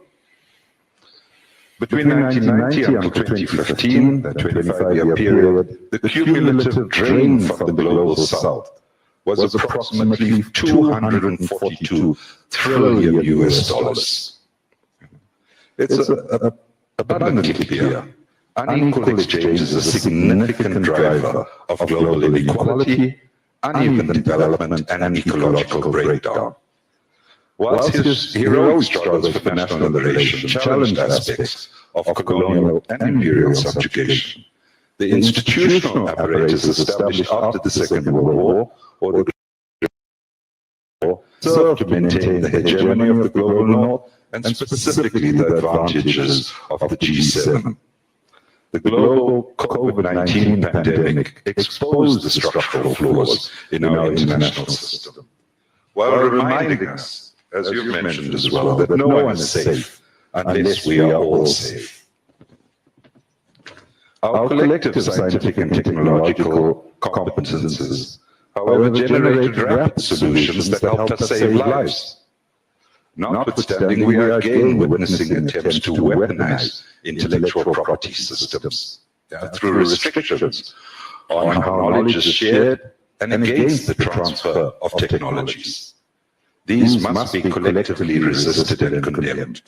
Between 1990 and 2015, that 25-year period, the cumulative drain from the global south was approximately $242 trillion. It's abundantly clear Unequal exchange is a significant driver of global inequality, uneven development, and ecological breakdown. Whilst his heroic struggles for national liberation challenged aspects of colonial and imperial subjugation, the institutional apparatus established after the Second World War or the served to maintain the hegemony of the global north and specifically the advantages of the G7. The global COVID-19 pandemic exposed the structural flaws in our international system, while reminding us, as you've mentioned as well, that no one is safe unless we are all safe. Our collective scientific and technological competences, however, generated rapid solutions that helped us save lives. Notwithstanding, we are again witnessing attempts to weaponize intellectual property systems through restrictions on how knowledge is shared and against the transfer of technologies. These must be collectively resisted and condemned.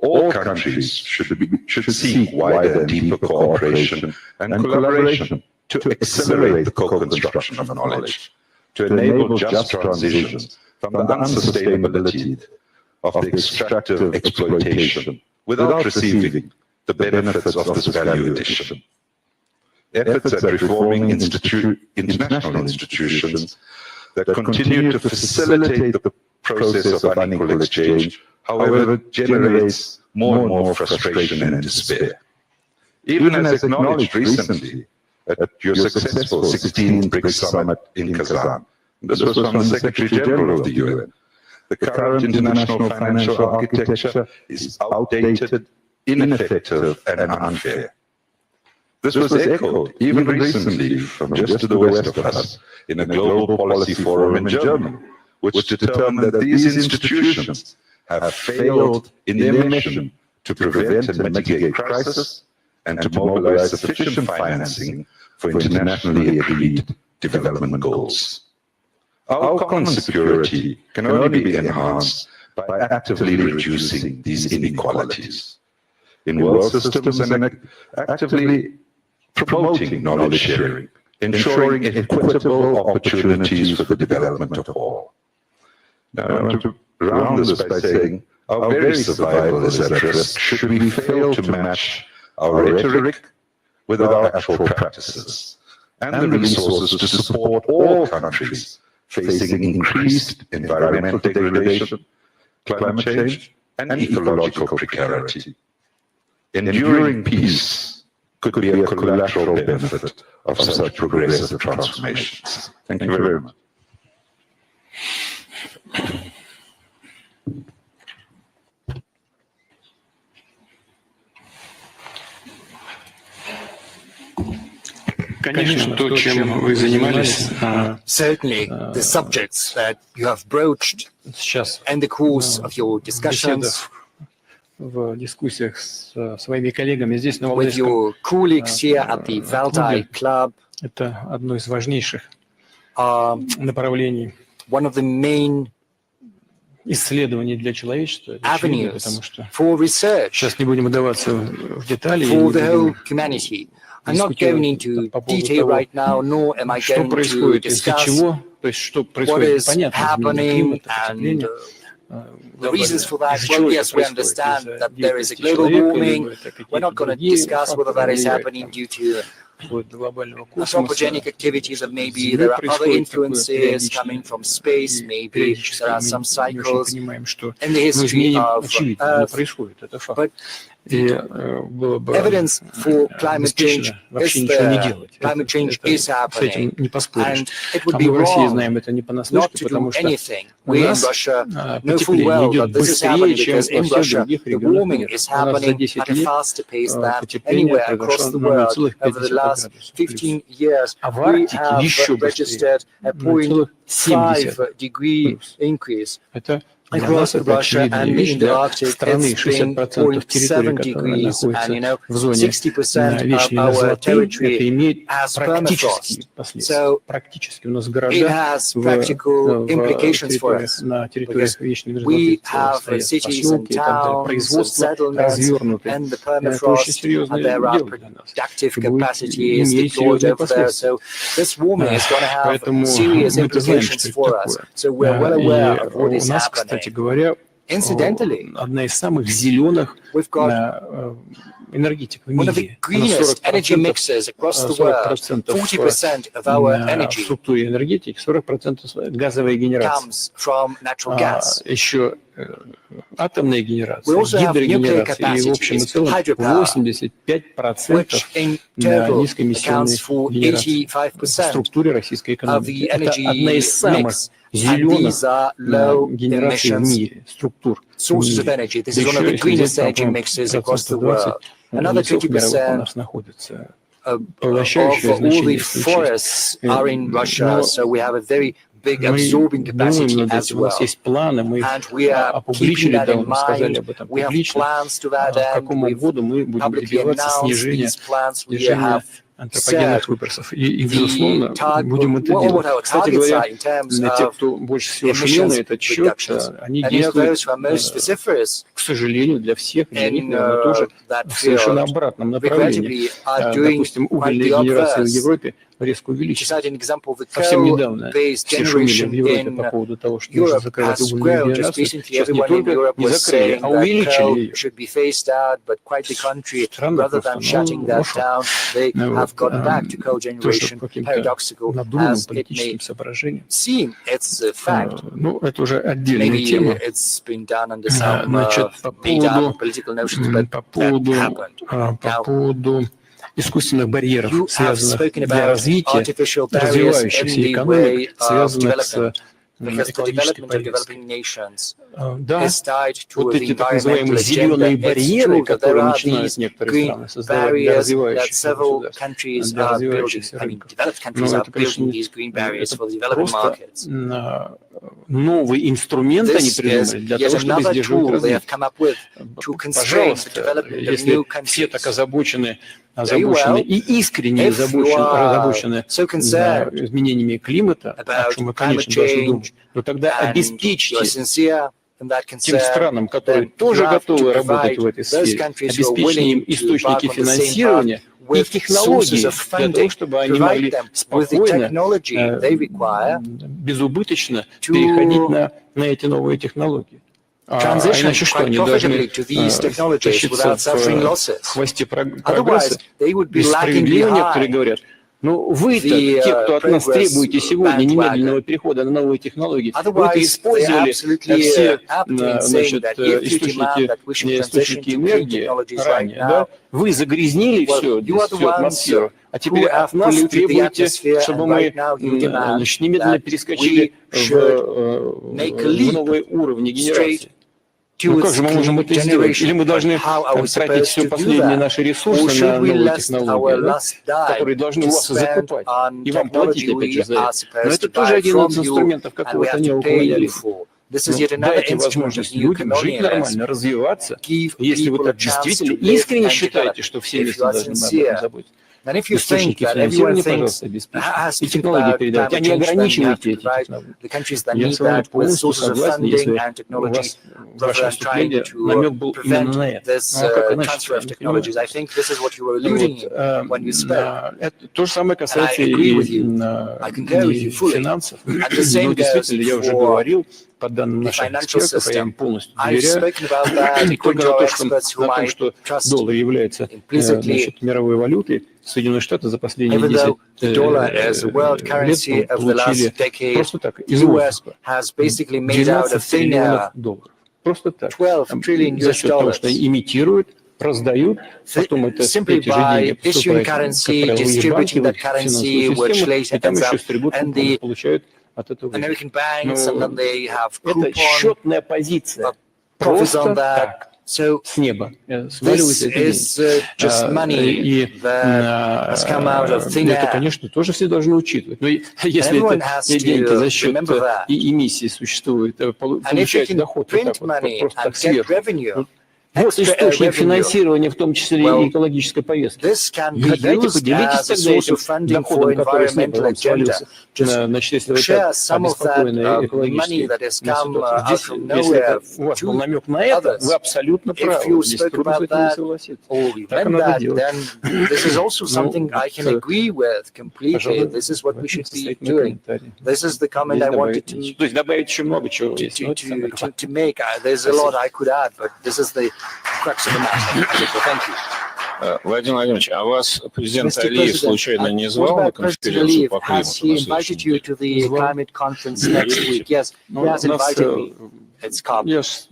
All countries should seek wider and deeper cooperation and collaboration to accelerate the co-construction of knowledge, to enable just transitions from the unsustainability of the extractive exploitation without receiving the benefits of this value addition. Efforts at reforming international institutions that continue to facilitate the process of unequal exchange, however, generates more and more frustration and despair. Even as acknowledged recently at your successful 16th BRICS Summit in Kazan, this was from the Secretary General of the UN. The current international financial architecture is outdated, ineffective, and unfair. This was echoed even recently from just to the west of us in a global policy forum in Germany, which determined that these institutions have failed in their mission to prevent and mitigate crisis and to mobilize sufficient financing for internationally agreed development goals. Our common security can only be enhanced by actively reducing these inequalities in world systems and actively promoting knowledge sharing, ensuring equitable opportunities for the development of all. Now, I want to round this by saying our very survival is at risk should we fail to match our rhetoric with our actual practices and the resources to support all countries facing increased environmental degradation, climate change, and ecological precarity. Enduring peace could be a collateral benefit of such progressive transformations. Thank you very much. Конечно, то, чем вы занимались Certainly, the subjects that you have broached сейчас in the course of your в discussions беседах, в дискуссиях с своими коллегами здесь, на with Валдайском, your colleagues here at the Valdai Club, это одно из важнейших are направлений one of the main исследований для человечества. Это очевидно, потому avenues что for research сейчас не будем вдаваться в детали, и for не the whole будем humanity. I'm not going into detail right now, nor am I что going to происходит, из-за discuss чего, то есть что what происходит, is понятно, изменение happening климата, and потепление. the reasons for that. Из-за Well, чего yes, это we происходит? understand Из-за that there is a деятельности global человека, warming. либо это We're not какие-то going to другие discuss whether that факторы is влияют, happening там, due to вплоть до глобального космоса. anthropogenic activities, and maybe Земли there are other происходит такое influences периодично, coming from space, и maybe периодически there are мы some не очень cycles понимаем, что in the history изменения of очевидно не Earth. происходит, это факт. But И было бы evidence for climate change беспечно вообще is ничего не there. делать. Climate change is С этим happening, не поспоришь. and it would А be мы в России wrong знаем это не not понаслышке, to потому do что anything. у We in нас Russia know full потепление well идет that this is быстрее, happening чем because во in всех Russia других the регионах warming мира. is У нас за happening 10 at a лет faster pace than потепление anywhere across произошло the на world. 0,5 Over the last градуса. 15 years, А в we Арктике have еще быстрее, registered a 0,7 0.5 degree плюс. increase. Это across Russia and in the Arctic, it's been 0.7 degrees, and 60% of our territory has permafrost. So it has practical implications for us, because we have cities and towns and settlements, and the permafrost, and there are productive capacities deployed over there. So this warming is going to have serious implications for us. So we're well aware of what is happening. Incidentally, we've got one of the greenest energy mixes across the world. 40% of our energy comes from natural gas. We also have nuclear capacities, hydropower, which in total accounts for 85% of the energy mix. And these are low emissions sources of energy. This is one of the greenest energy mixes across the world. Another 20% of all the forests are in Russia, so we have a very big absorbing capacity as well. And we are keeping that in mind. We have plans to that end. We've publicly announced these plans. We have said the target, what our targets are in terms of emissions reductions. And those who are most vociferous in that field, regrettably, are doing quite the obverse. To cite an example, the coal-based generation in Europe has grown. Just recently, everyone in Europe was saying that coal should be phased out, but quite the contrary. Rather than shutting that down, they have gone back to coal generation. Paradoxical as it may seem, it's a fact. Maybe it's been done under some made-up political notions, but that happened. Now, искусственных барьеров, you have spoken about artificial barriers in the way of development, because the development of developing nations is tied to the environmental agenda. It's true that there are these green barriers that several countries are building. I mean, developed countries are building these green barriers for the developing markets. Новый инструмент они придумали для того, чтобы сдерживать развитие. Пожалуйста, если все так озабочены и искренне озабочены изменениями климата, о чем мы, конечно, должны думать, то тогда обеспечьте тем странам, которые тоже готовы работать в этой сфере, обеспечьте им источники финансирования и технологии для того, чтобы они могли спокойно, безубыточно переходить на эти новые технологии. А иначе что, они должны тащиться в хвосте прогресса? И справедливо некоторые говорят, ну вы-то, те, кто от нас требуете сегодня немедленного перехода на новые технологии, вы-то использовали все источники энергии ранее, да? Вы загрязнили всю атмосферу, а теперь от нас требуете, чтобы мы немедленно перескочили в новые уровни генерации. Ну как же мы можем это сделать? Или мы должны тратить все последние наши ресурсы на новые технологии, да, которые должны у вас закупать, и вам платить опять же за это. Но это тоже один из инструментов какого-то неоколониализма. Дайте возможность людям жить нормально, развиваться, если вы так действительно искренне считаете, что все вместе должны об этом заботиться. Источники финансирования, пожалуйста, обеспечьте. И технологии передавайте, а не ограничивайте эти технологии. Я с вами полностью согласен, если у вас ваше выступление намек был именно на это. А как иначе? То же самое касается и финансов. Но действительно, я уже говорил, по данным наших экспертов, я им полностью доверяю, только на том, что доллар является мировой валютой. Соединенные Штаты за последние 10 лет получили просто так, из воздуха, $12 триллионов. Просто так. За счет того, что имитируют, раздают, потом это эти же деньги поступают, как правило, в банки, в финансовую систему, и там еще стригут, получают от этого. Но это счетная позиция. Просто так. So с неба, this сваливается эта is деньги. just money that has come out of thin Это, air. конечно, тоже все должны учитывать. Но если everyone это has to деньги за счет remember that. эмиссии существует, And if you получать can доход вот print так вот, money просто and так get сверху. revenue, Вот источник revenue, финансирования, в том числе well, и экологической повестки. this can be Дайте, used поделитесь as a тогда source этим of funding for доходом, который с неба environmental вам agenda. свалился. Значит, если вы Share так some of that обеспокоены money экологически that has на come ситуацию. out Здесь, from если nowhere у вас был to намек на это, others. вы абсолютно If правы. you Здесь spoke трудно с about этим не that согласиться. or you Так и meant надо that, делать. then this is also something I can agree with completely. Пожалуй, This is what we should be состоятельный doing. комментарий. This is the comment Здесь I wanted добавить to нечего. То есть добавить еще много чего есть. но это самое главное. to make. There's a lot I could add, but this is the crux of the matter. So thank you. Владимир Владимирович, а вас президент Mr. Алиев President, случайно не what звал на about President конференцию Aliyev? по Has he климату на invited следующей you неделе? to the climate conference next week? Yes, he has invited me. It's called Я ж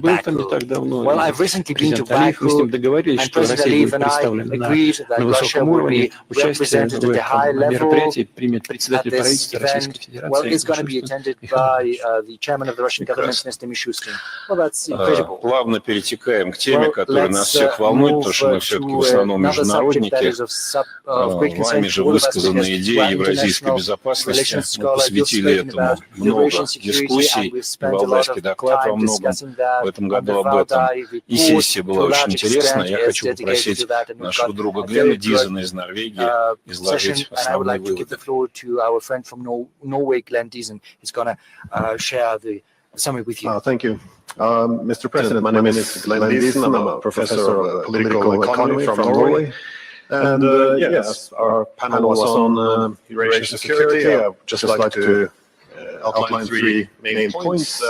был там не так давно. Well, I've recently been to Президент Алиев, мы с ним Baku, договорились, and что President Россия Aliyev будет and I представлена agreed that на Russia высоком will уровне. be Участие represented в at a high этом level мероприятии примет at председатель this правительства Российской event. Well, Федерации it's going to be Мишустин attended Михаил by Иванович. the chairman of the Russian government, Mr. Mishustin. Well, that's incredible. Плавно перетекаем к теме, Well, которая нас let's всех волнует, потому move что мы все-таки в to основном another subject that международники. is of great concern Вами to же all of us высказанные because идеи we're евразийской international безопасности. relations Мы scholars. You've посвятили spoken этому about много liberation security, дискуссий. and we've И spent a lot Валдайский of доклад во time многом discussing that. в этом And году the об этом. Valdai И report, сессия to была a очень large интересная. extent, Я is хочу dedicated попросить to that, and we've нашего got друга a Глена very Дизена good из Норвегии session, изложить and I would основные like to give the выводы. floor to our friend from Norway, Glenn Diesen. He's going to share the summary with you. Thank you. Mr. President, my name is Glenn Diesen. I'm a professor of political economy from Norway. And yes, our panel was on Eurasian security. I would just like to outline three main points.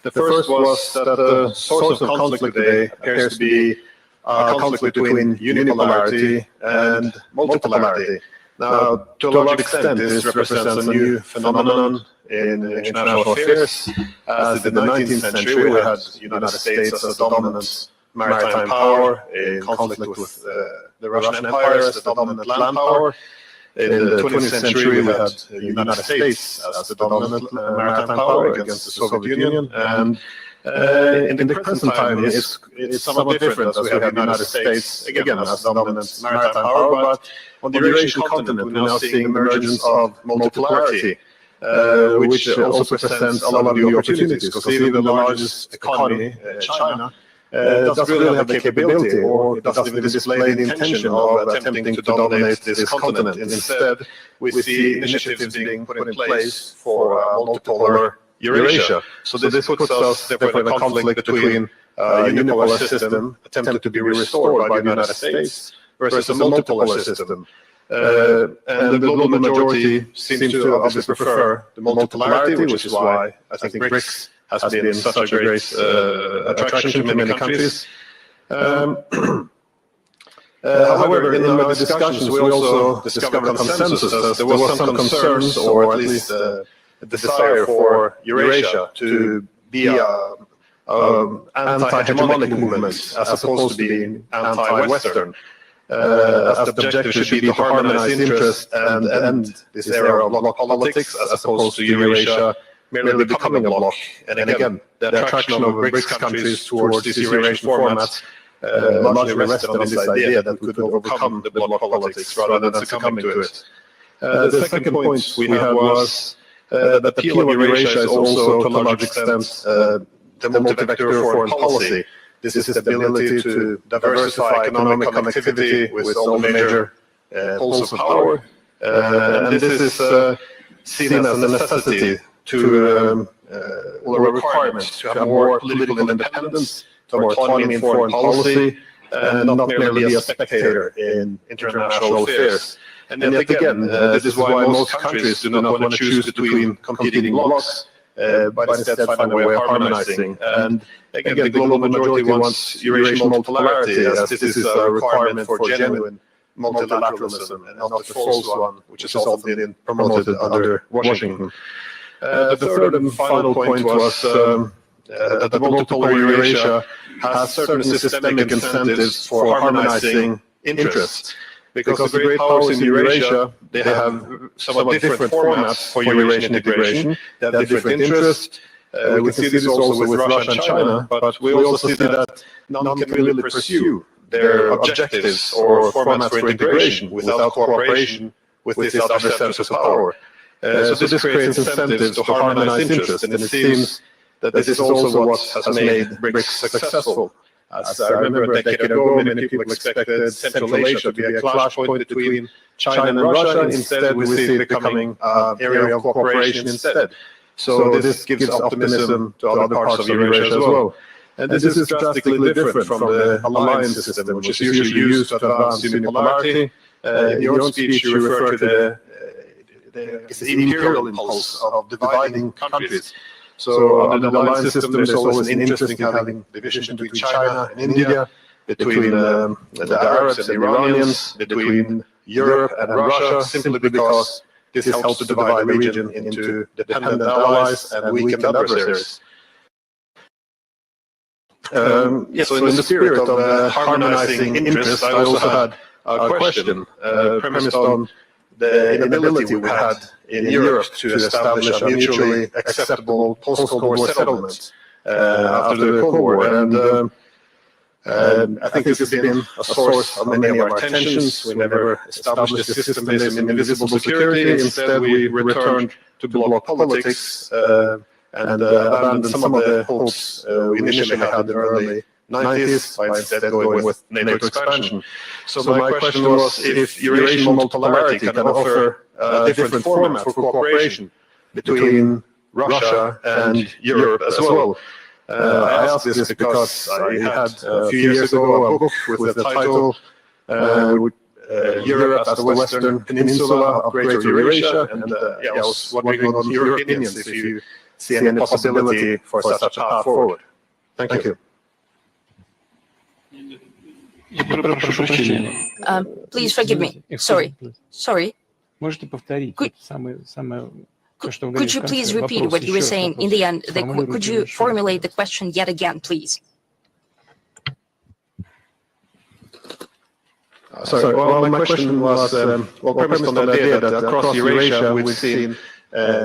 The first was that the source of conflict today appears to be a conflict between unipolarity and multipolarity. Now, to a large extent, this represents a new phenomenon in international affairs. As in the 19th century, we had the United States as a dominant maritime power in conflict with the Russian Empire as the dominant land power. In the 20th century, we had the United States as the dominant maritime power against the Soviet Union. And in the present time, it's somewhat different, as we have the United States, again, as the dominant maritime power, but on the Eurasian continent, we're now seeing emergence of multipolarity, which also presents a lot of new opportunities, because even the largest economy, China, doesn't really have the capability, or it doesn't even display the intention of attempting to dominate this continent. Instead, we see initiatives being put in place for multipolar Eurasia. So this puts us therefore in a conflict between a unipolar system attempted to be restored by the United States versus a multipolar system. And the global majority seems to obviously prefer the multipolarity, which is why I think BRICS has been such a great attraction to many countries. However, in our discussions, we also discovered consensus that there was some concerns, or at least a desire for Eurasia to be an anti-hegemonic movement as opposed to being anti-Western. As the objective should be to harmonize interests and end this era of bloc politics, as opposed to Eurasia merely becoming a bloc. And again, the attraction of BRICS countries towards this Eurasian format largely rested on this idea that we could overcome the bloc politics rather than succumbing to it. The second point we had was that the appeal of Eurasia is also, to a large extent, the multi-vector foreign policy. This is the ability to diversify economic connectivity with all the major poles of power. And this is seen as a necessity to, or a requirement to have more political independence, to have more autonomy in foreign policy, and not merely be a spectator in international affairs. And yet again, this is why most countries do not want to choose between competing blocs, but instead find a way of harmonizing. And again, the global majority wants Eurasian multipolarity, as this is a requirement for genuine multilateralism and not the false one, which has often been promoted under Washington. The third and final point was that the multipolar Eurasia has certain systemic incentives for harmonizing interests. Because the great powers in Eurasia, they have somewhat different formats for Eurasian integration. They have different interests. We can see this also with Russia and China, but we also see that none can really pursue their objectives or formats for integration without cooperation with these other centers of power. So this creates incentives to harmonize interests, and it seems that this is also what has made BRICS successful. As I remember a decade ago, many people expected Central Asia to be a clash point between China and Russia. Instead, we see it becoming an area of cooperation instead. So this gives optimism to other parts of Eurasia as well. And this is drastically different from the alliance system, which is usually used to advance unipolarity. In your own speech, you refer to the imperial impulse of dividing countries. So under the alliance system, there's always an interest in having division between China and India, between the Arabs and the Iranians, between Europe and Russia, simply because this helps to divide the region into dependent allies and weakened adversaries. So in the spirit of harmonizing interests, I also had a question premised on the inability we had in Europe to establish a mutually acceptable post-Cold War settlement after the Cold War. And I think this has been a source of many of our tensions. We never established a system based on indivisible security. Instead, we returned to bloc politics and abandoned some of the hopes we initially had in the early 90s by instead going with NATO expansion. So my question was if Eurasian multipolarity can offer a different format for cooperation between Russia and Europe as well. I asked this because I had a few years ago a book with the title Europe as the Western Peninsula of Greater Eurasia, and I was wondering on your opinions if you see any possibility for such a path forward. Thank you. Please forgive me. Sorry. Можете повторить самое то, что вы Could говорили you в конце? please repeat Вопрос what you were еще раз, saying in вопрос. the end? Сформулируйте Could you еще раз. formulate the question yet again, please? Sorry, well, my question was premised on the idea that across Eurasia we've seen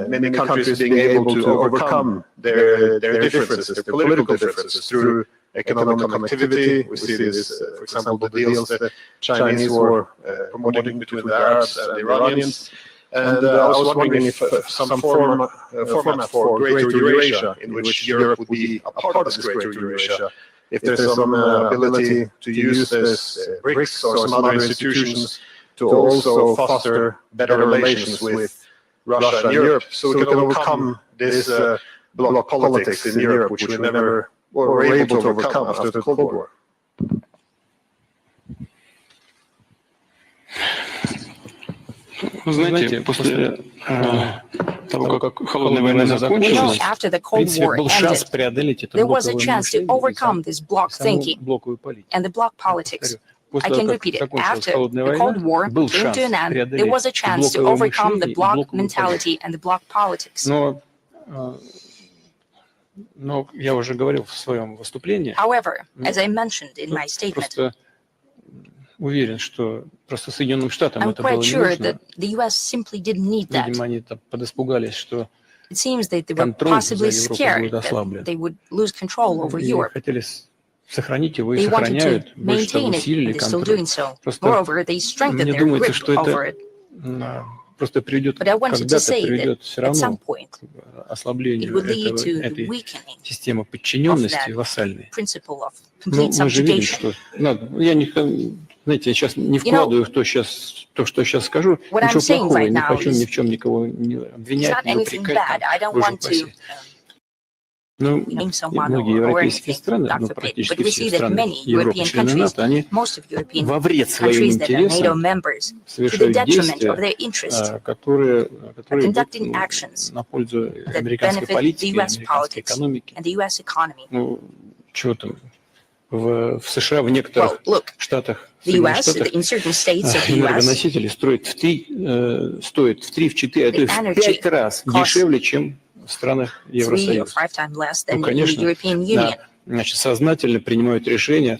many countries being able to overcome their differences, their political differences, through economic connectivity. We see this, for example, the deals that Chinese were promoting between the Arabs and the Iranians. And I was wondering if some format for Greater Eurasia, in which Europe would be a part of this Greater Eurasia, if there's some ability to use this BRICS or some other institutions to also foster better relations with Russia and Europe, so we can overcome this bloc politics in Europe, which we never were able to overcome after the Cold War. Вы знаете, после того, как холодная война закончилась, After the в Cold принципе, War был шанс ended, преодолеть это there was a блоковое chance to мышление overcome и this block саму thinking блоковую политику. and the block politics. После I того, can как repeat it. закончилась After холодная the Cold война, War был came шанс to an end, there преодолеть was a chance to блоковое overcome the мышление и block блоковую mentality and the block politics. Но я уже говорил в своем выступлении, However, as I mentioned in my statement, просто уверен, что просто Соединенным Штатам I'm это было quite не sure нужно. that the US simply didn't need that. Видимо, они там подиспугались, что It seems that they were контроль за possibly Европой scared будет that ослаблен. they would lose control over И Europe. хотели сохранить его и They wanted to сохраняют, больше того, maintain it, усилили and they're still контроль. doing so. Просто Moreover, they strengthened мне their думается, grip что over это it. просто приведет, But I wanted to когда-то say приведет все that at some равно point к ослаблению it would lead to the этой weakening системы of подчиненности that вассальной. principle of Ну, complete мы же видим, subjugation. что я не, знаете, я сейчас не вкладываю то, что сейчас скажу, what I'm ничего saying плохого, right я не now хочу is- ни в чем никого не It's обвинять, not не anything упрекать, bad. I там, don't боже want упаси. to Ну, name someone многие or европейские anything, страны, God ну, forbid. практически But we все see that страны many Европы, European члены countries, НАТО, они most of European во вред своим countries that are NATO интересам members, to the совершают detriment of действия, their interest, которые are идут conducting actions на пользу that американской benefit the политики, US американской politics экономики. and the US economy. Ну, что там, в США, в некоторых Well, look, штатах, the Соединенных US, Штатах, in certain states of the US, энергоносители стоят в 3-4, а то и в 5 раз дешевле, чем в странах 3 or Евросоюза. 5 times less Ну, than in the конечно, European Union. значит, сознательно принимают решения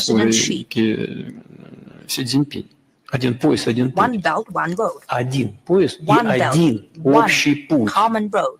President Xi. Си Цзиньпинь. Один пояс, один One путь. belt, one road. Один пояс и One belt, один one общий путь. common road.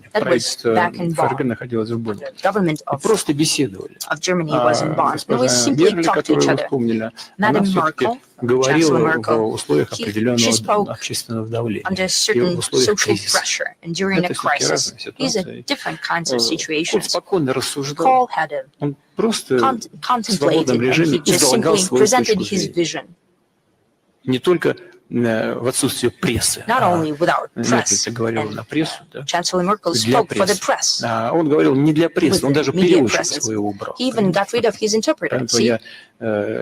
That was back in Bonn. The government of Germany was in Bonn. And we simply talked to each other. Madam Merkel, Chancellor Merkel, she spoke under certain social pressure and during a crisis. These are different kinds of situations. Kohl had a просто в contemplated, свободном and режиме he just излагал simply свою presented точку his зрения. vision. Не только в отсутствии прессы. Not only without Меркель press, говорил and на прессу, да, Chancellor Merkel для spoke for the прессы. press. А он говорил не для прессы, он With даже media переводчика presence. своего убрал. He even got rid of his interpreter. Поэтому See? я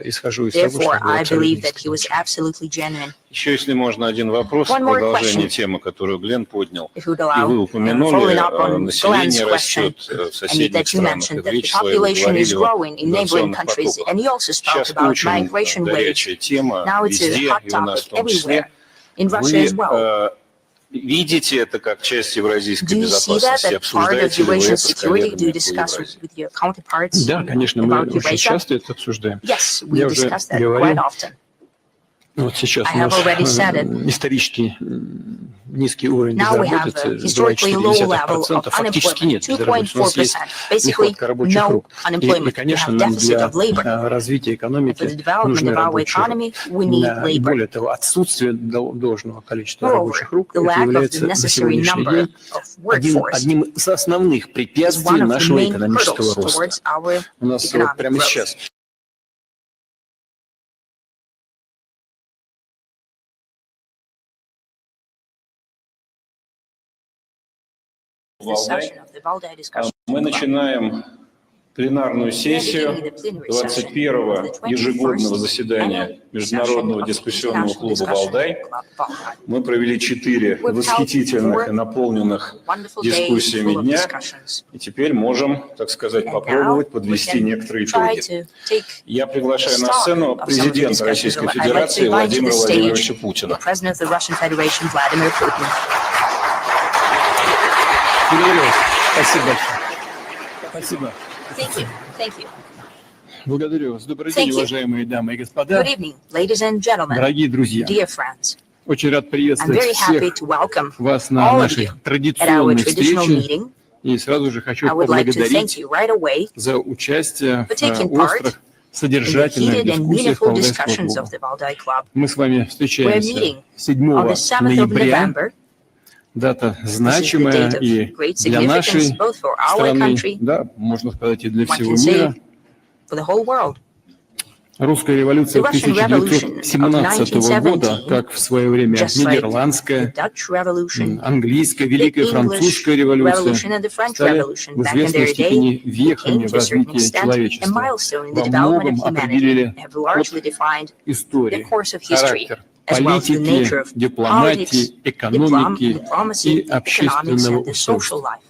исхожу из того, что Therefore, вы I believe абсолютно that he was absolutely genuine. Еще, если можно, один вопрос, One more продолжение question. темы, которую Глен поднял. If you would И вы allow, упомянули, following up on население Glenn's question, растет в and соседних that you странах, mentioned и в that the речи своей вы population is говорили о growing in neighboring миграционных countries, потоках. and you also spoke Сейчас about очень migration waves. горячая тема Now it's a везде, hot и у нас topic в том числе. everywhere, in Russia as well. Вы видите это как часть евразийской Do you see that, безопасности? that part of Обсуждаете ли вы Eurasian это с security? Do you коллегами по discuss Евразии? with your counterparts Да, конечно, мы about очень Eurasia? часто это обсуждаем. Yes, we Я уже discuss that говорил, quite often. вот сейчас I у have нас already said it. исторически низкий уровень Now we have a безработицы, historically low level 2,4%, of фактически нет безработицы. У нас есть 2.4%. Basically, нехватка рабочих no рук. И, unemployment. We конечно, have нам deficit для of labor. развития For the экономики development нужны of our рабочие economy, руки. we need И labor. более того, отсутствие должного количества Moreover, рабочих рук the это lack of the является на necessary сегодняшний number день of workforce одним из основных is препятствий one of the нашего main экономического hurdles роста. towards our У нас вот economic прямо growth. сейчас The session of the Valdai discussion Мы начинаем пленарную сессию 21-го ежегодного заседания Международного дискуссионного клуба «Валдай». Мы провели 4 восхитительных и наполненных дискуссиями дня, и теперь можем, так сказать, попробовать подвести некоторые итоги. Я приглашаю на сцену президента Российской Федерации Владимира Владимировича Путина. Спасибо большое. Спасибо. Thank you. Благодарю вас. Добрый день, уважаемые дамы и господа, Good evening, ladies and gentlemen, дорогие друзья. dear friends. Очень рад I'm приветствовать very happy всех to welcome вас на all of нашей you at our традиционной traditional встрече. meeting. И сразу же хочу I would like to thank поблагодарить you right away за участие for taking в part острых, in the содержательных heated and дискуссиях meaningful Валдайского discussions of клуба. the Valdai Club. Мы с вами We're встречаемся meeting 7 on the 7th of ноября. November. Дата This is the значимая date of и great для нашей significance both for our страны, country, да, можно сказать, и для one всего can мира. say for the whole world. Русская революция The Russian Revolution of 1917 года, 1917, как в свое время just like нидерландская, the Dutch Revolution, английская, Великая the English Французская Revolution and the революция French стали Revolution в back in известной their степени day вехами became в to a certain развитии extent a человечества. milestone in the Во development многом of humanity, определили have largely defined the истории, course of history, характер as well as the политики, nature of дипломатии, politics, экономики diplomacy, и economics, общественного and the social устройства. life.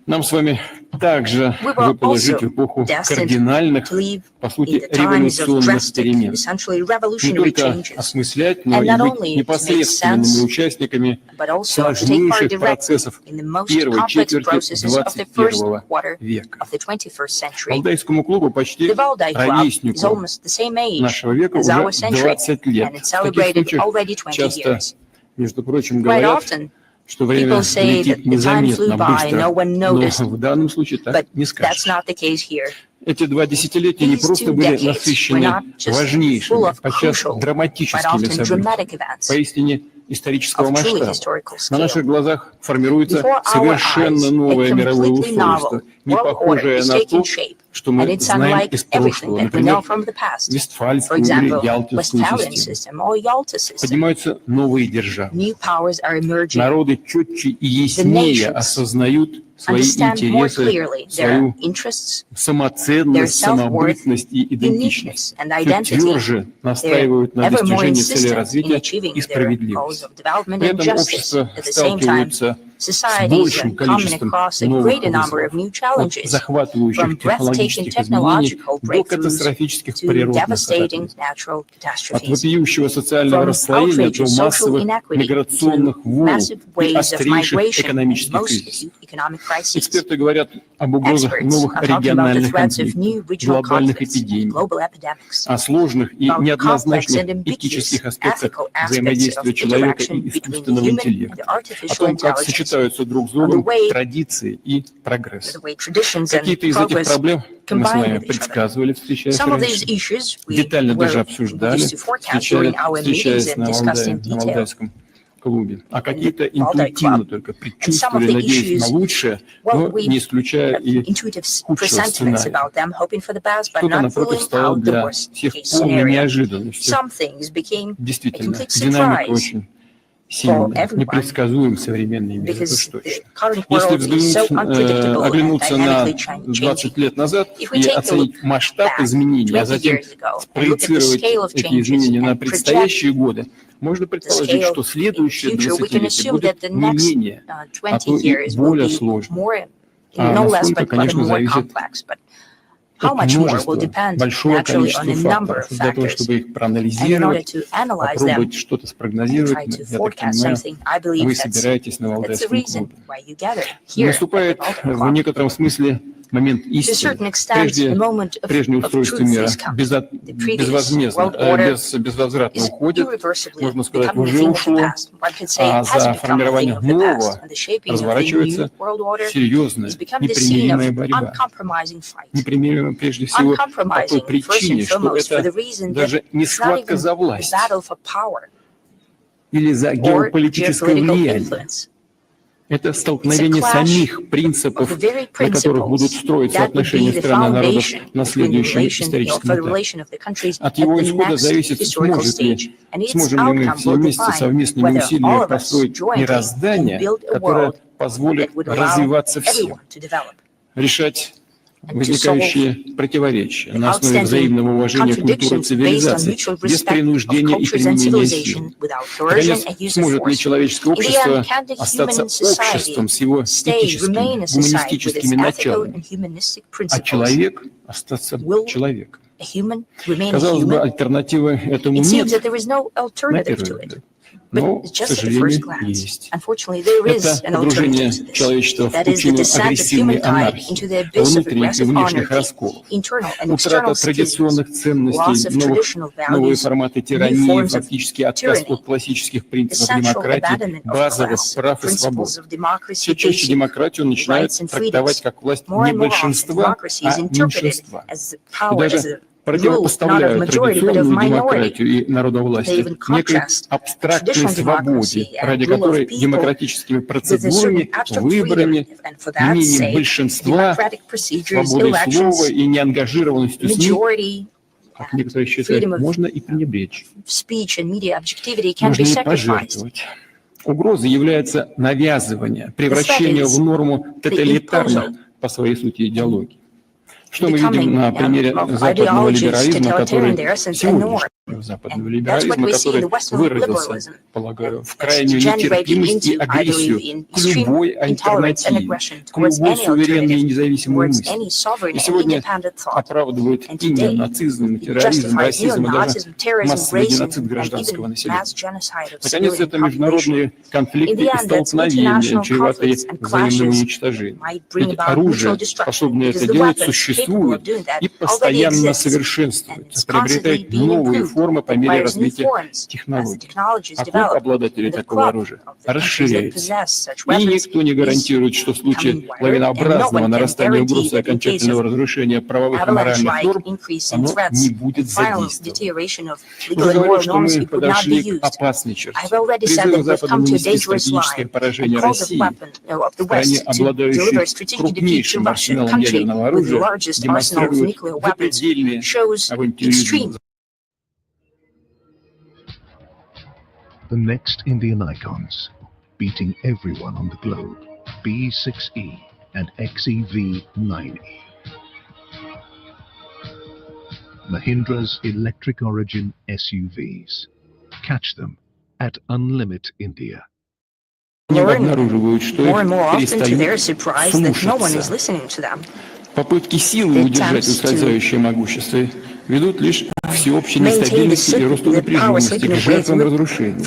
Нам с вами также We were выпало жить в also эпоху destined кардинальных, to live по in сути, the times of революционных drastic, перемен. essentially Не revolutionary только changes, осмыслять, но and и not быть only to make непосредственными sense, участниками but also to take part сложнейших directly процессов in the most первой complex четверти processes of the first 21 quarter века. of the 21st century. Валдайскому клубу почти The Valdai Club is ровеснику almost the same age нашего века as our уже century, 20 лет. and it В таких celebrated случаях already 20 часто, years. между прочим, Quite говорят, often, что время people say летит that the time flew незаметно, by, no быстро, one но noticed, в данном случае так but не that's скажешь. not the case here. Эти 2 десятилетия не These просто 2 были decades were насыщены not just full важнейшими, of подчас crucial, but драматическими often dramatic событиями, events поистине исторического of truly масштаба. historical На scale. наших глазах формируется Before our совершенно eyes, новое a мировое completely устройство, novel не world order похожее is на taking то, shape, что and мы it's знаем unlike из everything прошлого. that we know Например, from the past. For Вестфальскую или example, Ялтинскую Westphalian систему. system or Yalta system. Поднимаются новые державы. New powers are emerging. Народы четче и яснее nations осознают свои Understand more интересы, clearly their свою interests, their самоценность, self-worth, самобытность и идентичность. uniqueness, and Все identity. тверже настаивают на They're ever more достижении целей insistent in развития achieving и their goals справедливости. of development При and этом justice. общество At the same time, сталкивается с societies большим are coming количеством across a новых greater number of вызовов, new от challenges, захватывающих from breathtaking технологических изменений technological до breakthroughs катастрофических to природных devastating катаклизмов. natural От catastrophes. вопиющего социального From расслоения до outrageous social массовых inequity миграционных to волн massive и waves of острейших migration and экономических most кризисов. acute economic crises. Эксперты говорят об угрозах Experts новых are talking about the региональных threats of конфликтов, new regional глобальных conflicts, эпидемий, global epidemics, о сложных и about complex and неоднозначных ambiguous этических аспектах ethical aspects взаимодействия of человека interaction и between the искусственного human and интеллекта, the о artificial том, как intelligence, сочетаются друг с on the другом way традиции и прогресс. the way traditions and Какие-то из этих progress проблем мы с combine вами with each other. предсказывали, встречаясь Some of these раньше, issues we детально даже were обсуждали, used to forecast during our meetings встречаясь and на discussed in на detail. Валдайском клубе, а какие-то интуитивно только предчувствовали, надеясь на лучшее, но не исключая и худшего сценария. Кто-то, напротив, стал для всех полной неожиданностью. Действительно, динамика очень сильная, непредсказуем в современный мир, это уж точно. Если оглянуться на 20 лет назад и оценить масштаб изменений, а затем спроецировать эти изменения на предстоящие годы, можно предположить, что следующее десятилетие будет не менее, а то и более сложным. А насколько, конечно, зависит от множества, большого количества факторов. Для того, чтобы их проанализировать, попробовать что-то спрогнозировать, я так понимаю, вы собираетесь на Валдайском клубе. Наступает в некотором смысле момент истины. Прежнее устройство мира безвозвратно уходит, можно сказать, уже ушло, а за формирование нового разворачивается серьезная, непримиримая борьба. Непримиримая прежде всего по той причине, что это даже не схватка за власть или за геополитическое влияние. Это столкновение самих принципов, на которых будут строиться отношения стран и народов на следующем историческом этапе. От его исхода зависит, сможем ли мы все вместе совместными усилиями построить мироздание, которое позволит развиваться всем, решать возникающие противоречия на основе взаимного уважения культуры цивилизации, без принуждения и применения силы. Наконец, сможет ли человеческое общество остаться обществом с его этическими, гуманистическими началами, а человек остаться человеком? Казалось бы, альтернативы этому нет, на первый взгляд. Но, к сожалению, есть. Это погружение человечества в пучину агрессивной анархии, внутренних и внешних расколов, утрата традиционных ценностей, новые форматы тирании, фактически отказ от классических принципов демократии, базовых прав и свобод. Все чаще демократию начинают трактовать как власть не большинства, а меньшинства. И даже противопоставляют традиционную демократию и народовластие некой абстрактной свободе, ради которой демократическими процедурами, выборами, мнением большинства, свободой слова и неангажированностью СМИ, как некоторые считают, можно и пренебречь, можно и пожертвовать. Угрозой является навязывание, превращение в норму тоталитарных по своей сути идеологий. Что мы видим на примере западного либерализма, который выразился, полагаю, в крайнюю нетерпимость и агрессию к любой альтернативе, к любой суверенной и независимой мысли. И сегодня оправдывают и неонацизм, и терроризм, расизм, и даже массовый геноцид гражданского населения. Наконец, это международные конфликты и столкновения, чреватые взаимным уничтожением. Ведь оружие, способное это делать, существует и постоянно совершенствуется, приобретает новые формы по мере развития технологий. А клуб обладателей такого оружия расширяется. И никто не гарантирует, что в случае лавинообразного нарастания угроз и окончательного разрушения правовых и моральных норм оно не будет задействовано. Уже говорю, что мы подошли к опасной черте. Призыв Запада нанести стратегическое поражение России, стране, обладающей крупнейшим арсеналом ядерного оружия, демонстрирует запредельный авантюризм. The next Indian icons, beating everyone on the globe, B6E and XEV9E. Mahindra's electric origin SUVs. Catch them at Unlimit India. Обнаруживают, что их перестают слушаться. Попытки силы удержать ускользающее могущество ведут лишь к всеобщей нестабильности и росту напряженности, к жертвам разрушения.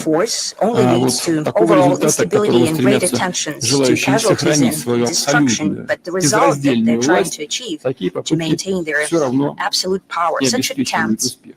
А вот такого результата, к которому стремятся желающие сохранить свою абсолютную, безраздельную власть, такие попытки все равно не обеспечивают успех.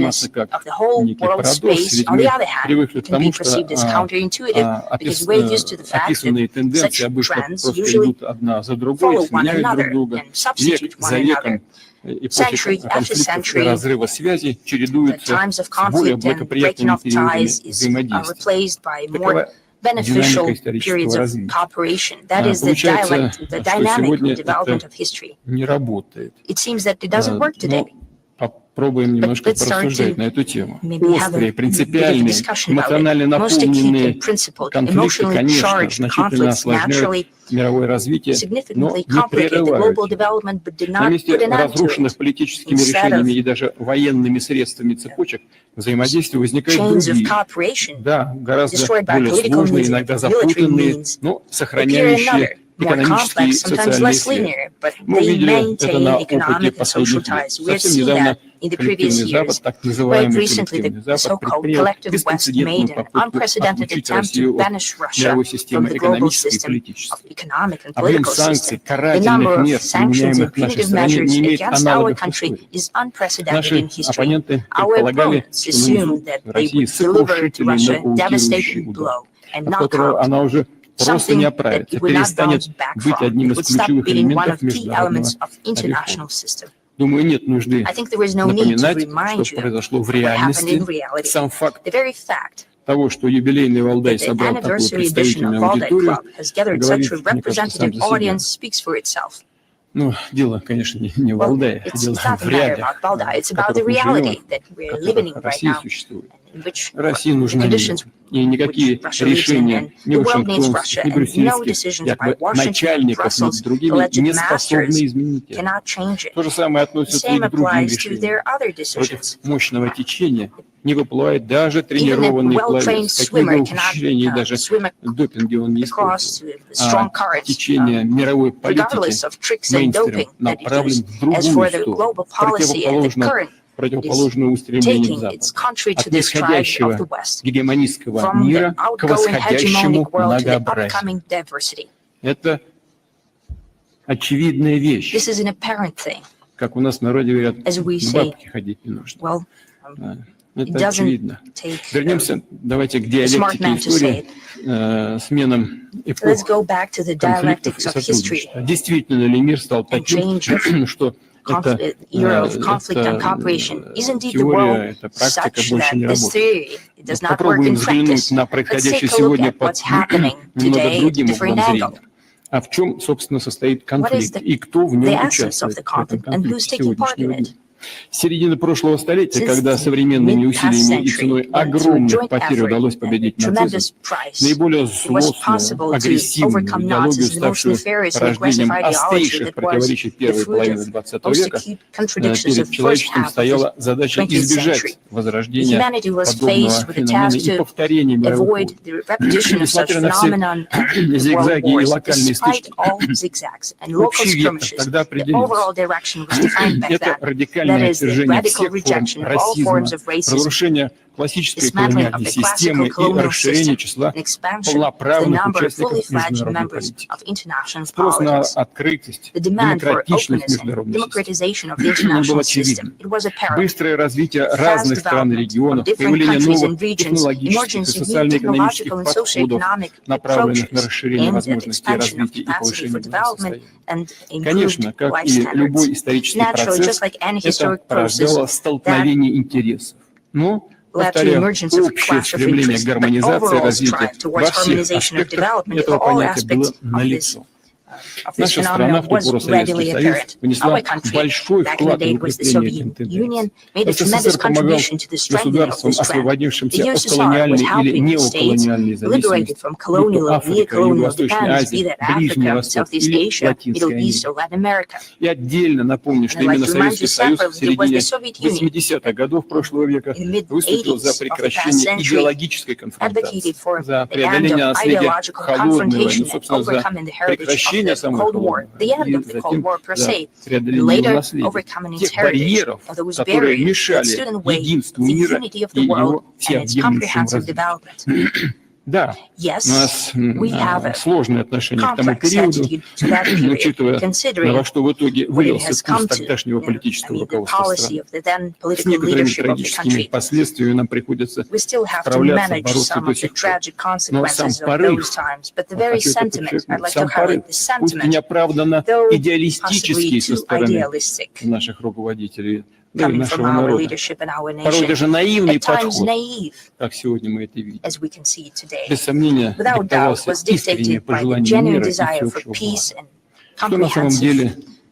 openness of the whole world space, on the other hand, can be perceived as counterintuitive because we're used to the fact that such trends usually follow one another and substitute one another. Century after century, the times of conflict and breaking of ties are replaced by more beneficial periods of cooperation. That is the dialect, the dynamic development of history. It seems that it doesn't work today. попробуем немножко порассуждать на эту тему. Острые, принципиальные, эмоционально наполненные конфликты, конечно, значительно осложняют мировое развитие, но не прерывают. На месте разрушенных политическими решениями и даже военными средствами цепочек взаимодействия возникают другие, да, гораздо более сложные, иногда запутанные, но сохраняющие экономические и социальные связи. Мы видели это на опыте последних лет. Совсем недавно коллективный Запад, так называемый коллективный Запад, предпринял беспрецедентную попытку отключить Россию от мировой системы экономической и политической. Объем санкций, карательных мер, применяемых к нашей стране, не имеет аналогов в истории. Наши оппоненты предполагали, что Россия сокрушительный нокаутирующий удар, от которого она уже просто не оправится, перестанет быть одним из ключевых элементов международного реформ. Думаю, нет нужды напоминать, что произошло в реальности. Сам факт того, что юбилейный Валдай собрал такую представительную аудиторию, говорит, мне кажется, сам за себя. Ну, дело, конечно, не в Валдае, дело в реалиях, в которых мы живем, в которых Россия существует. России нужны мир, и никакие решения ни вашингтонских, ни брюссельских, якобы начальников над другими не способны изменить это. То же самое относится и к другим решениям. Против мощного течения не выплывает даже тренированный пловец. Какие бы ухищрения и даже допинги он не использует. А течение мировой политики, мейнстрим, направлен в другую сторону, противоположную устремлению Запада, от нисходящего гегемонистского мира к восходящему многообразию. Это очевидная вещь. Как у нас в народе говорят, к бабке ходить не нужно. Это очевидно. Вернемся, давайте к диалектике истории, сменам эпох, конфликтов и сотрудничества. Действительно ли мир стал таким, что эта теория, эта практика больше не работает? Попробуем взглянуть на происходящее сегодня под немного другим углом зрения. А в чем, собственно, состоит конфликт и кто в нем участвует в этом конфликте сегодняшнего дня? С середины прошлого столетия, когда современными усилиями и ценой огромных потерь удалось победить нацизм, наиболее злостную, агрессивную идеологию, ставшую порождением острейших противоречий первой половины XX века, перед человечеством стояла задача избежать возрождения подобного феномена и повторения мировых войн. Несмотря на все зигзаги и локальные стычки, общий вектор тогда определился. Это радикальное отвержение всех форм расизма, разрушение классической колониальной системы и расширение числа полноправных участников международной политики. Спрос на открытость, демократичность международной системы был очевиден. Быстрое развитие разных стран и регионов, появление новых технологических и социально-экономических подходов, направленных на расширение возможностей развития и повышение благосостояния. Конечно, как и любой исторический процесс, это порождало столкновение интересов. Но, повторяю, общее стремление к гармонизации развития во всех аспектах этого понятия было налицо. Наша страна в ту пору Советский Союз внесла большой вклад в укрепление этой тенденции. СССР помогал государствам, освободившимся от колониальной или неоколониальной зависимости, будь то Африка, Юго-Восточная Азия, Ближний Восток или Латинская Америка. И отдельно напомню, что именно Советский Союз в середине 80-х годов прошлого века выступил за прекращение идеологической конфронтации, за преодоление наследия холодной войны, собственно, за прекращение самой холодной войны, и затем за преодоление наследия тех барьеров, которые мешали единству мира и его всеобъемлющему развитию. Да, у нас сложные отношения к тому периоду, учитывая, во что в итоге вылился курс тогдашнего политического руководства страны. С некоторыми трагическими последствиями нам приходится справляться, бороться до сих пор. Но сам порыв, пусть и неоправданно идеалистический со стороны наших руководителей, да, и нашего народа, порой даже наивный подход, как сегодня мы это видим, без сомнения диктовался искреннее пожелание мира и всеобщего блага, что на самом деле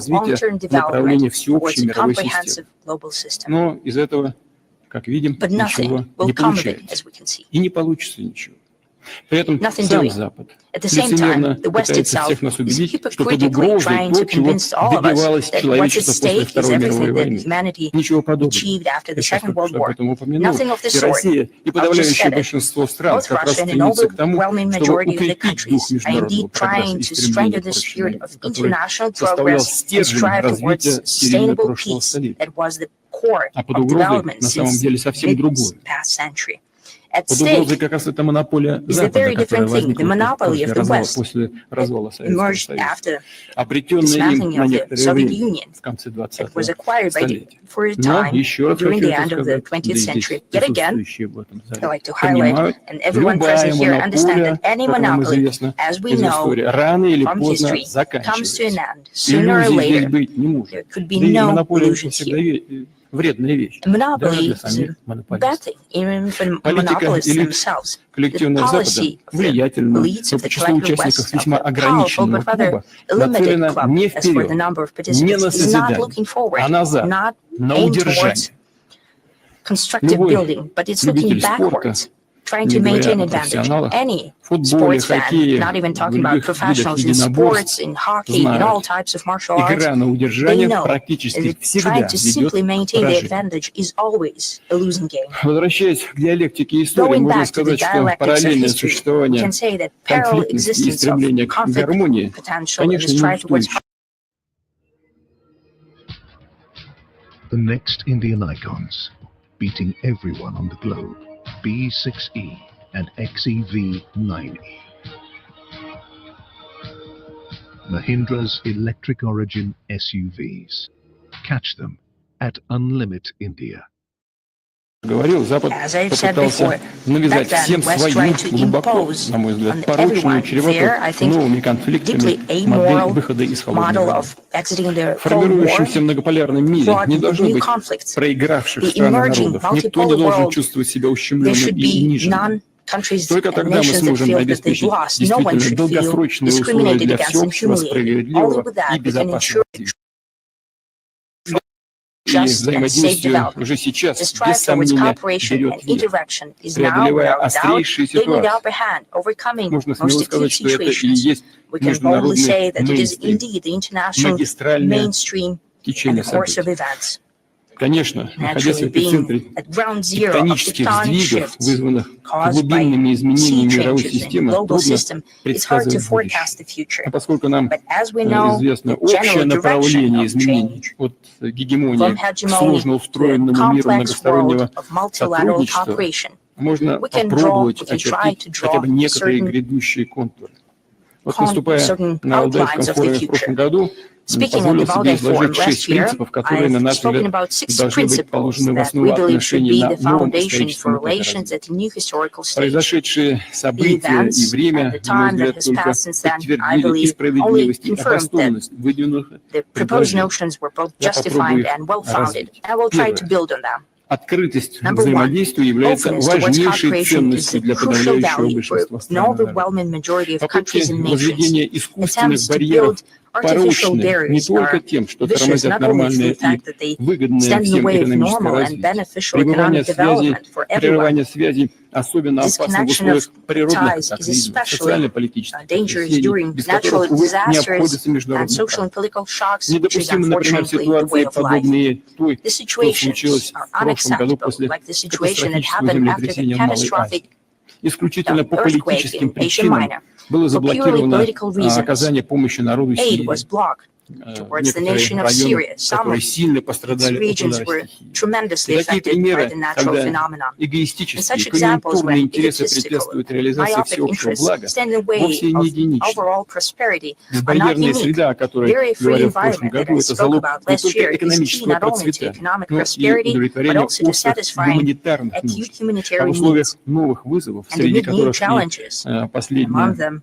развития long-term в направлении development всеобщей towards a мировой comprehensive системы. global system. Но из этого, как видим, But ничего nothing will не come of it, получается. as we can see. И не получится ничего. При этом nothing сам doing. Запад At the same лицемерно time, the West пытается itself всех нас is убедить, что под hypocritically угрозой trying то, to чего convince all of us добивалось that what's at человечество после stake is Второй мировой everything that войны. humanity Ничего подобного. achieved after the Я сейчас Second только World что об War. этом упомянул. Nothing of the И sort. Россия, и I've just подавляющее said it. большинство стран Both как раз Russia and an стремится к тому, overwhelming чтобы majority of the укрепить дух countries are международного indeed прогресса trying и to стремления strengthen к the spirit прочному, of который international составлял progress and стержень strive развития towards Сирии sustainable прошлого peace столетия. that was the core А под of угрозой development на самом since деле совсем другое. past century. At Под угрозой stake как раз эта монополия is a Запада, very которая different thing, the возникла monopoly of the West после развала that Советского emerged Союза, after обретенная dismantling им на of the некоторое Soviet время Union в конце that 20-го was acquired by столетия. for a Но time еще раз during хочу the это end of the сказать, 20th да и здесь century. Yet again, присутствующие в этом I зале like to highlight, понимают, and everyone любая present here understand монополия, that any как нам monopoly, известно as we из know истории, рано или from поздно history, comes to an заканчивается. end. Sooner or Иллюзий здесь later, быть не может. there could Да be и no монополия это illusions всегда here. вредная вещь, даже Monopoly для is самих a bad монополистов. thing, even for Политика monopolists элит themselves. The коллективного Запада policy of the влиятельна, elites но of по the числу collective участников West of весьма the powerful, ограниченного but rather клуба a limited нацелена club, не as for the вперед, number of не participants, на is not созидание, looking forward, а назад, not на aimed удержание. towards constructive Любой building, but it's looking любитель спорта, backwards, trying не to говоря maintain о advantage. профессионалах, Any в футболе, sports fan, хоккее, not even в talking about любых видах professionals in единоборств, sports, in hockey, in all знают, types of martial arts, игра на they удержание know практически that всегда trying to ведет simply к maintain the поражению. advantage is always a losing game. Возвращаясь к диалектике истории, Going можно back to the сказать, что dialectics of параллельное history, we существование can say that parallel конфликтности и existence of стремление к conflict гармонии, potential and конечно, the strive towards неустойчиво. The next Indian icons, beating everyone on the globe, B6E and XEV9E. Mahindra's electric origin SUVs. Catch them at Unlimit India. Говорил, Запад As I've said попытался before, навязать back then, всем West свою tried to глубоко, impose на мой взгляд, on порочную, everyone there, I чреватую think, новыми конфликтами deeply модель amoral выхода из холодной model войны. of exiting the В Cold War, формирующемся многополярном мире fraught не with должно new быть conflicts. проигравших The стран и emerging народов. Никто не multipolar должен world, чувствовать себя there ущемленным should и be униженным. none countries Только and тогда мы nations that сможем feel that they've обеспечить lost. No one действительно should feel долгосрочные условия discriminated для against and всеобщего, humiliated. Only справедливого with that и we can ensure безопасного just и and safe взаимодействие development. уже сейчас, The без strive towards сомнения, cooperation берет and верх, interaction is now, преодолевая without doubt, острейшие gaining the ситуации. upper hand, overcoming Можно most смело acute сказать, что это и situations. есть We can boldly say международный that it is мейнстрим, indeed the international магистральное mainstream and течение course of событий. events. Конечно, находясь в Naturally, эпицентре being at ground zero of тектонических tectonic сдвигов, shifts вызванных caused by глубинными sea изменениями мировой changes in the системы, global трудно system, it's hard to предсказывать forecast будущее. the future. А поскольку нам But as we know, известно the общее general direction направление of изменений change от гегемонии from к hegemony сложно to the устроенному миру complex многостороннего world of multilateral сотрудничества, cooperation, можно we can попробовать try очертить to хотя бы draw некоторые certain грядущие контуры. Вот наступая certain на Алдайском outlines of the форуме в future. прошлом году, Speaking at позволил the себе Valdai Forum изложить last 6 year, принципов, которые, на I've наш spoken взгляд, about 6 должны быть principles положены в that основу we believe should отношений be на the новом foundation историческом for этапе relations развития. at a new historical stage. Произошедшие The события и events время, and the на мой time that взгляд, has только passed since then, I подтвердили и believe, only справедливость, и confirmed that обоснованность выдвинутых the proposed предложений. notions were both Я попробую justified их and well-founded, развить. and I will try to Первое. build on them. Открытость к Number one, взаимодействию является openness towards важнейшей cooperation is ценностью a для crucial подавляющего value for большинства an стран и народов. overwhelming majority of Попытки countries and nations. возведения искусственных Attempts to барьеров build artificial порочны не barriers только are тем, что vicious тормозят not only for нормальное the fact и that they выгодное stand in the всем way of экономическое normal and развитие. beneficial Прерывание economic связей, development for everyone. прерывание связей особенно опасно в Disconnection условиях of природных ties is катаклизмов, especially социально-политических dangerous потрясений, during без natural которых, увы, не disasters обходится and международное social право. and political shocks, which is Недопустимы, например, unfortunately the way ситуации, of life. подобные той, The что situations случилось are в прошлом году unacceptable, после like the situation that катастрофического happened after the землетрясения в Малой catastrophic Азии. Исключительно по earthquake политическим in Asia причинам Minor. было For purely заблокировано political reasons, оказание помощи народу aid was Сирии. blocked towards the Некоторые nation of районы, Syria. Some которые of сильно its пострадали от regions удара were стихии. tremendously И такие affected by примеры, the natural когда phenomenon. And эгоистические, such examples конъюнктурные when интересы egotistical, препятствуют реализации myopic всеобщего interests блага, stand in the way вовсе не of единичны. overall prosperity are not Безбарьерная unique. среда, о которой Very free говорил в прошлом environment that году, I это spoke залог about не last только year is key экономического not only to процветания, economic но и prosperity, but удовлетворения also to острых satisfy гуманитарных acute нужд. А в humanitarian условиях needs. новых вызовов, And среди amid new которых и challenges, among последняя them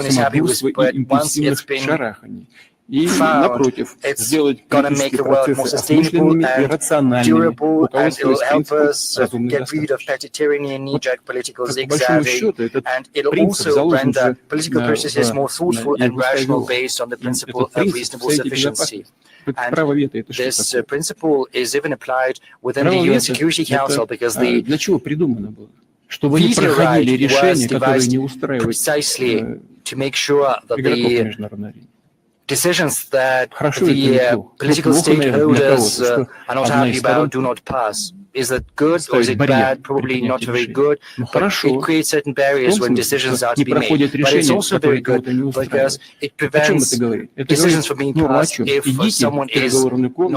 everyone is happy with, but once it's been found, it's going to make the world more sustainable and durable, and it will help us get rid of petty tyranny and knee-jerk political zigzagging, and it will also render political processes more thoughtful and rational based on the principle of reasonable sufficiency. And this principle is even applied within the UN Security Council because the veto right was devised precisely to make sure that the decisions that the political stakeholders are not happy about do not pass. Is that good or is it bad? Probably not very good, but it creates certain barriers when decisions are to be made. But it's also very good because it prevents decisions from being passed if someone is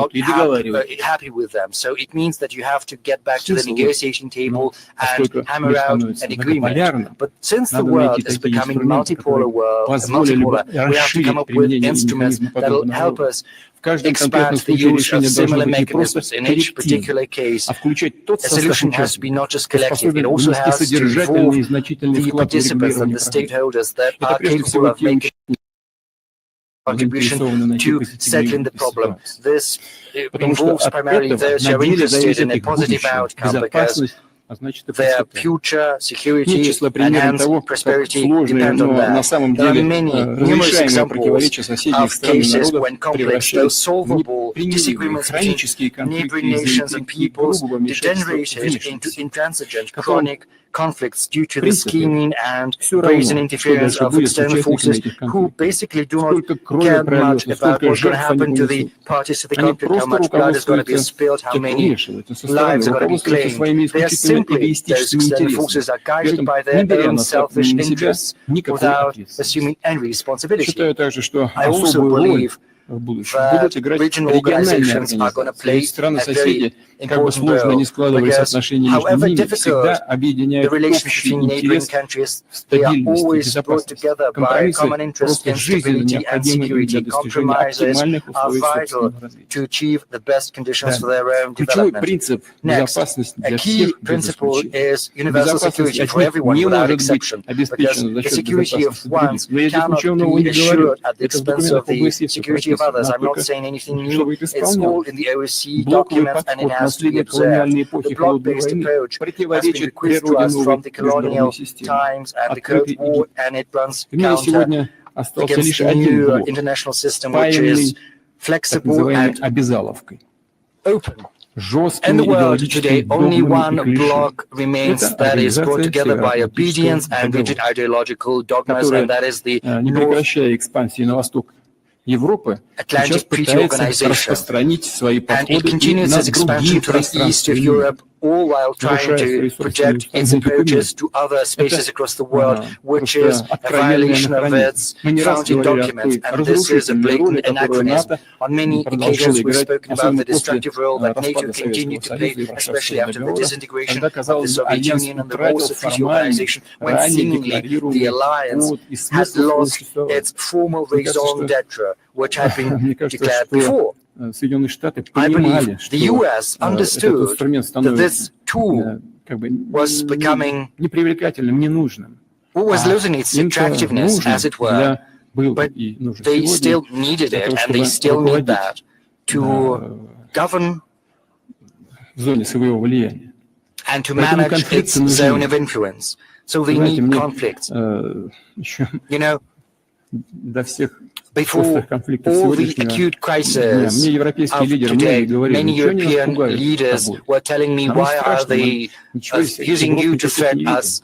not happy with them. So it means that you have to get back to the negotiation table and hammer out an agreement. But since the world is becoming multipolar, we have to come up with instruments that will help us expand the use of similar mechanisms. In each particular case, a solution has to be not just collective, it also has to involve the participants and the stakeholders that are capable of making contribution to settling the problem. This involves primarily those who are interested in a positive outcome because their future security and hence prosperity depend on that. There are numerous examples of cases when complex, though solvable disagreements between neighboring nations and peoples degenerated into intransigent, chronic conflicts due to the scheming and brazen interference of external forces who basically do not care much about what's going to happen to the parties to the conflict, how much blood is going to be spilled, how many lives are going to be claimed. They are simply, those external forces are guided by their own selfish interests without assuming any responsibility. I also believe that regional organizations are going to play a very important role because however difficult the relationship between neighboring countries, they are always brought together by a common interest in stability and security. Compromises are vital to achieve the best conditions for their own development. Next, a key principle is universal security for everyone without exception, because the security of one cannot be assured at the expense of the security of others. I'm not saying anything new. It's all in the OSCE documents and it has to be observed. The block-based approach has been bequeathed to us from the colonial times and the Cold War, and it runs counter against the new international system, which is flexible and open. In the world today, only one bloc remains that is brought together by obedience and rigid ideological dogmas, and that is the Atlantic Treaty Organization, and it continues its expansion to the east of Europe, all while trying to project its approaches to other spaces across the world, which is a violation of its founding documents, and this is a blatant anachronism. On many occasions, we've spoken about the destructive role that NATO continued to play, especially after the disintegration of the Soviet Union and the Warsaw Treaty Organization, when seemingly the alliance had lost its formal raison d'etre, which had been declared before. I believe the US understood that this tool was becoming, was losing its attractiveness, as it were, but they still needed it, and they still need that to govern and to manage its zone of influence. So they need conflicts. You know, before all the acute crisis of today, many European leaders were telling me, why are they using you to threaten us?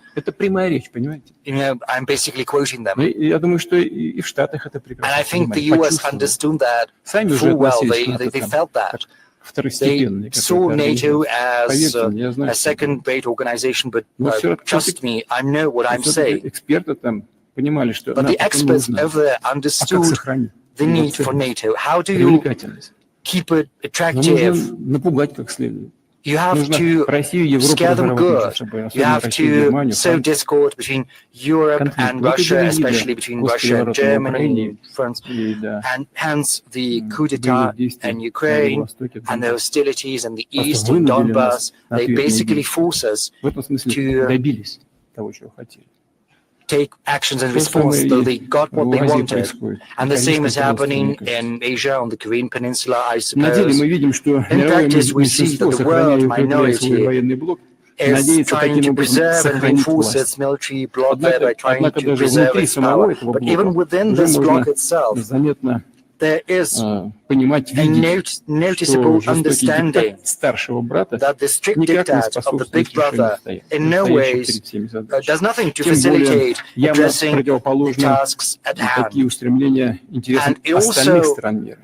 You know, I'm basically quoting them. And I think the US understood that full well. They felt that. They saw NATO as a second-rate organization, but trust me, I know what I'm saying. But the experts over there understood the need for NATO. How do you keep it attractive? You have to scare them good. You have to sow discord between Europe and Russia, especially between Russia and Germany, France, and hence the coup d'etat in Ukraine and the hostilities in the east in Donbass. They basically force us to take actions in response, though they got what they wanted. And the same is happening in Asia, on the Korean Peninsula, I suppose. In practice, we see that the world minority is trying to preserve and reinforce its military bloc there by trying to preserve its power. But even within this bloc itself, there is понимать, a видеть, noticeable что жестокий understanding диктат старшего брата that the strict никак не diktat of the способствует big brother решению in no стоящих ways перед всеми задач. does nothing to Тем более facilitate явно addressing the противоположны tasks at такие hand, устремления интересам And it остальных also стран мира.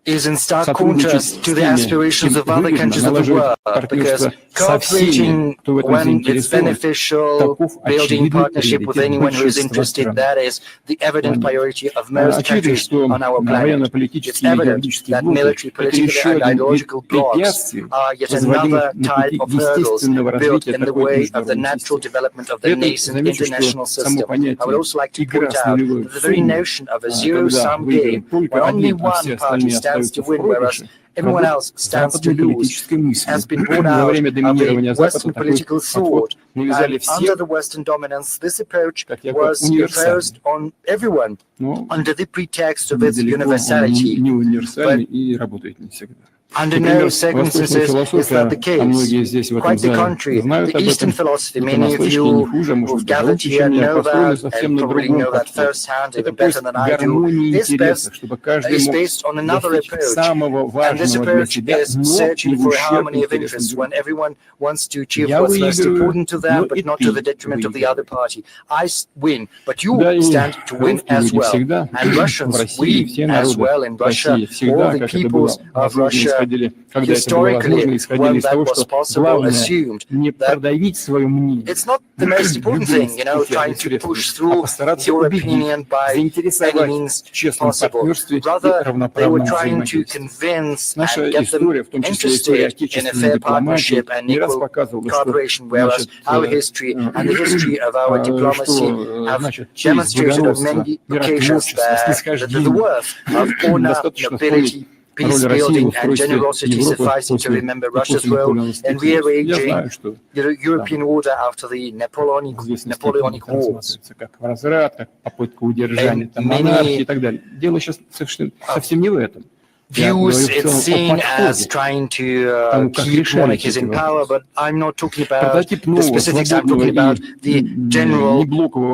is in stark Сотрудничать contrast с to the теми, aspirations кем of other выгодно, countries of the налаживать world, because партнерство со всеми, cooperating кто в этом when it's заинтересован, beneficial, таков building очевидный partnership with приоритет anyone who is большинства interested, стран. that is the evident priority of most Очевидно, countries что on our planet. It's военно-политические и evident идеологические that блоки military, – это еще political, and один вид ideological blocks препятствий, are yet возводимых another на type пути of hurdles естественного built развития in the такой way of the международной natural системы. development of При the этом nascent замечу, international что само system. I would also like to игра point с out нулевой that the very суммой, notion of a когда zero-sum выигрывает game, только where only один, а one все party остальные stands to остаются в win, whereas проигрыше, everyone else stands to западной lose, политической мысли. has been born Во out время of доминирования a Запада Western такой political подход thought. навязали And under всем, the Western dominance, this approach как якобы was imposed универсальный. on everyone Но under the pretext of its недалеко он universality. не универсальный и работает не всегда. Under Например, no восточная circumstances is философия, that the а многие case. здесь в этом Quite the зале contrary. знают The об Eastern этом, philosophy, не many of понаслышке, you не хуже, может who've быть, даже gathered лучше, here чем я, know построена that совсем and на probably другом know that подходе. firsthand, Это even better поиск than I do. гармонии This интересов, чтобы каждый is мог based on another достичь approach. самого And this важного для approach себя, is но searching не в for ущерб harmony of интересам interests when других. everyone wants to achieve Я what's most выигрываю, important to но them, и but not to the ты detriment of the other выигрываешь. party. I win, but you Да, и stand to win русские as люди well. всегда And в Russians, России, we все as народы well in в Russia, России all всегда, the как это было peoples of возможно, Russia, исходили, когда это было возможно, historically, исходили when из that того, was что possible, главное assumed не that продавить свое мнение it's not the most important любыми thing, you know, trying to средствами, push а through постараться your убедить, opinion by any заинтересовать means в честном possible. партнерстве и Rather, they were равноправном trying to взаимодействии. convince Наша and get them история, в том числе история interested in a отечественной fair дипломатии, partnership and не раз equal показывала, что, cooperation, whereas our history and the history of our diplomacy have честь, demonstrated on благородство, many occasions миротворчество, that the снисхождение. worth of honor, Достаточно nobility, peace роль России building в and устройстве generosity Европы sufficing to после remember эпохи Russia's role наполеоновских in войн. Я rearranging знаю, что the European order after the в известной степени Napoleonic Wars. рассматривается как возврат, как попытка удержания там, монархии и так далее. Дело сейчас совсем не в этом. Views it's seen as trying to keep monarchies in power, but I'm not talking about the specifics. I'm talking about the general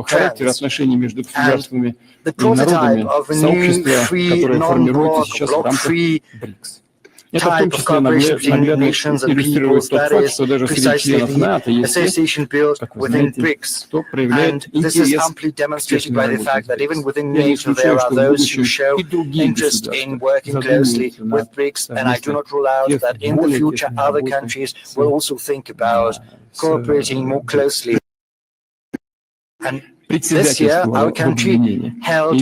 trends. And the prototype of a new free, non-block, block-free type of cooperation between nations and peoples, that is precisely the association built within BRICS. And this is amply demonstrated by the fact that even within NATO there are those who show interest in working closely with BRICS, and I do not rule out that in the future other countries will also think about cooperating more closely. And this year, our country held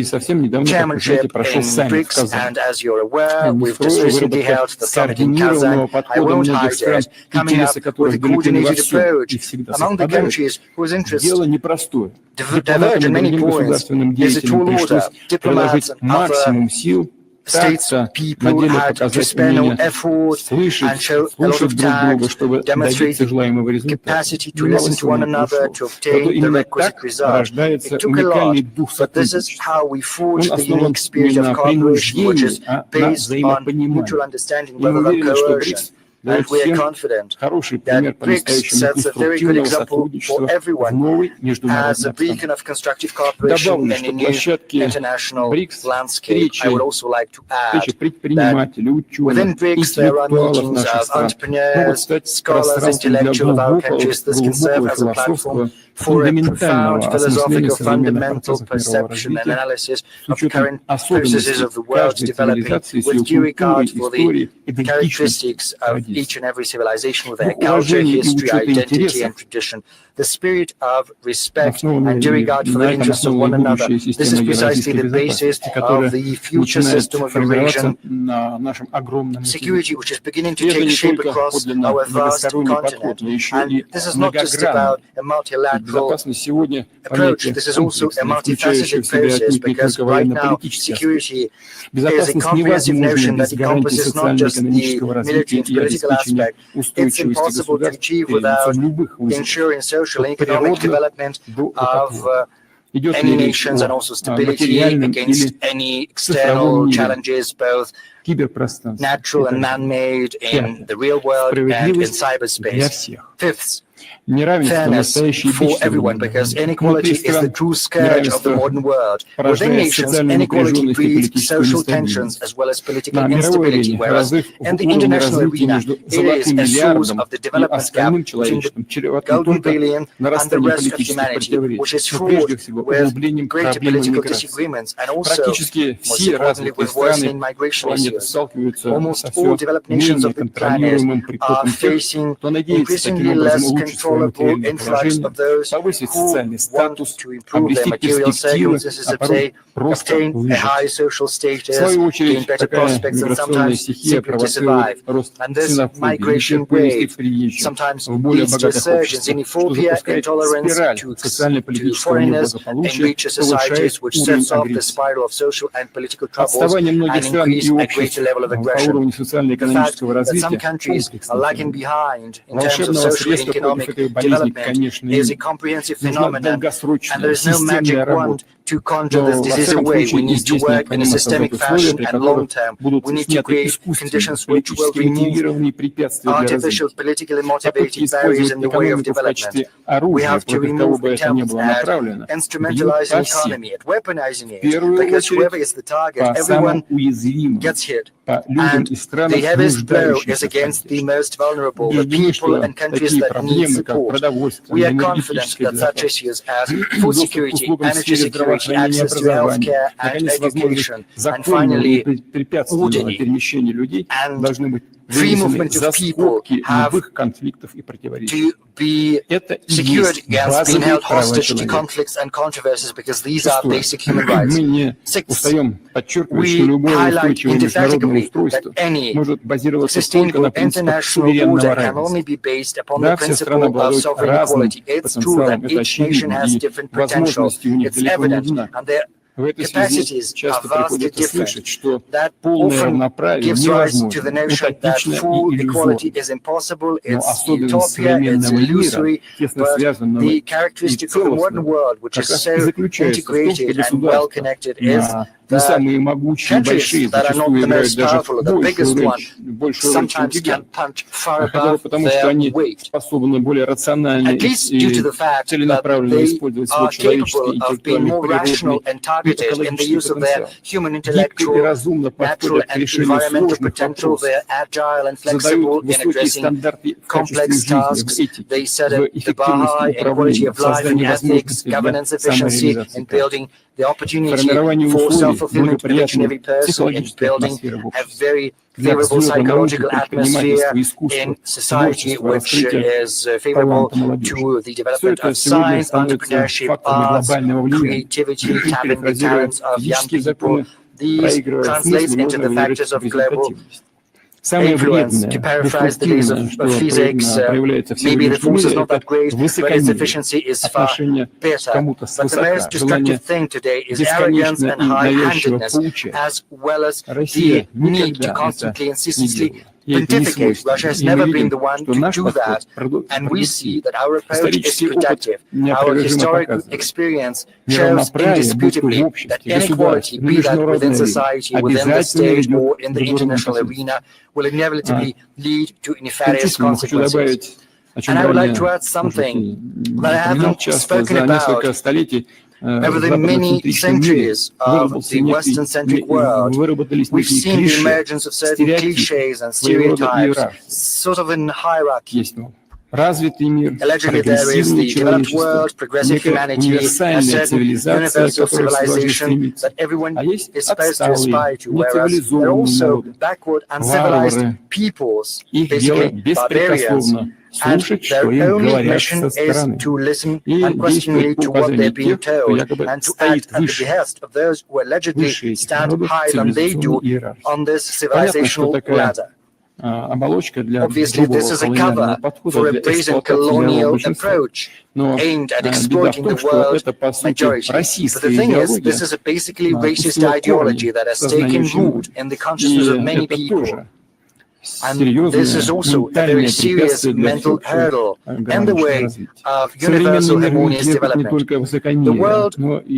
chairmanship in BRICS, and as you're aware, we've just recently held the summit in Kazan. I won't hide it, coming up with a coordinated approach among the countries whose interests diverge in many points. Is a tall order. Diplomats and other statespeople had to spend no effort and show a lot of tact, demonstrate the capacity to listen to one another to obtain the requisite result. It took a lot, but this is how we forged the unique spirit of cooperation, which is based on mutual understanding rather than coercion. And we are confident that BRICS sets a very good example for everyone as a beacon of constructive cooperation in a new international landscape. I would also like to add that within BRICS there are meetings of entrepreneurs, scholars, intellectuals of our countries. This can serve as a platform for a profound philosophical fundamental perception and analysis of current processes of the world's developing with due regard for the characteristics of each and every civilization with their culture, history, identity, and tradition. The spirit of respect and due regard for the interests of one another. This is precisely the basis of the future system of Eurasian security, which is beginning to take shape across our vast continent. And this is not just about a multilateral approach. This is also a multifaceted process, because right now security is a comprehensive notion that encompasses not just the military and political aspect. It's impossible to achieve without ensuring social and economic development of any nations, and also stability against any external challenges, both natural and man-made, in the real world and in cyberspace. Fifth, fairness for everyone, because inequality is the true scourge of the modern world. Within nations, inequality breeds social tensions as well as political instability, whereas in the international arena, it is a source of the development gap between the golden billion and the rest of humanity, which is fraught with greater political disagreements and also, most importantly, with worsening migration issues. Almost all developed nations of the planet are facing increasingly less controllable influx of those who want to improve their material circumstances, obtain a high social status, gain better prospects, and sometimes simply to survive. And this migration wave sometimes leads to a surge in xenophobia, intolerance to foreigners, enrich societies, which sets off the spiral of social and political troubles and increase a greater level of aggression. The fact that some countries are lagging behind in terms of social and economic development is a comprehensive phenomenon, and there is no magic wand to conjure this disease away. We need to work in a systemic fashion and long term. We need to create conditions which will remove artificial, politically motivated barriers in the way of development. We have to remove attempts at instrumentalizing economy, at weaponizing it, because whoever is the target, everyone gets hit. And the heaviest blow is against the most vulnerable, the people and countries that need support. We are confident that such issues as food security, energy security, access to healthcare and education, and finally, orderly and free movement of people have to be secured against being held hostage to conflicts and controversies, because these are basic human rights. Sixth, we highlight indefatigably that any sustainable international order can only be based upon the principle of sovereign equality. It's true that each nation has different potentials. It's evident, and their capacities are vastly different. That often gives rise to the notion that full equality is impossible, it's utopia, it's illusory, but the characteristic of the modern world, which is so integrated and well connected, is that countries that are not the most powerful, the biggest one, sometimes can punch far above their weight, at least due to the fact that they are capable of being more rational and targeted in the use of their human intellectual, natural and environmental potential. They're agile and flexible in addressing complex tasks. They set up the bar high in quality of life and ethics, governance efficiency, in building the opportunity for self-fulfillment within each and every person, in building a very favorable psychological atmosphere in society, which is favorable to the development of science, entrepreneurship, arts, creativity, tapping the talents of young people. These translates into the factors of global influence. To paraphrase the days of physics, maybe the force is not that great, but its efficiency is far better. But the most destructive thing today is arrogance and high-handedness, as well as the need to constantly, insistently pontificate. Russia has never been the one to do that, and we see that our approach is productive. Our historical experience shows indisputably that inequality, be that within society, within the state, or in the international arena, will inevitably lead to nefarious consequences. And I would like to add something that I haven't spoken about. Over the many centuries of the Western-centric world, we've seen the emergence of certain cliches and stereotypes, sort of in hierarchy. Allegedly, there is the developed world, progressive humanity, a certain universal civilization that everyone is supposed to aspire to, whereas there are also backward, uncivilized peoples, basically barbarians, and their only mission is to listen unquestioningly to what they're being told and to act at the behest of those who allegedly stand higher than they do on this civilizational ladder. Obviously, this is a cover for a brazen colonial approach aimed at exploiting the world majority. But the thing is, this is a basically racist ideology that has taken root in the consciousness of many people. And this is also a very serious mental hurdle in the way of universal harmonious development. The world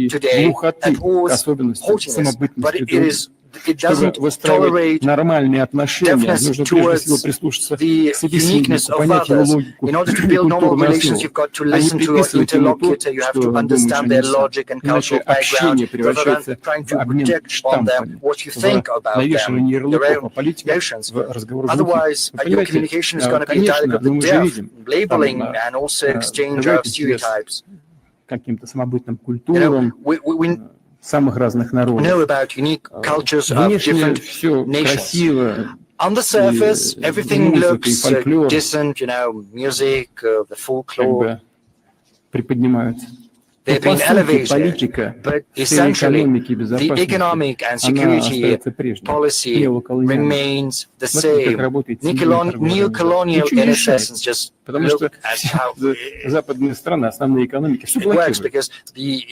today abhors haughtiness, but it is It doesn't tolerate deafness towards the uniqueness of others. In order to build normal relations, you've got to listen to your interlocutor. You have to understand their logic and cultural background, rather than trying to project on them what you think about them, your own notions. Otherwise, your communication is going to be entirely with the deaf, labeling and also exchange of stereotypes. We know about unique cultures of different nations. On the surface, everything looks decent, music, the folklore. They've been elevated, but essentially the economic and security policy remains the same. Neo-colonial in its essence. Just look at how it works, because the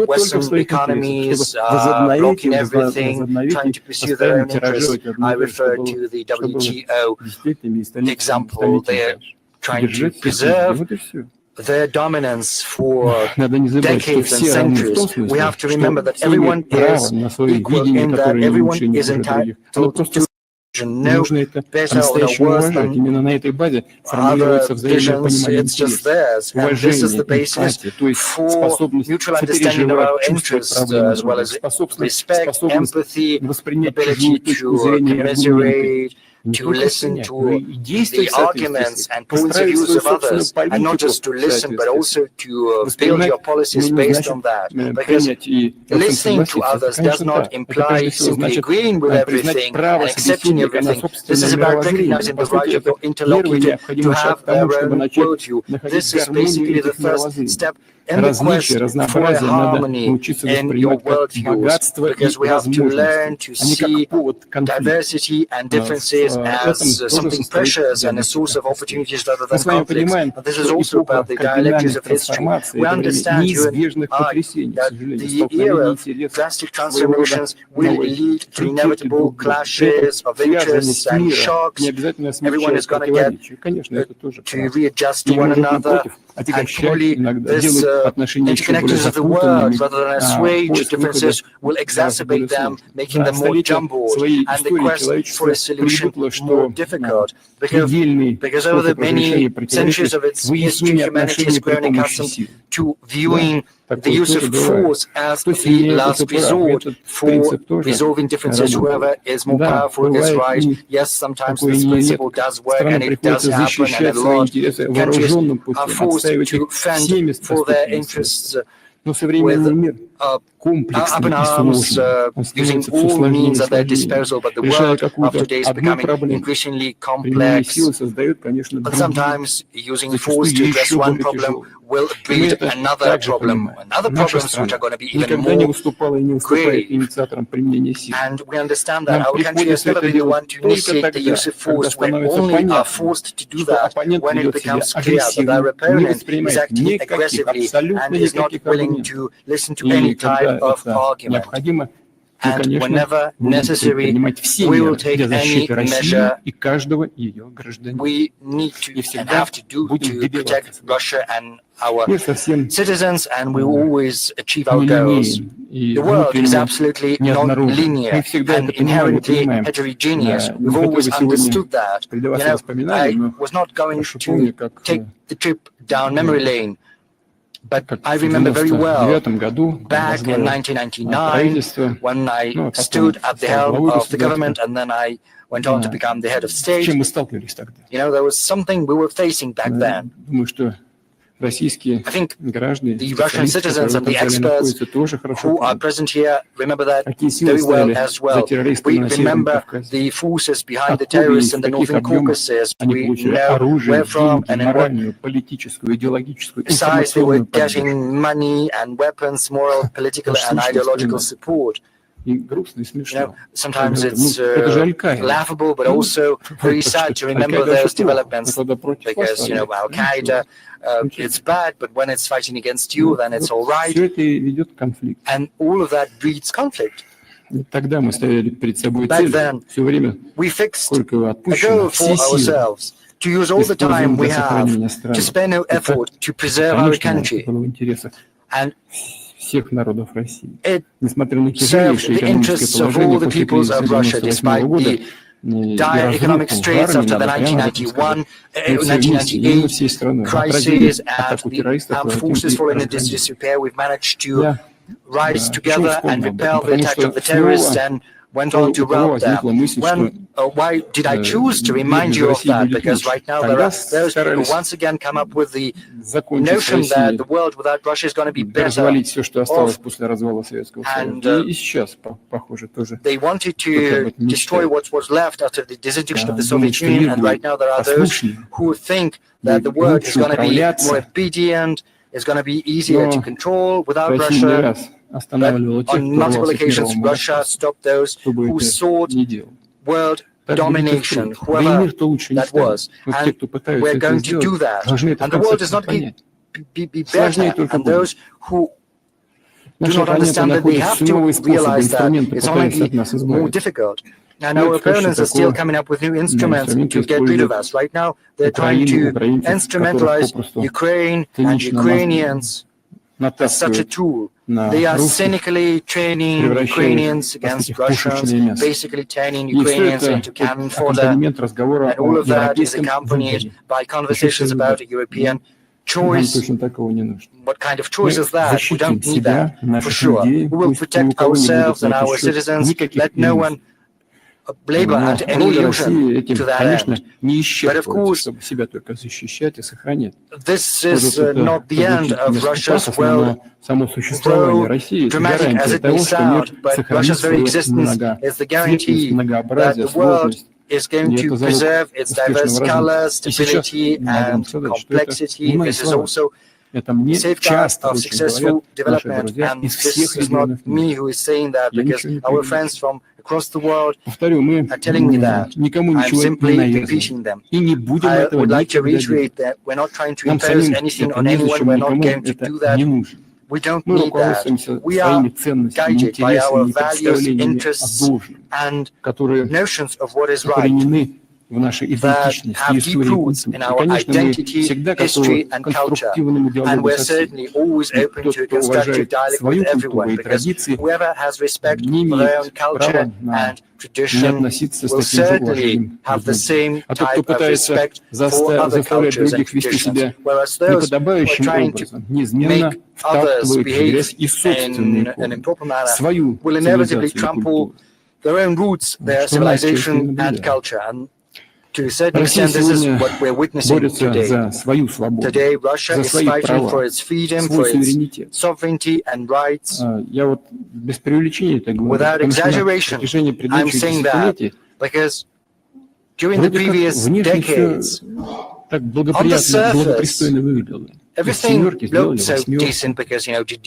Western economies are blocking everything, trying to pursue their own interests. I refer to the WTO example. They're trying to preserve their dominance for decades and centuries. We have to remember that everyone is equal in that everyone is entitled to no better or no worse than other visions. It's just theirs. And this is the basis for mutual understanding of our interests, as well as respect, empathy, ability to commiserate, to listen to the arguments and points of views of others, and not just to listen, but also to build your policies based on that. Because listening to others does not imply simply agreeing with everything and accepting everything. This is about recognizing the right of your interlocutor to have their own worldview. This is basically the first step in the quest for harmony in your worldviews, because we have to learn to see diversity and differences as something precious and a source of opportunities rather than conflicts. But this is also about the dialectics of history. We understand you and I that the era of drastic transformations will lead to inevitable clashes of interests and shocks. Everyone is going to get to readjust to one another. And probably this interconnectedness of the world, rather than assuage differences, will exacerbate them, making them more jumbled, and the quest for a solution more difficult. Because over the many centuries of its history, humanity has grown accustomed to viewing the use of force as the last resort for resolving differences. Whoever is more powerful is right. Yes, sometimes this principle does work, and it does happen, and a lot of countries are forced to fend for their interests with up in arms, using all means at their disposal. But the world of today is becoming increasingly complex. But sometimes using force to address one problem will breed another problem, and other problems which are going to be even more grave. And we understand that our country has never been the one to initiate the use of force. We only are forced to do that when it becomes clear that our opponent is acting aggressively and is not willing to listen to any type of argument. And whenever necessary, we will take any measure we need to and have to do to protect Russia and our citizens, and we will always achieve our goals. The world is absolutely non-linear and inherently heterogeneous. We've always understood that. I was not going to take the trip down memory lane, but I remember very well back in 1999 when I stood at the helm of the government, and then I went on to become the head of state. There was something we were facing back then. I think the Russian citizens and the experts who are present here remember that very well as well. We remember the forces behind the terrorists in the Northern Caucasus. We know where from and in what size they were getting money and weapons, moral, political and ideological support. Sometimes it's laughable, but also very sad to remember those developments, because, Al-Qaeda, it's bad, but when it's fighting against you, then it's all right. And all of that breeds conflict. Back then, we fixed a goal for ourselves to use all the time we have, to spare no effort to preserve our country. And всех народов России. It Несмотря на served тяжелейшее the interests экономическое of положение all the после peoples кризиса of Russia, 98 despite года the dire economic straits after the 1991, 1998 crisis and the armed forces falling into disrepair. We've managed to rise together and repel the attack of the terrorists and went on to rout them. Why did I choose to remind you of that? Because right now there are those who once again come up with the notion that the world without Russia is going to be better off. And they wanted to destroy what was left after the disintegration of the Soviet Union, and right now there are those who think that the world is going to be more obedient, it's going to be easier to control without Russia. But on multiple occasions, Russia stopped those who sought world domination, whoever that was. And we're going to do that. And the world is not going to be better. And those who do not understand that they have to realize that it's only more difficult. And our opponents are still coming up with new instruments to get rid of us. Right now, they're trying to instrumentalize Ukraine and Ukrainians as such a tool. They are cynically training Ukrainians against Russians, basically turning Ukrainians into cannon fodder, and all of that is accompanied by conversations about a European choice. What kind of choice is that? We don't need that, for sure. We will protect ourselves and our citizens. Let no one labor at any illusion to that end. But of course, this is not the end of Russia's world growth, dramatic as it may sound, but Russia's very existence is the guarantee that the world is going to preserve its diverse colors, stability, and complexity. This is also safeguard of successful development, and this is not me who is saying that, because our friends from across the world are telling me that. I'm simply repeating them. I would like to reiterate that we're not trying to impose anything on anyone. We're not going to do that. We don't need that. We are guided by our values, interests, and notions of what is right, that have deep roots in our identity, history, and culture. And we're certainly always open to a constructive dialogue with everyone, because whoever has respect for their own culture and tradition will certainly have the same type of respect for other cultures and traditions. Whereas those who are trying to make others behave in an improper manner will inevitably trample their own roots, their civilization and culture. And to a certain extent, this is what we're witnessing today. Today, Russia is fighting for its freedom, for its sovereignty and rights. Without exaggeration, I'm saying that because during the previous decades, on the surface, everything looked so decent because, the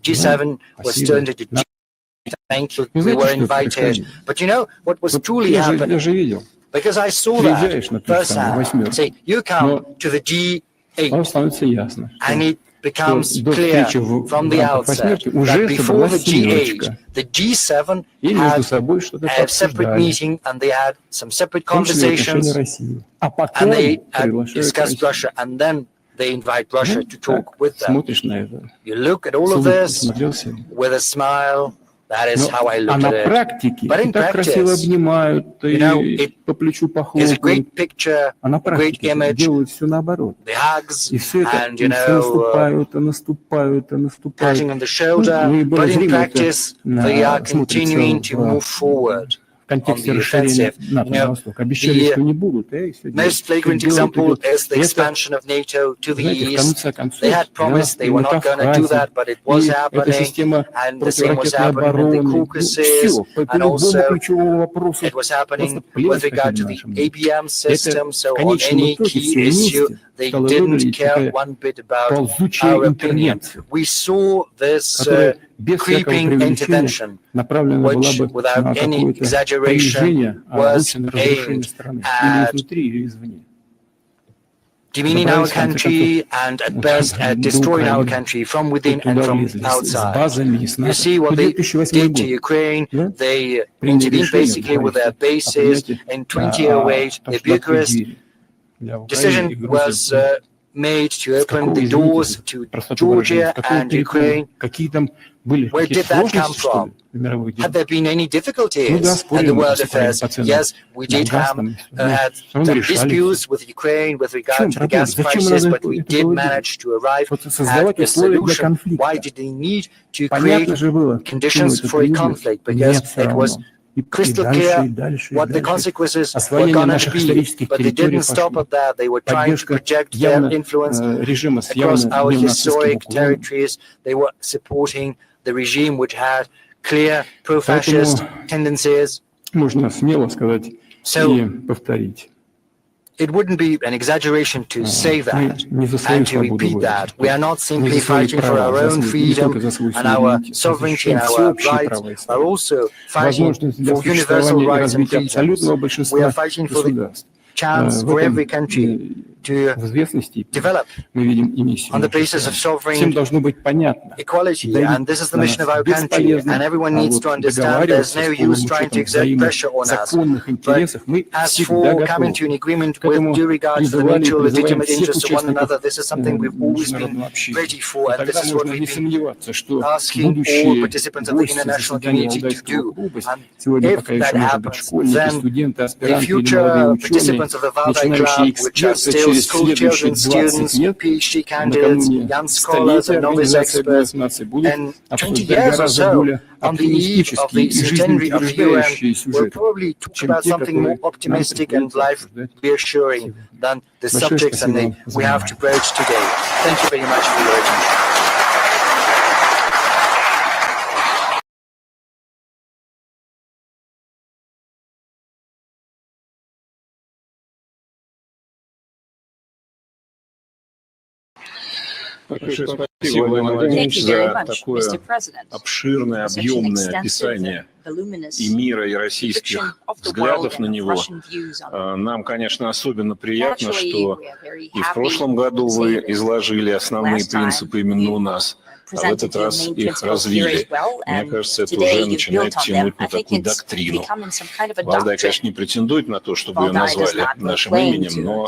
G7 was turned into G8. We were invited. But what was truly happening? Because I saw that firsthand. Say, you come to the G8, and it becomes clear from the outset that before the G8, the G7 had a separate meeting, and they had some separate conversations, and they had discussed Russia, and then they invite Russia to talk with them. You look at all of this with a smile. That is how I look at it. But in practice, it is a great picture, a great image, the hugs, and, patting on the shoulder. But in practice, they are continuing to move forward on the offensive. The most flagrant example is the expansion of NATO to the east. They had promised they were not going to do that, but it was happening, and the same was happening in the Caucasus, and also it was happening with regard to the ABM system. So on any key issue, they didn't care one bit about our opinion. We saw this creeping intervention, which, without any exaggeration, was aimed at demeaning our country and, at best, at destroying our country from within and from outside. You see what they did to Ukraine. They intervened basically with their bases. In 2008, the Bucharest decision was made to open the doors to Georgia and Ukraine? Where did that come from? Have there been any difficulties in the world affairs? Yes, we did have had some disputes with Ukraine with regard to the gas prices, but we did manage to arrive at a solution. Why did they need to create conditions for a conflict? Because it was crystal clear what the consequences were going to be, but they didn't stop at that. They were trying to project their influence across our historic territories. They were supporting the regime which had clear pro-fascist tendencies. So it wouldn't be an exaggeration to say that and to repeat that. We are not simply fighting for our own freedom and our sovereignty and our rights, are also fighting for universal rights and freedoms. We are fighting for the chance for every country to develop on the basis of sovereign equality, and this is the mission of our country, and everyone needs to understand there's no use trying to exert pressure on us. But as for coming to an agreement with due regard to the mutual legitimate interests of one another, this is something we've always been ready for, and this is what we've been asking all participants of the international community to do. And if that happens, then the future participants of the Valdai Club, which are still school children, students, PhD candidates, young scholars and novice experts, and 20 years or so on the eve of the centenary of the UN, will probably talk about something more optimistic and life-reassuring than the subjects and we have to broach today. Thank you very much for your attention. Большое спасибо, Владимир Владимирович, за такое обширное, объемное описание и мира, и российских взглядов на него. Нам, конечно, особенно приятно, что и в прошлом году вы изложили основные принципы именно у нас, а в этот раз их развили. Мне кажется, это уже начинает тянуть на такую доктрину. Валдай, конечно, не претендует на то, чтобы ее назвали нашим именем, но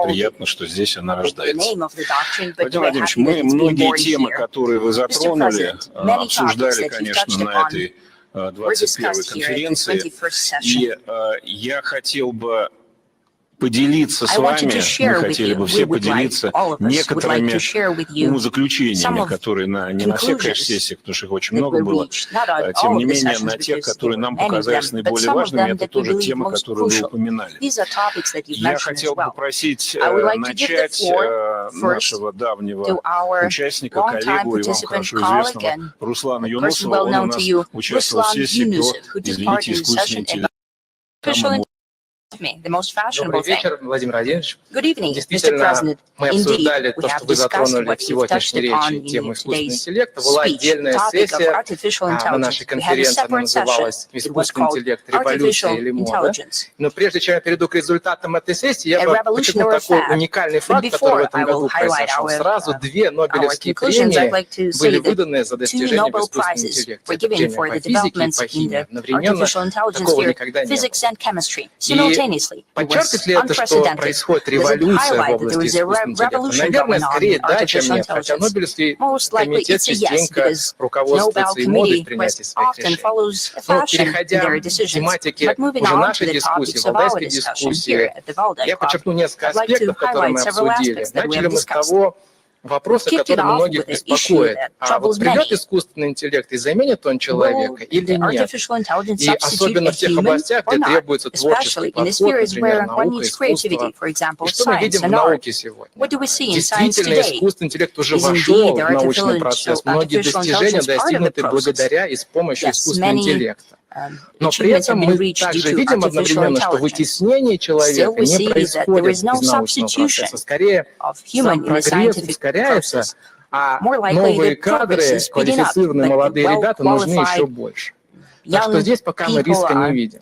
приятно, что здесь она рождается. Владимир Владимирович, мы многие темы, которые вы затронули, обсуждали, конечно, на этой 21-й конференции, и я хотел бы поделиться с вами, мы хотели бы все поделиться некоторыми умозаключениями, которые не на всех, конечно, сессиях, потому что их очень много было, тем не менее на тех, которые нам показались наиболее важными, это тоже темы, которые вы упоминали. Я хотел бы попросить начать нашего давнего участника, коллегу и вам хорошо известного Руслана Юнусова. Он у нас участвовал в сессии про, извините, искусственный интеллект. The most fashionable thing. Владимир Владимирович. Good evening, Mr. Действительно, President. мы обсуждали то, что вы затронули в сегодняшней речи, тему искусственного интеллекта. Была отдельная сессия на нашей конференции, она называлась «Искусственный интеллект. Революция или мода». Но прежде чем я перейду к результатам этой сессии, я бы подчеркнул такой уникальный факт, который в этом году произошел. Сразу 2 Нобелевские премии были выданы за достижения в искусственном интеллекте. Это премия по физике и по химии. Одновременно такого никогда не было. И подчеркивает ли это, что происходит революция в области искусственного интеллекта? Наверное, скорее да, чем нет. Хотя Нобелевский комитет частенько руководствуется и модой принятия своих решений. Но переходя к тематике уже нашей дискуссии, валдайской дискуссии, я подчеркну несколько аспектов, которые мы обсудили. Начали мы с того вопроса, который многих беспокоит. А вот придет искусственный интеллект и заменит он человека или нет? И особенно в тех областях, где требуется творческий подход, например, наука, искусство. И что мы видим в науке сегодня? Действительно, искусственный интеллект уже вошел в научный процесс. Многие достижения достигнуты благодаря и с помощью искусственного интеллекта. Но при этом мы также видим одновременно, что вытеснение человека не происходит из научного процесса. Скорее, сам прогресс ускоряется, а новые кадры, квалифицированные молодые ребята нужны еще больше. Так что здесь пока мы риска не видим.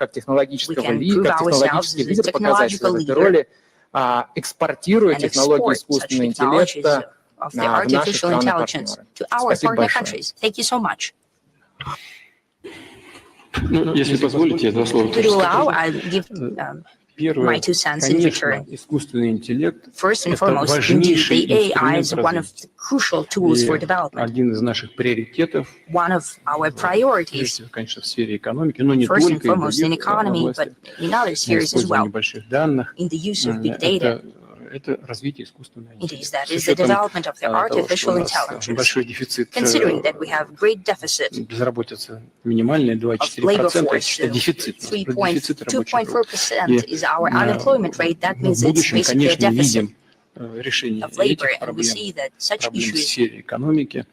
как технологического can лидера, prove как ourselves технологический as a лидер, показать себя в technological этой leader роли, экспортируя and технологии export such искусственного technologies интеллекта of the в наши artificial intelligence страны-партнеры. to our Спасибо partner большое. countries. Thank you so much. Ну, если позволите, я два слова If тоже you allow, скажу. I'll give Первое, my 2 cents in конечно, return. искусственный интеллект First and — это foremost, indeed, важнейший the AI инструмент is one of развития. the crucial tools for И development. один из наших приоритетов, One of our priorities, прежде всего, конечно, в сфере экономики, но не first and только, и в foremost in других economy, but областях, in other spheres as использование well, больших данных. in the use of big Это data. это развитие искусственного It is интеллекта. that is the development of the Того, что artificial у нас intelligence. большой дефицит Considering that we have great deficit безработица минимальная, of labor 2,4%, force, это дефицит, дефицит рабочих рук. 2.4% is our unemployment rate. That В means it's будущем, basically a конечно, deficit видим решение of labor, этих and we see that such проблем в issues сфере экономики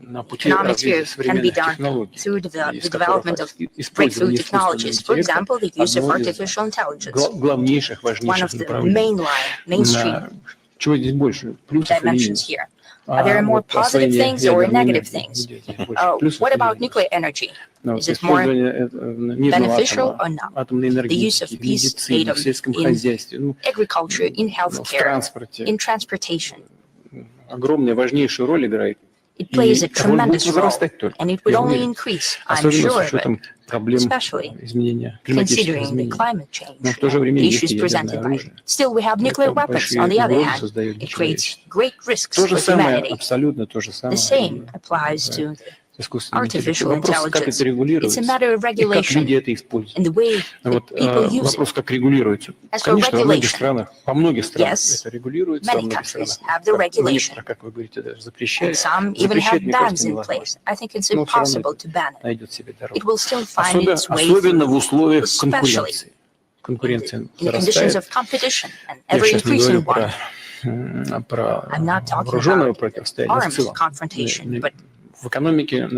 на пути economic развития sphere can be современных done технологий, through the из которых development of breakthrough использование technologies. For искусственного example, the use of одно из artificial intelligence, главнейших, one важнейших of the направлений. mainstream Чего здесь больше? Плюсов или dimensions минусов? here. Are there more positive things or negative things? What about nuclear energy? Is it more beneficial or not? The use of peace atom in agriculture, in healthcare, in transportation. Огромную, важнейшую роль играет. It plays a tremendous role, and it will only increase, I'm sure of it, especially considering the climate change and the issues presented by it. Still, we have nuclear weapons. On the other hand, it creates great risks for humanity. The same applies to artificial intelligence. It's a matter of regulation and the way that people use it. As for regulation, yes, many countries have the regulation, and some even have bans in place. I think it's impossible to ban it. It will still find its way through, especially in the conditions of competition and ever-increasing one. I'm not talking about armed confrontation, but в экономике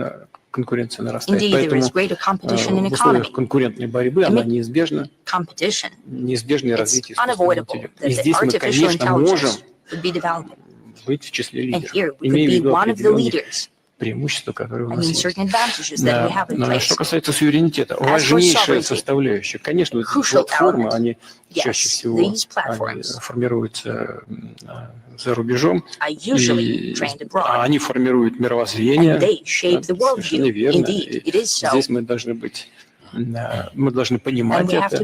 конкуренция нарастает. indeed, there is Поэтому greater competition in в условиях economy. конкурентной борьбы она неизбежна, Competition, неизбежное it's развитие искусственного unavoidable интеллекта. И that the здесь мы, artificial конечно, можем intelligence would be developing. быть в числе And лидеров, here we имея в could be виду one of the определенные leaders. преимущества, которые у I нас mean, есть. certain advantages that we have in place. Что касается суверенитета, важнейшая составляющая, конечно, платформы, они чаще всего формируются за рубежом, и они формируют мировоззрение, совершенно верно. Здесь мы должны понимать это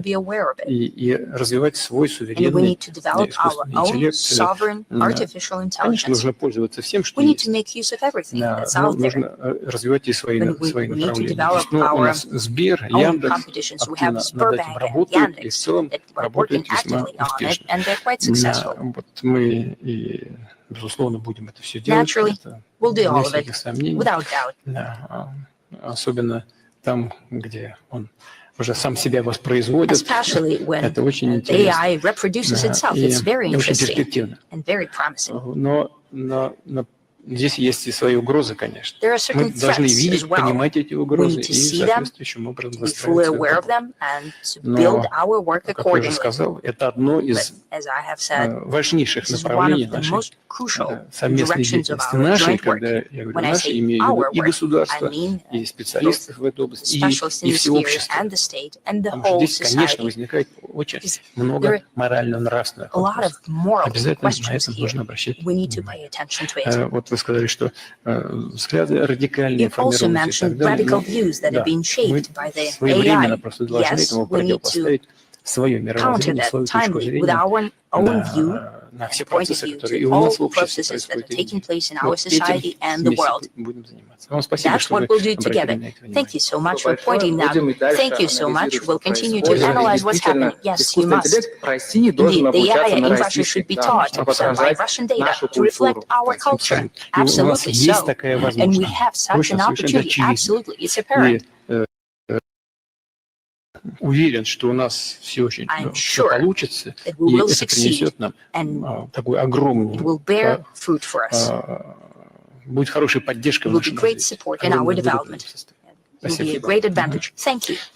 и развивать свой суверенный искусственный интеллект. Конечно, нужно пользоваться всем, что есть. Но нужно развивать и свои направления. У нас Сбер, Яндекс активно над этим работают, и в целом работают весьма успешно. Вот мы и, безусловно, будем это все делать. Без всяких сомнений. Особенно там, где он уже сам себя воспроизводит. Это очень интересно. И очень перспективно. Но здесь есть и свои угрозы, конечно. Мы должны видеть, понимать эти угрозы и соответствующим образом выстраивать. Но, как я уже сказал, это одно из важнейших направлений нашей совместной деятельности. Нашей, когда я говорю нашей, имею в виду и государства, и специалистов в этой области, и все общество. Потому что здесь, конечно, возникает очень много морально-нравственных вопросов. Обязательно на это нужно обращать внимание. Вот вы сказали, что взгляды радикальные формируются и так далее. Да, мы своевременно просто должны этому противопоставить свое мировоззрение, свою точку зрения на все процессы, которые и у нас в обществе происходят. Этим вместе будем заниматься. Вам спасибо, что вы обратили на это внимание. Thank you so much for pointing that. Thank you so much. We'll continue to analyze what's happening. Yes, you must. Indeed, the AI in Russia should be taught by Russian data to reflect our culture. Absolutely so. And we have such an opportunity. Absolutely. It's apparent. Уверен, что у нас все очень все получится, и это принесет нам такой огромный, будет хорошей поддержкой в нашем развитии.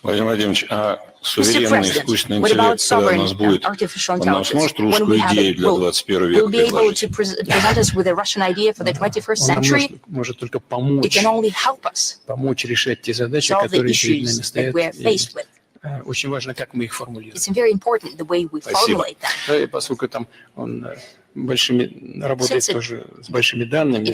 Владимир Владимирович, а суверенный искусственный интеллект, когда у нас будет, он нам сможет русскую идею для 21 века предложить? Он может только помочь решать те задачи, которые перед нами стоят. Очень важно, как мы их формулируем. Спасибо. Да, и поскольку там он работает тоже с большими данными,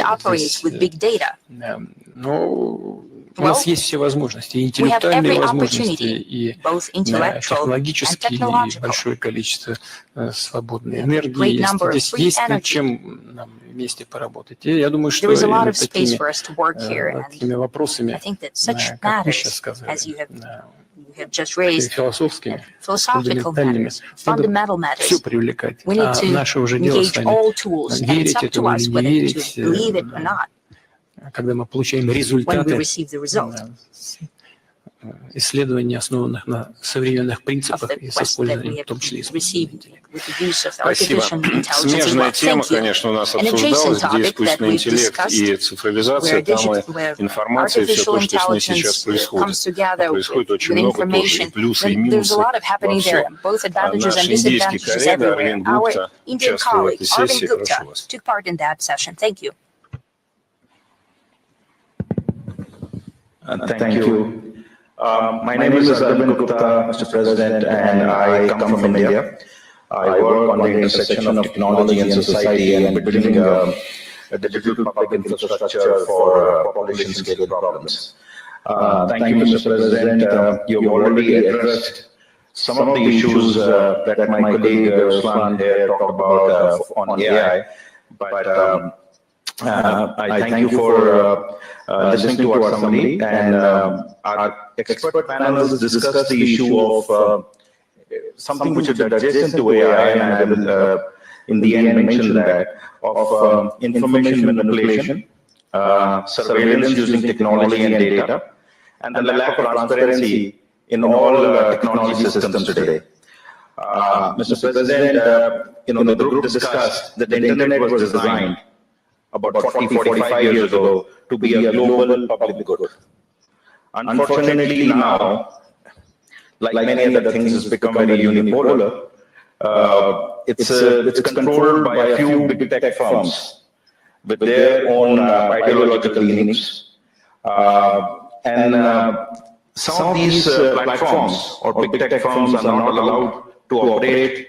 но у нас есть все возможности, и интеллектуальные возможности, и технологические, и большое количество свободной энергии. Здесь есть над чем нам вместе поработать. И я думаю, что над такими вопросами, как вы сейчас сказали, we have just raised, философскими, philosophical matters, fundamental matters. все привлекать. We need to Наше уже дело с engage вами all tools, and it's верить up to этому us или не whether верить, to believe it or not когда мы получаем when we результаты receive the result исследований, основанных на современных of принципах the и с quest that использованием we в том have числе искусственного received интеллекта. with the use of Спасибо. artificial intelligence as Смежная well. тема, Thank you. конечно, у нас An обсуждалась, adjacent где topic that искусственный we've интеллект и discussed, цифровизация, там и информация, и все artificial то, что с ней сейчас intelligence происходит. comes together Происходит with очень много тоже, и information. плюсы, и There's a минусы lot of во happening there, всем. both advantages Наш and индийский disadvantages коллега everywhere. Арвин Our Гупта Indian участвовал в colleague, этой Arvind сессии. Прошу Gupta, вас. took part in that session. Thank you. Thank you. My name is Arvind Gupta, Mr. President, and I come from India. I work on the intersection of technology and society and building a digital public infrastructure for population-scale problems. Thank you, Mr. President. You've already addressed some of the issues that my colleague Ruslan here talked about on AI, but I thank you for listening to our summary, and our expert panels discussed the issue of something which is adjacent to AI, and I will in the end mention that, of information manipulation, surveillance using technology and data, and the lack of transparency in all technology systems today. Mr. President, the group discussed that the internet was designed about 45 years ago to be a global public good. Unfortunately now, like many other things, it's become very unipolar. It's controlled by a few big tech firms with their own ideological leanings. And some of these platforms or big tech firms are not allowed to operate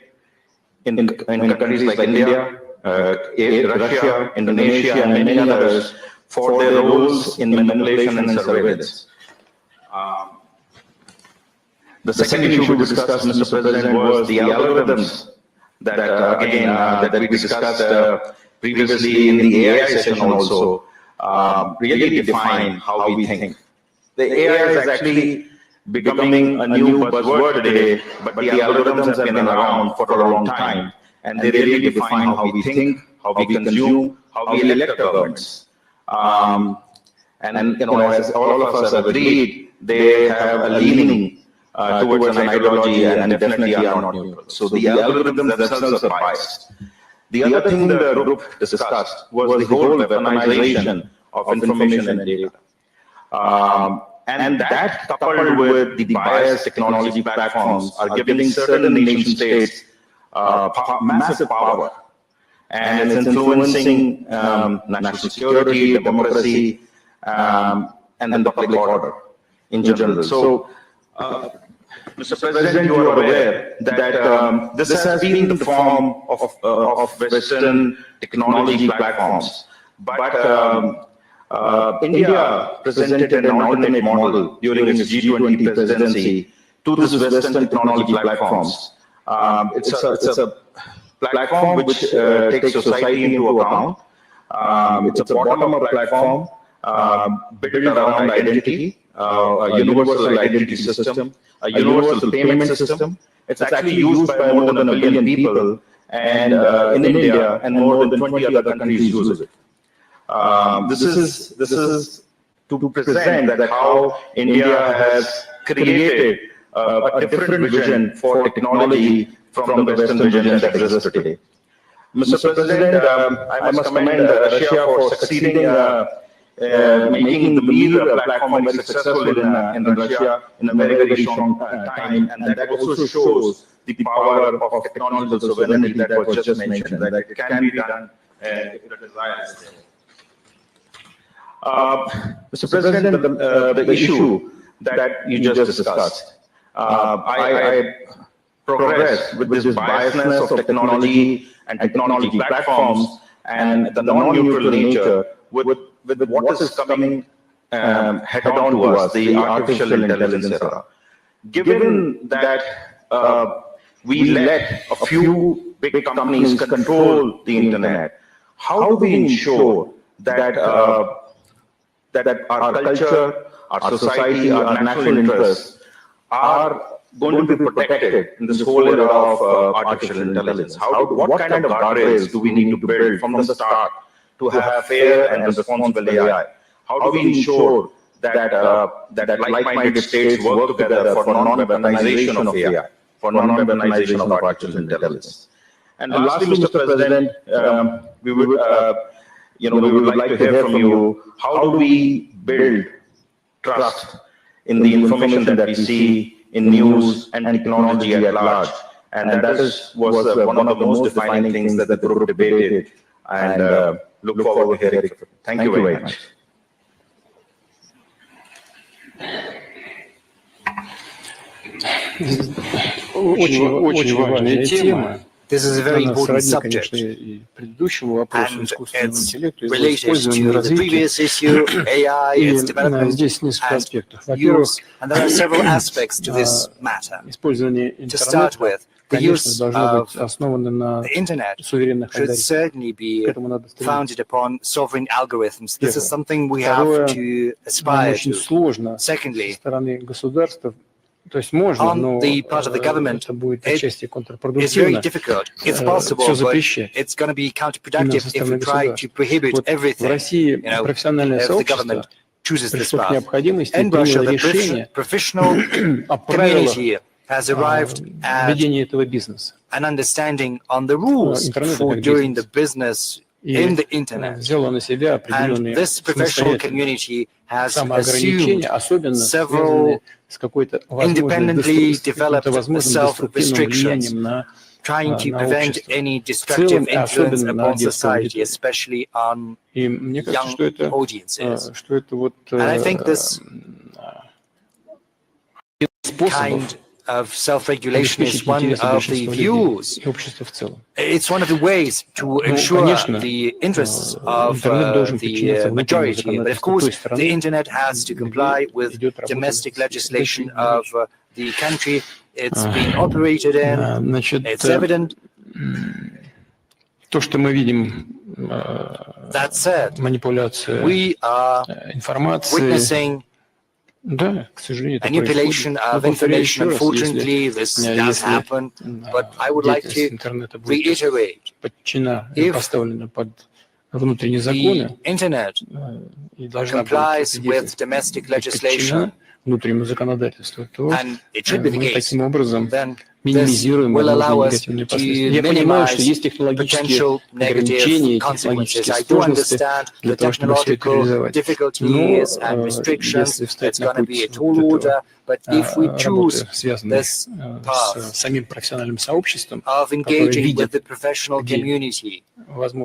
in countries like India, Russia, Indonesia, and many others for their roles in manipulation and surveillance. The second issue we discussed, Mr. President, was the algorithms that, that we discussed previously in the AI session also, really define how we think. The AI is actually becoming a new buzzword today, but the algorithms have been around for a long time, and they really define how we think, how we consume, how we elect governments. And as all of us have agreed, they have a leaning towards an ideology and definitely are not neutral. So the algorithms themselves are biased. The other thing the group discussed was the whole weaponization of information and data. And that, coupled with the biased technology platforms, are giving certain nation states massive power. And it's influencing national security, democracy, and the public order in general. So, Mr. President, you are aware that this has been the form of Western technology platforms. But India presented an alternate model during its G20 presidency to this Western technology platforms. It's a platform which takes society into account. It's a bottom-up platform built around identity, a universal identity system, a universal payment system. It's actually used by more than 1 billion people, and in India, and more than 20 other countries use it. This is to present that how India has created a different vision for technology from the Western vision that exists today. Mr. President, I must commend Russia for succeeding making the Mir platform very successful in Russia in a very strong time, and that also shows the power of technological sovereignty that was just mentioned, that it can be done if the desire is there. Mr. President, the issue that you just discussed, I progress with this biasness of technology and technology platforms and the non-neutral nature with what is coming head-on to us, the artificial intelligence era. Given that we let a few big companies control the internet, how do we ensure that that our culture, our society, our national interests are going to be protected in this whole era of artificial intelligence? What kind of guardrails do we need to build from the start to have fair and responsible AI? How do we ensure that like-minded states work together for non-weaponization of AI, for non-weaponization of artificial intelligence? And lastly, Mr. President, we would like to hear from you, how do we build trust in the information that we see in news and technology at large? And that was one of the most defining things that the group debated, and look forward to hearing from you. Thank you very much. Очень важная тема. This is a very important subject, and it's related to the previous issue, AI, its development and use, and there are several aspects to this matter. To start with, the use of the internet should certainly be founded upon sovereign algorithms. This is something we have to aspire to. Secondly, on the part of the government, it's very difficult. It's possible, but it's going to be counterproductive if we try to prohibit everything. If the government chooses this path. In Russia, the professional community has arrived at an understanding on the rules for doing the business in the internet. And this professional community has assumed several independently developed self-restrictions, trying to prevent any destructive influence upon society, especially on young audiences. And I think this kind of self-regulation is one of the views. It's one of the ways to ensure the interests of the majority. But of course, the internet has to comply with domestic legislation of the country it's being operated in. It's evident. That said, we are witnessing manipulation of information. Unfortunately, this does happen, but I would like to reiterate, if the internet complies with domestic legislation, and it should be the case, then this will allow us to minimize potential negative consequences. I do understand the technological difficulties and restrictions. It's going to be a tall order, but if we choose this path of engaging with the professional community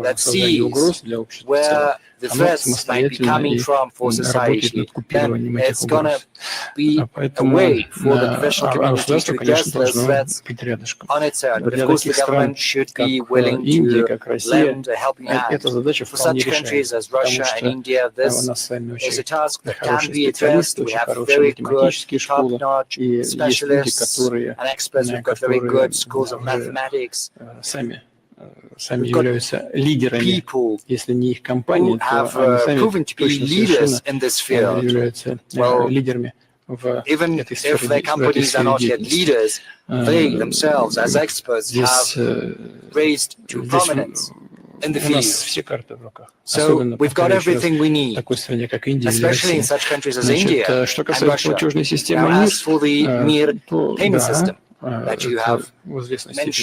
that sees where the threats might be coming from for society, then it's going to be a way for the professional community to address those threats on its own. But of course, the government should be willing to lend a helping hand. For such countries as Russia and India, this is a task that can be addressed. We have very good, top-notch specialists and experts. We've got very good schools of mathematics. We've got people who have proven to be leaders in this field. Well, even if their companies are not yet leaders, they themselves, as experts, have raised to prominence in the field. So we've got everything we need, especially in such countries as India and Russia. Now, as for the mere payment system that you have mentioned,